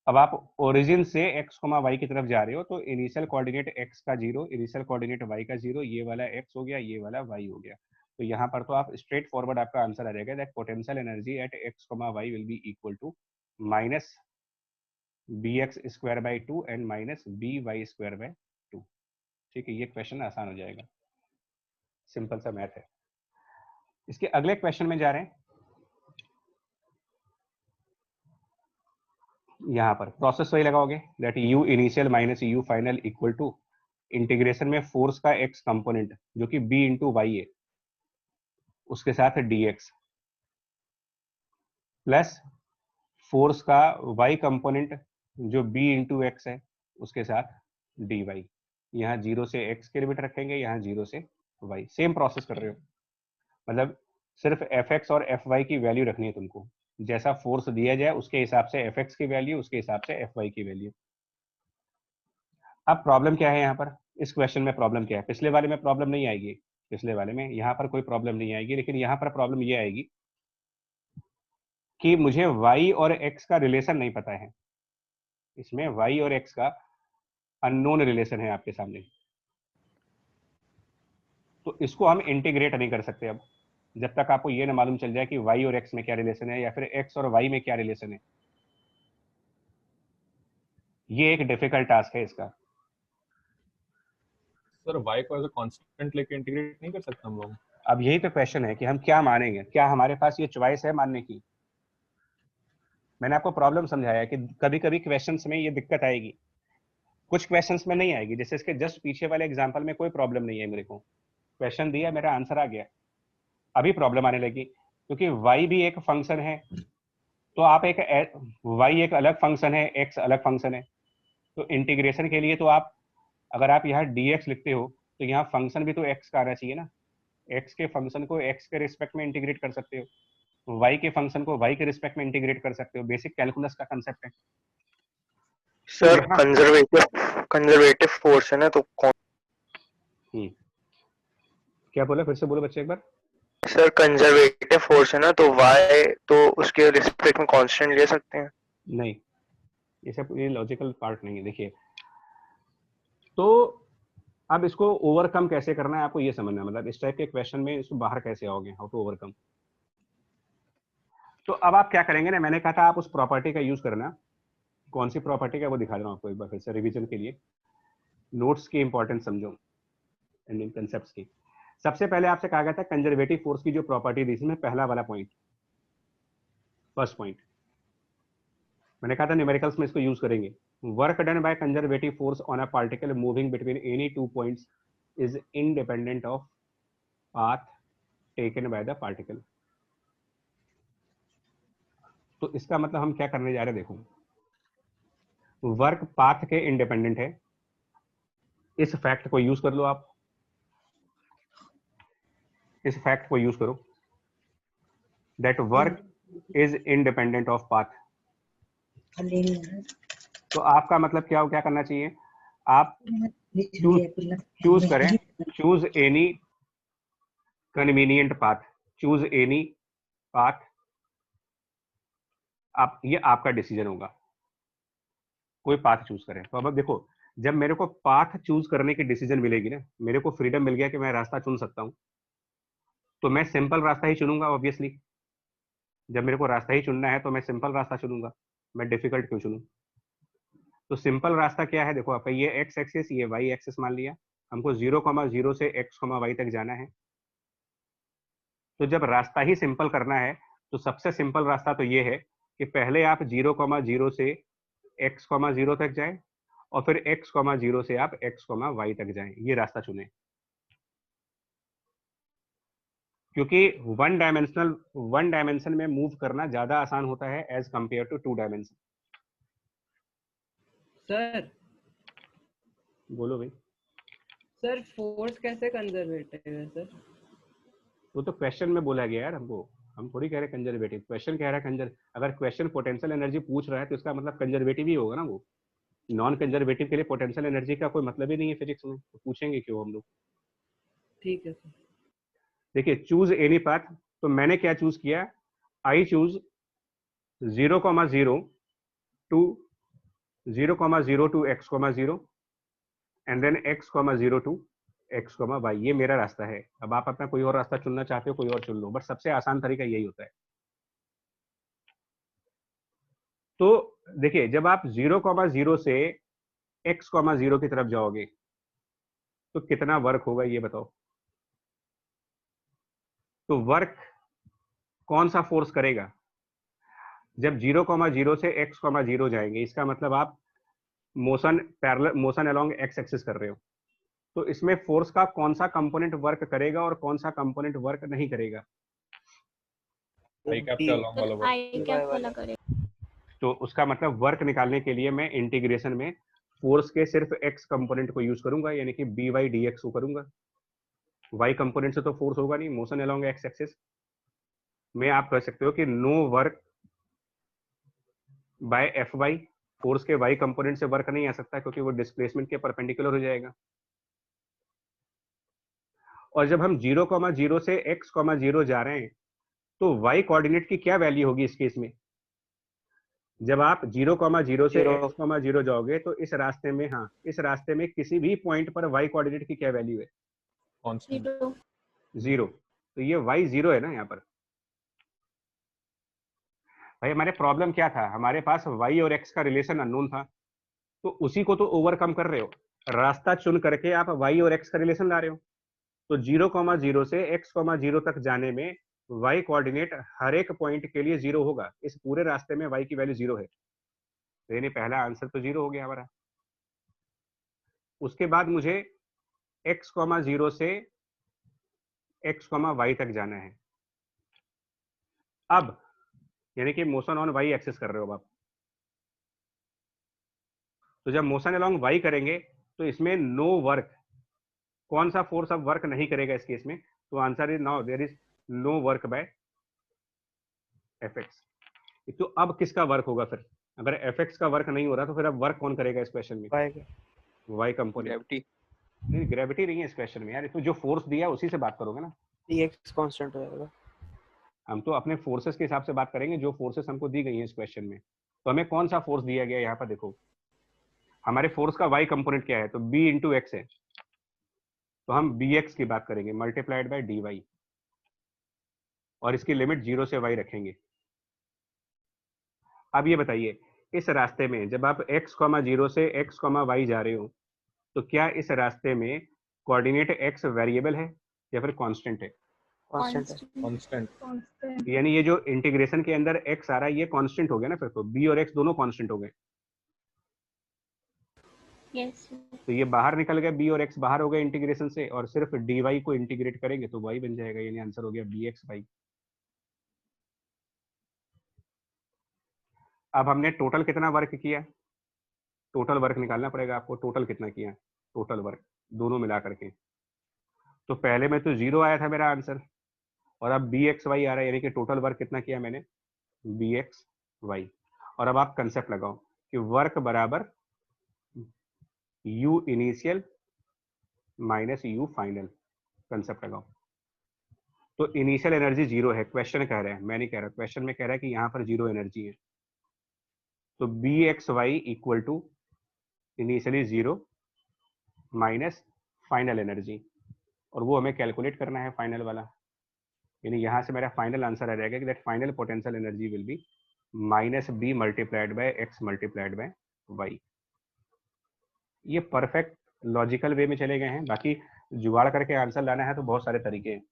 Speaker 1: अब आप ओरिजिन से x, y की तरफ जा रहे हो, तो इनिशियल कोऑर्डिनेट x का 0, इनिशियल कोऑर्डिनेट y का 0, ये वाला x हो गया, ये वाला y हो गया। तो यहाँ पर तो आप स्ट्रेट फॉरवर्ड आपका आंसर आ जाएगा that potential energy at x, y will be equal to minus bx square by 2 and minus by square by 2। ठीक है, ये क्वेश्चन आसान हो जाएगा, सिंपल सा मैथ है। इसके अगले क्वेश्चन में जा रहे हैं। यहाँ पर प्रोसेस वही लगाओगे that u initial minus u final equal to integration में फोर्स का x कंपोनेंट जो कि b इंटू वाई है उसके साथ dx प्लस फोर्स का y कंपोनेंट जो b इंटू एक्स है उसके साथ dy। यहाँ 0 से x के लिमिट रखेंगे, यहाँ 0 से y। सेम प्रोसेस कर रहे हो, मतलब सिर्फ fx और fy की वैल्यू रखनी है तुमको, जैसा फोर्स दिया जाए उसके हिसाब से fx की वैल्यू, उसके हिसाब से fy की वैल्यू। अब प्रॉब्लम क्या है यहाँ पर, इस क्वेश्चन में प्रॉब्लम क्या है, पिछले वाले में प्रॉब्लम नहीं आएगी, पिछले वाले में यहाँ पर कोई प्रॉब्लम नहीं आएगी, लेकिन यहाँ पर प्रॉब्लम ये आएगी कि मुझे y और x का रिलेशन नहीं पता है। इसमें y और x का अननोन रिलेशन है आपके सामने, तो इसको हम इंटीग्रेट नहीं कर सकते अब जब तक आपको ये ना मालूम चल जाए कि y और x में क्या रिलेशन है या फिर x और y में क्या रिलेशन है। ये एक डिफिकल्ट टास्क है इसका।
Speaker 6: सर y को एज अ कांस्टेंट लेके इंटीग्रेट नहीं कर सकते हम लोग?
Speaker 1: अब यही तो क्वेश्चन है कि हम क्या मानेंगे, क्या हमारे पास ये चॉइस है मानने की। मैंने आपको प्रॉब्लम समझाया कि कभी कभी क्वेश्चंस में ये दिक्कत आएगी, कुछ क्वेश्चंस में नहीं आएगी। जैसे इसके जस्ट पीछे वाले एग्जांपल में कोई प्रॉब्लम नहीं है, मेरे को क्वेश्चन दिया, मेरा आंसर आ गया, अभी प्रॉब्लम आने लगी क्योंकि y भी एक फंक्शन है, तो आप एक y एक अलग फंक्शन है, x अलग फंक्शन है, तो इंटीग्रेशन के लिए तो आप अगर आप यहाँ dx लिखते हो तो यहाँ फंक्शन भी तो x का आना चाहिए ना। x के फंक्शन को x के रिस्पेक्ट में इंटीग्रेट कर सकते हो, y के फंक्शन को y के रिस्पेक्ट में इंटीग्रेट कर सकते हो, बेसिक कैलकुलस का कंसेप्ट है।
Speaker 3: सर कंजर्वेटिव फोर्स है ना, तो कौन
Speaker 1: क्या बोला, फिर से बोलो बच्चे एक बार।
Speaker 3: सर कंजर्वेटिव फोर्स है ना, तो y तो उसके रिस्पेक्ट में कांस्टेंट ले सकते हैं?
Speaker 1: नहीं, ये सब ये लॉजिकल पार्ट नहीं है। देखिए, तो अब इसको ओवरकम कैसे करना है आपको ये समझना, मतलब इस टाइप के क्वेश्चन में इसको बाहर कैसे आओगे, हाउ टू ओवरकम। तो अब आप क्या करेंगे ना, मैंने कहा था आप उस प्रॉपर्टी का यूज करना, कौन सी प्रॉपर्टी का वो दिखा रहा हूँ आपको एक बार फिर से रिवीजन के लिए, नोट्स की इंपॉर्टेंस समझो एंड इन कंसेप्ट्स की। सबसे पहले आपसे कहा गया था कंजर्वेटिव फोर्स की जो प्रॉपर्टी थी, इसमें पहला वाला पॉइंट, फर्स्ट पॉइंट मैंने कहा था न्यूमेरिकल्स में इसको यूज करेंगे। Work done by conservative force on a particle moving between any two points is independent of path taken by the particle. तो इसका मतलब हम क्या करने जा रहे हैं, देखो वर्क पाथ के इंडिपेंडेंट है, इस फैक्ट को यूज कर लो आप, इस फैक्ट को यूज करो that work is independent of path. तो आपका मतलब क्या करना चाहिए, आप चूज करें, choose any convenient path, choose any path, आप ये आपका डिसीजन होगा, कोई पाथ चूज करें। तो अब देखो, जब मेरे को पाथ चूज करने की डिसीजन मिलेगी ना, मेरे को फ्रीडम मिल गया कि मैं रास्ता चुन सकता हूं, तो मैं सिंपल रास्ता ही चुनूंगा ऑब्वियसली। जब मेरे को रास्ता ही चुनना है तो मैं सिंपल रास्ता चुनूंगा, मैं डिफिकल्ट क्यों चुनूं। तो सिंपल रास्ता क्या है, देखो आपका ये एक्स एक्सिस, ये वाई एक्सिस मान लिया, हमको 0,0 से x,y तक जाना है। तो जब रास्ता ही सिंपल करना है तो सबसे सिंपल रास्ता तो ये है कि पहले आप 0,0 से x,0 तक जाएं और फिर x,0 से आप x,y तक जाएं, ये रास्ता चुनें। क्योंकि वन डायमेंशन में मूव करना ज्यादा आसान होता है as compare to 2 dimension.
Speaker 2: Sir
Speaker 1: बोलो भाई।
Speaker 2: सर फोर्स कैसे कंजर्वेटिव है सर?
Speaker 1: वो तो क्वेश्चन में बोला गया यार हमको, हम थोड़ी कह रहे कंजर्वेटिव, क्वेश्चन कह रहा है अगर क्वेश्चन पोटेंशियल एनर्जी पूछ रहा है तो इसका मतलब कंजर्वेटिव ही होगा ना। वो नॉन कंजर्वेटिव के लिए पोटेंशियल एनर्जी का कोई मतलब ही नहीं है फिजिक्स में, तो पूछेंगे क्यों हम लोग।
Speaker 2: ठीक है सर।
Speaker 1: देखिए चूज एनी पाथ, तो मैंने क्या चूज किया, I choose 0,0 to 0,0 to x,0 and then x,0 to x,y, ये मेरा रास्ता है। अब आप अपना कोई और रास्ता चुनना चाहते हो कोई और चुन लो, बट सबसे आसान तरीका यही होता है। तो देखिए जब आप 0,0 से x,0 की तरफ जाओगे तो कितना वर्क होगा ये बताओ। तो वर्क कौन सा फोर्स करेगा, जब 0,0 से x,0 जाएंगे, इसका मतलब आप मोशन अलोंग एक्स एक्सिस कर रहे हो, तो इसमें फोर्स का कौन सा कंपोनेंट वर्क करेगा और कौन सा कंपोनेंट वर्क नहीं करेगा।
Speaker 6: आई कैप के अलोंग वाला वर्क।
Speaker 4: आई कैप वाला करेगा।
Speaker 1: तो उसका मतलब वर्क निकालने के लिए मैं इंटीग्रेशन में फोर्स के सिर्फ एक्स कंपोनेंट को यूज करूंगा, यानी कि by dx को करूंगा। y कंपोनेंट से तो फोर्स होगा नहीं, मोशन अलोंग एक्स एक्सिस में आप कह सकते हो कि no work by F Y, force के y कंपोनेंट से वर्क नहीं आ सकता क्योंकि वो डिस्प्लेसमेंट के परपेंडिकुलर हो जाएगा। और जब हम 0,0 से x,0 जा रहे हैं तो y कोऑर्डिनेट की क्या वैल्यू होगी इस केस में। जब आप 0,0 से x,0 जाओगे तो इस रास्ते में, हाँ इस रास्ते में किसी भी पॉइंट पर y कोऑर्डिनेट की क्या वैल्यू है,
Speaker 6: कांस्टेंट
Speaker 1: 0। तो ये y 0 है ना यहाँ पर। भाई हमारे प्रॉब्लम क्या था, हमारे पास y और x का रिलेशन अननोन था, तो उसी को तो ओवरकम कर रहे हो, रास्ता चुन करके आप y और x का रिलेशन ला रहे हो। तो 0,0 से x,0 तक जाने में y कोऑर्डिनेट हर एक पॉइंट के लिए 0 होगा, इस पूरे रास्ते में y की वैल्यू 0 है, तो यानी पहला आंसर तो 0 हो गया हमारा। उसके बाद मुझे x,0 से x,y तक जाना है। अब यानी कि मोशन ऑन वाई एक्सेस कर रहे हो आप, तो जब मोशन अलोंग वाई करेंगे तो इसमें नो वर्क, कौन सा फोर्स अब वर्क नहीं करेगा इस केस में, तो answer is now there is no work by F X. तो अब किसका वर्क होगा फिर, अगर एफ एक्स का वर्क नहीं हो रहा तो फिर अब वर्क कौन करेगा इस क्वेश्चन में, वाई कंपोनेंट।
Speaker 3: ग्रेविटी।
Speaker 1: नहीं ग्रेविटी नहीं है इस क्वेश्चन में यार, इसमें जो फोर्स दिया उसी से बात करोगे ना,
Speaker 2: dx कांस्टेंट हो जाएगा।
Speaker 1: हम तो अपने फोर्सेस के हिसाब से बात करेंगे जो फोर्सेस हमको दी गई हैं इस क्वेश्चन में। तो हमें कौन सा फोर्स दिया गया यहाँ पर देखो, हमारे फोर्स का y कंपोनेंट क्या है, तो b इंटू एक्स है, तो हम bx की बात करेंगे मल्टीप्लाइड बाय dy, और इसकी लिमिट 0 से y रखेंगे। अब ये बताइए इस रास्ते में जब आप x,0 से x,y जा रहे हो तो क्या इस रास्ते में कोऑर्डिनेट x वेरिएबल है या फिर कांस्टेंट है,
Speaker 6: कांस्टेंट।
Speaker 1: यानी ये जो इंटीग्रेशन के अंदर x आ रहा है ये कांस्टेंट हो गया ना, फिर तो b और x दोनों कांस्टेंट हो गए।
Speaker 4: यस
Speaker 1: तो ये बाहर निकल गया, b और x बाहर हो गए इंटीग्रेशन से, और सिर्फ dy को इंटीग्रेट करेंगे तो y बन जाएगा, यानी आंसर हो गया bx y। अब हमने टोटल कितना वर्क किया, टोटल वर्क निकालना पड़ेगा आपको, टोटल कितना किया, टोटल वर्क दोनों मिला करके। तो पहले में तो 0 आया था मेरा आंसर, और अब bxy आ रहा है, यानी कि टोटल वर्क कितना किया मैंने, bxy। और अब आप कंसेप्ट लगाओ कि वर्क बराबर u initial minus you final, concept लगाओ। तो इनिशियल एनर्जी जीरो है, क्वेश्चन कह रहा है, मैं नहीं कह रहा, क्वेश्चन में कह रहा है कि यहाँ पर जीरो एनर्जी है। तो B X Y equal to initially zero minus final energy, और वो हमें कैलकुलेट करना है फाइनल वाला। यानी यहाँ से मेरा फाइनल आंसर आ जाएगा कि that final potential energy will be minus B multiplied by X multiplied by Y. ये परफेक्ट लॉजिकल वे में चले गए हैं। बाकी जुगाड़ करके आंसर लाना है तो बहुत सारे तरीके हैं,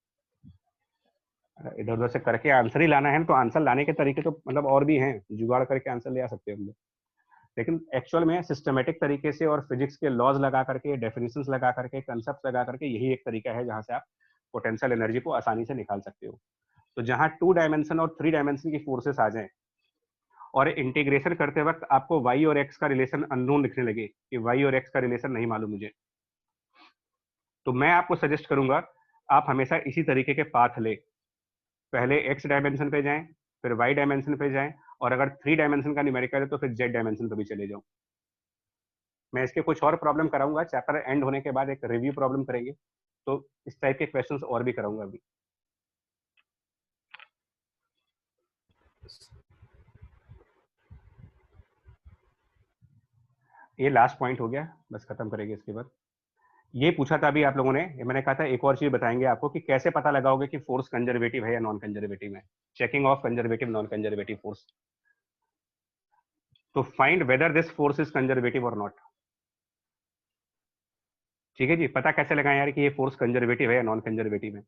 Speaker 1: इधर उधर से करके आंसर ही लाना है तो आंसर लाने के तरीके तो मतलब और भी हैं, जुगाड़ करके आंसर ले आ सकते हैं हम लोग। लेकिन एक्चुअल में सिस्टमेटिक तरीके से और फिजिक्स के लॉज लगा करके, डेफिनेशंस लगा करके, कंसेप्ट लगा करके, यही एक तरीका है जहां से आप पोटेंशियल एनर्जी को आसानी से निकाल सकते हो। तो जहां 2 डायमेंशन और 3 डायमेंशन की फोर्सेस आ जाएं और इंटीग्रेशन करते वक्त आपको y और x का रिलेशन अननोन दिखने लगे कि y और x का रिलेशन नहीं मालूम मुझे, तो मैं आपको सजेस्ट करूंगा आप हमेशा इसी तरीके के पाथ ले। पहले x डायमेंशन पे जाएं, फिर y डायमेंशन पे जाएं, और अगर 3 डायमेंशन का न्यूमेरिकल है तो फिर z डायमेंशन पे भी चले जाओ। मैं इसके कुछ और प्रॉब्लम कराऊंगा, चैप्टर एंड होने के बाद एक रिव्यू प्रॉब्लम करेंगे, तो इस टाइप के क्वेश्चंस और भी कराऊंगा अभी। ये लास्ट पॉइंट हो गया, बस खत्म करेंगे इसके बाद। ये पूछा था अभी आप लोगों ने, मैंने कहा था एक और चीज बताएंगे आपको कि कैसे पता लगाओगे कि फोर्स कंजर्वेटिव है या नॉन कंजर्वेटिव है, checking of conservative non conservative force. तो find whether this force is conservative और नॉट। ठीक है जी, पता कैसे लगाएं यार कि ये फोर्स कंजर्वेटिव है या नॉन कंजर्वेटिव है?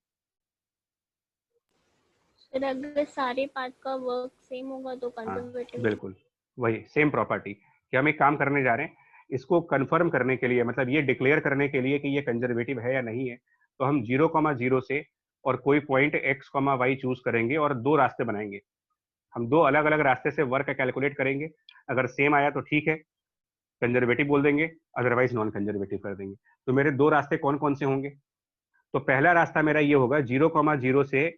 Speaker 4: फिर अगर सारे पार्ट का वर्क सेम होगा तो कंजर्वेटिव।
Speaker 1: बिल्कुल वही सेम प्रॉपर्टी कि हम एक काम करने जा रहे हैं, इसको कंफर्म करने के लिए, मतलब ये डिक्लेयर करने के लिए कि ये कंजर्वेटिव है या नहीं है, तो हम 0,0 से और कोई पॉइंट x, y चूज करेंगे और 2 रास्ते बनाएंगे। हम 2 अलग अलग रास्ते से वर्क कैलकुलेट करेंगे, अगर सेम आया तो ठीक है, कंजर्वेटिव बोल देंगे, अदरवाइज नॉन कंजर्वेटिव कर देंगे। तो मेरे 2 रास्ते कौन कौन से होंगे? तो पहला रास्ता मेरा ये होगा 0,0 से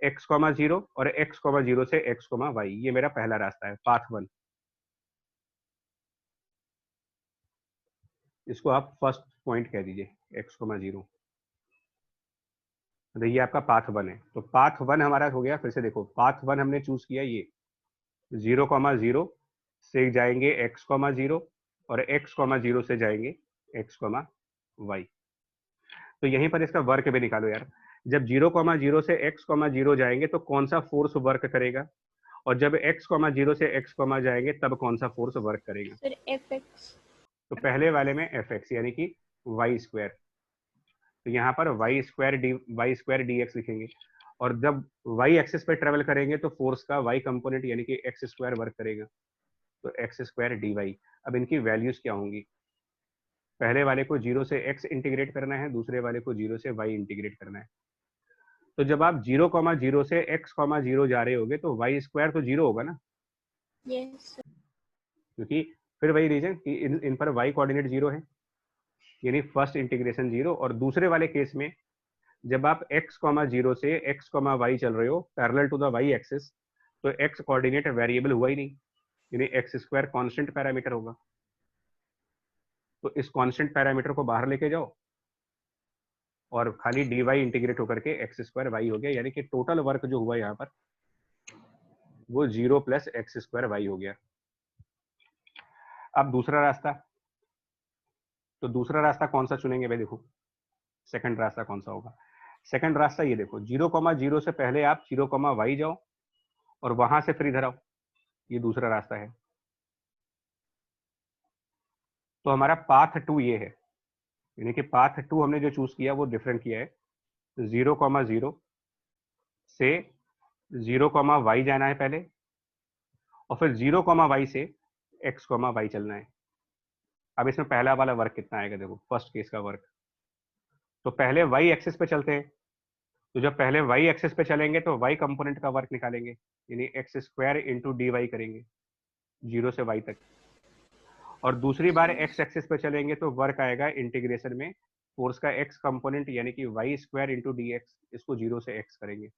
Speaker 1: x, 0 और x, 0 से x, y, ये मेरा पहला रास्ता है, पाथ 1। इसको आप फर्स्ट पॉइंट कह दीजिए, x, 0। तो ये आपका पाथ 1 है। तो पाथ 1 हमारा हो गया। फिर से देखो, पाथ 1 हमने चूज किया, ये 0,0 से जाएंगे x, 0 और x, 0 से जाएंगे x, y। तो यहीं पर इसका वर्क भी निकालो यार। जब 0,0 से x, 0 जाएंगे तो कौन सा फोर्स वर्क करेगा, और जब x, 0 से x, जाएंगे तब कौन सा फोर्स वर्क करेगा?
Speaker 4: फिर fx।
Speaker 1: तो पहले वाले में fx यानी कि y स्क्वायर, तो यहाँ पर y स्क्वायर dx लिखेंगे। और जब y एक्सिस पे ट्रेवल करेंगे तो फोर्स का y कंपोनेंट यानी कि x स्क्वायर वर्क करेगा, तो x स्क्वायर dy। अब इनकी वैल्यूज क्या होंगी? पहले वाले को 0 से x इंटीग्रेट करना है, दूसरे वाले को 0 से y इंटीग्रेट करना है। तो जब आप 0,0 से x, 0 जा रहे होगे तो y स्क्वायर तो 0 होगा ना,
Speaker 4: यस।
Speaker 1: क्योंकि फिर वही रीजन कि इन पर y कोऑर्डिनेट 0 है, यानी फर्स्ट इंटीग्रेशन 0। और दूसरे वाले केस में जब आप x, 0 से x, y चल रहे हो parallel to the y axis, तो x कोऑर्डिनेट वेरिएबल हुआ ही नहीं, यानी x स्क्वायर कांस्टेंट पैरामीटर होगा। तो इस कांस्टेंट पैरामीटर को बाहर लेके जाओ और खाली dy इंटीग्रेट होकर के x स्क्वायर y हो गया, यानी कि टोटल वर्क जो हुआ यहाँ पर वो 0 प्लस x स्क्वायर y हो गया। अब दूसरा रास्ता, तो दूसरा रास्ता कौन सा चुनेंगे भाई? देखो सेकंड रास्ता कौन सा होगा। सेकंड रास्ता ये देखो, 0,0 से पहले आप 0, y जाओ और वहां से फिर इधर आओ, ये दूसरा रास्ता है। तो हमारा पाथ 2 ये है, यानी कि पाथ 2 हमने जो चूज किया वो डिफरेंट किया है। 0,0 से 0, y जाना है पहले, और फिर 0, y से x, y चलना है। अब इसमें पहला वाला वर्क कितना आएगा? देखो फर्स्ट केस का वर्क, तो पहले y एक्सिस पे चलते हैं। तो जब पहले y एक्सिस पे चलेंगे तो y कंपोनेंट का वर्क निकालेंगे, यानी x स्क्वायर इंटू dy करेंगे 0 से y तक। और दूसरी बार x एक्सिस पे चलेंगे तो वर्क आएगा इंटीग्रेशन में फोर्स का x कंपोनेंट यानी कि y स्क्वायर इंटू dx, इसको 0 से x करेंगे।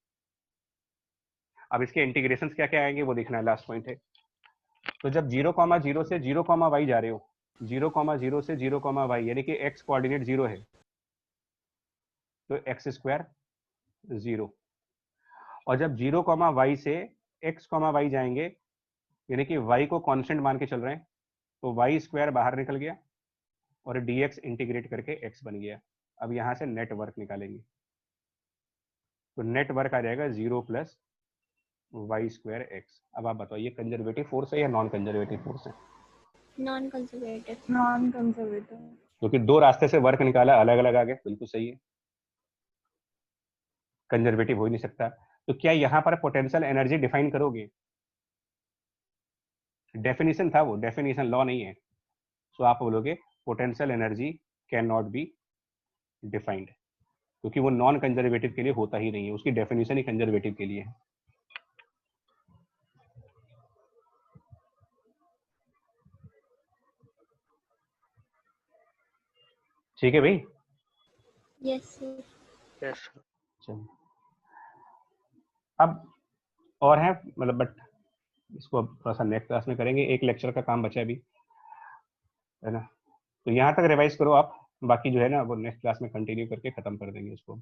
Speaker 1: अब इसके इंटीग्रेशन क्या क्या आएंगे वो देखना है, लास्ट पॉइंट है। तो जब 0,0 से 0, y जा रहे हो, 0,0 से 0, y यानी कि x कोऑर्डिनेट 0 है, तो एक्स स्क्वायर 0। और जब 0, y से x, y जाएंगे, यानी कि y को कांस्टेंट मान के चल रहे हैं, तो y स्क्वायर बाहर निकल गया और dx इंटीग्रेट करके x बन गया। अब यहाँ से नेट वर्क निकालेंगे, तो नेट वर्क आ जाएगा 0 प्लस वाई स्क्वायर एक्स। अब आप बताओ ये कंजर्वेटिव फोर्स है या नॉन कंजर्वेटिव फोर्स है?
Speaker 4: Non conservative.
Speaker 1: क्योंकि दो रास्ते से वर्क निकाला, अलग अलग आ गए, बिल्कुल सही है, कंजर्वेटिव हो ही नहीं सकता। तो क्या यहाँ पर पोटेंशियल एनर्जी डिफाइन करोगे? डेफिनेशन था वो, डेफिनेशन लॉ नहीं है। सो आप बोलोगे potential energy can not be defined, क्योंकि वो नॉन कंजर्वेटिव के लिए होता ही नहीं है, उसकी डेफिनेशन ही कंजर्वेटिव के लिए है। ठीक है भाई?
Speaker 4: Yes sir.
Speaker 3: यस।
Speaker 1: अब और है मतलब, बट इसको अब थोड़ा सा नेक्स्ट क्लास में करेंगे, एक लेक्चर का काम बचा है अभी, है ना? तो यहाँ तक रिवाइज करो आप, बाकी जो है ना वो नेक्स्ट क्लास में कंटिन्यू करके खत्म कर देंगे इसको।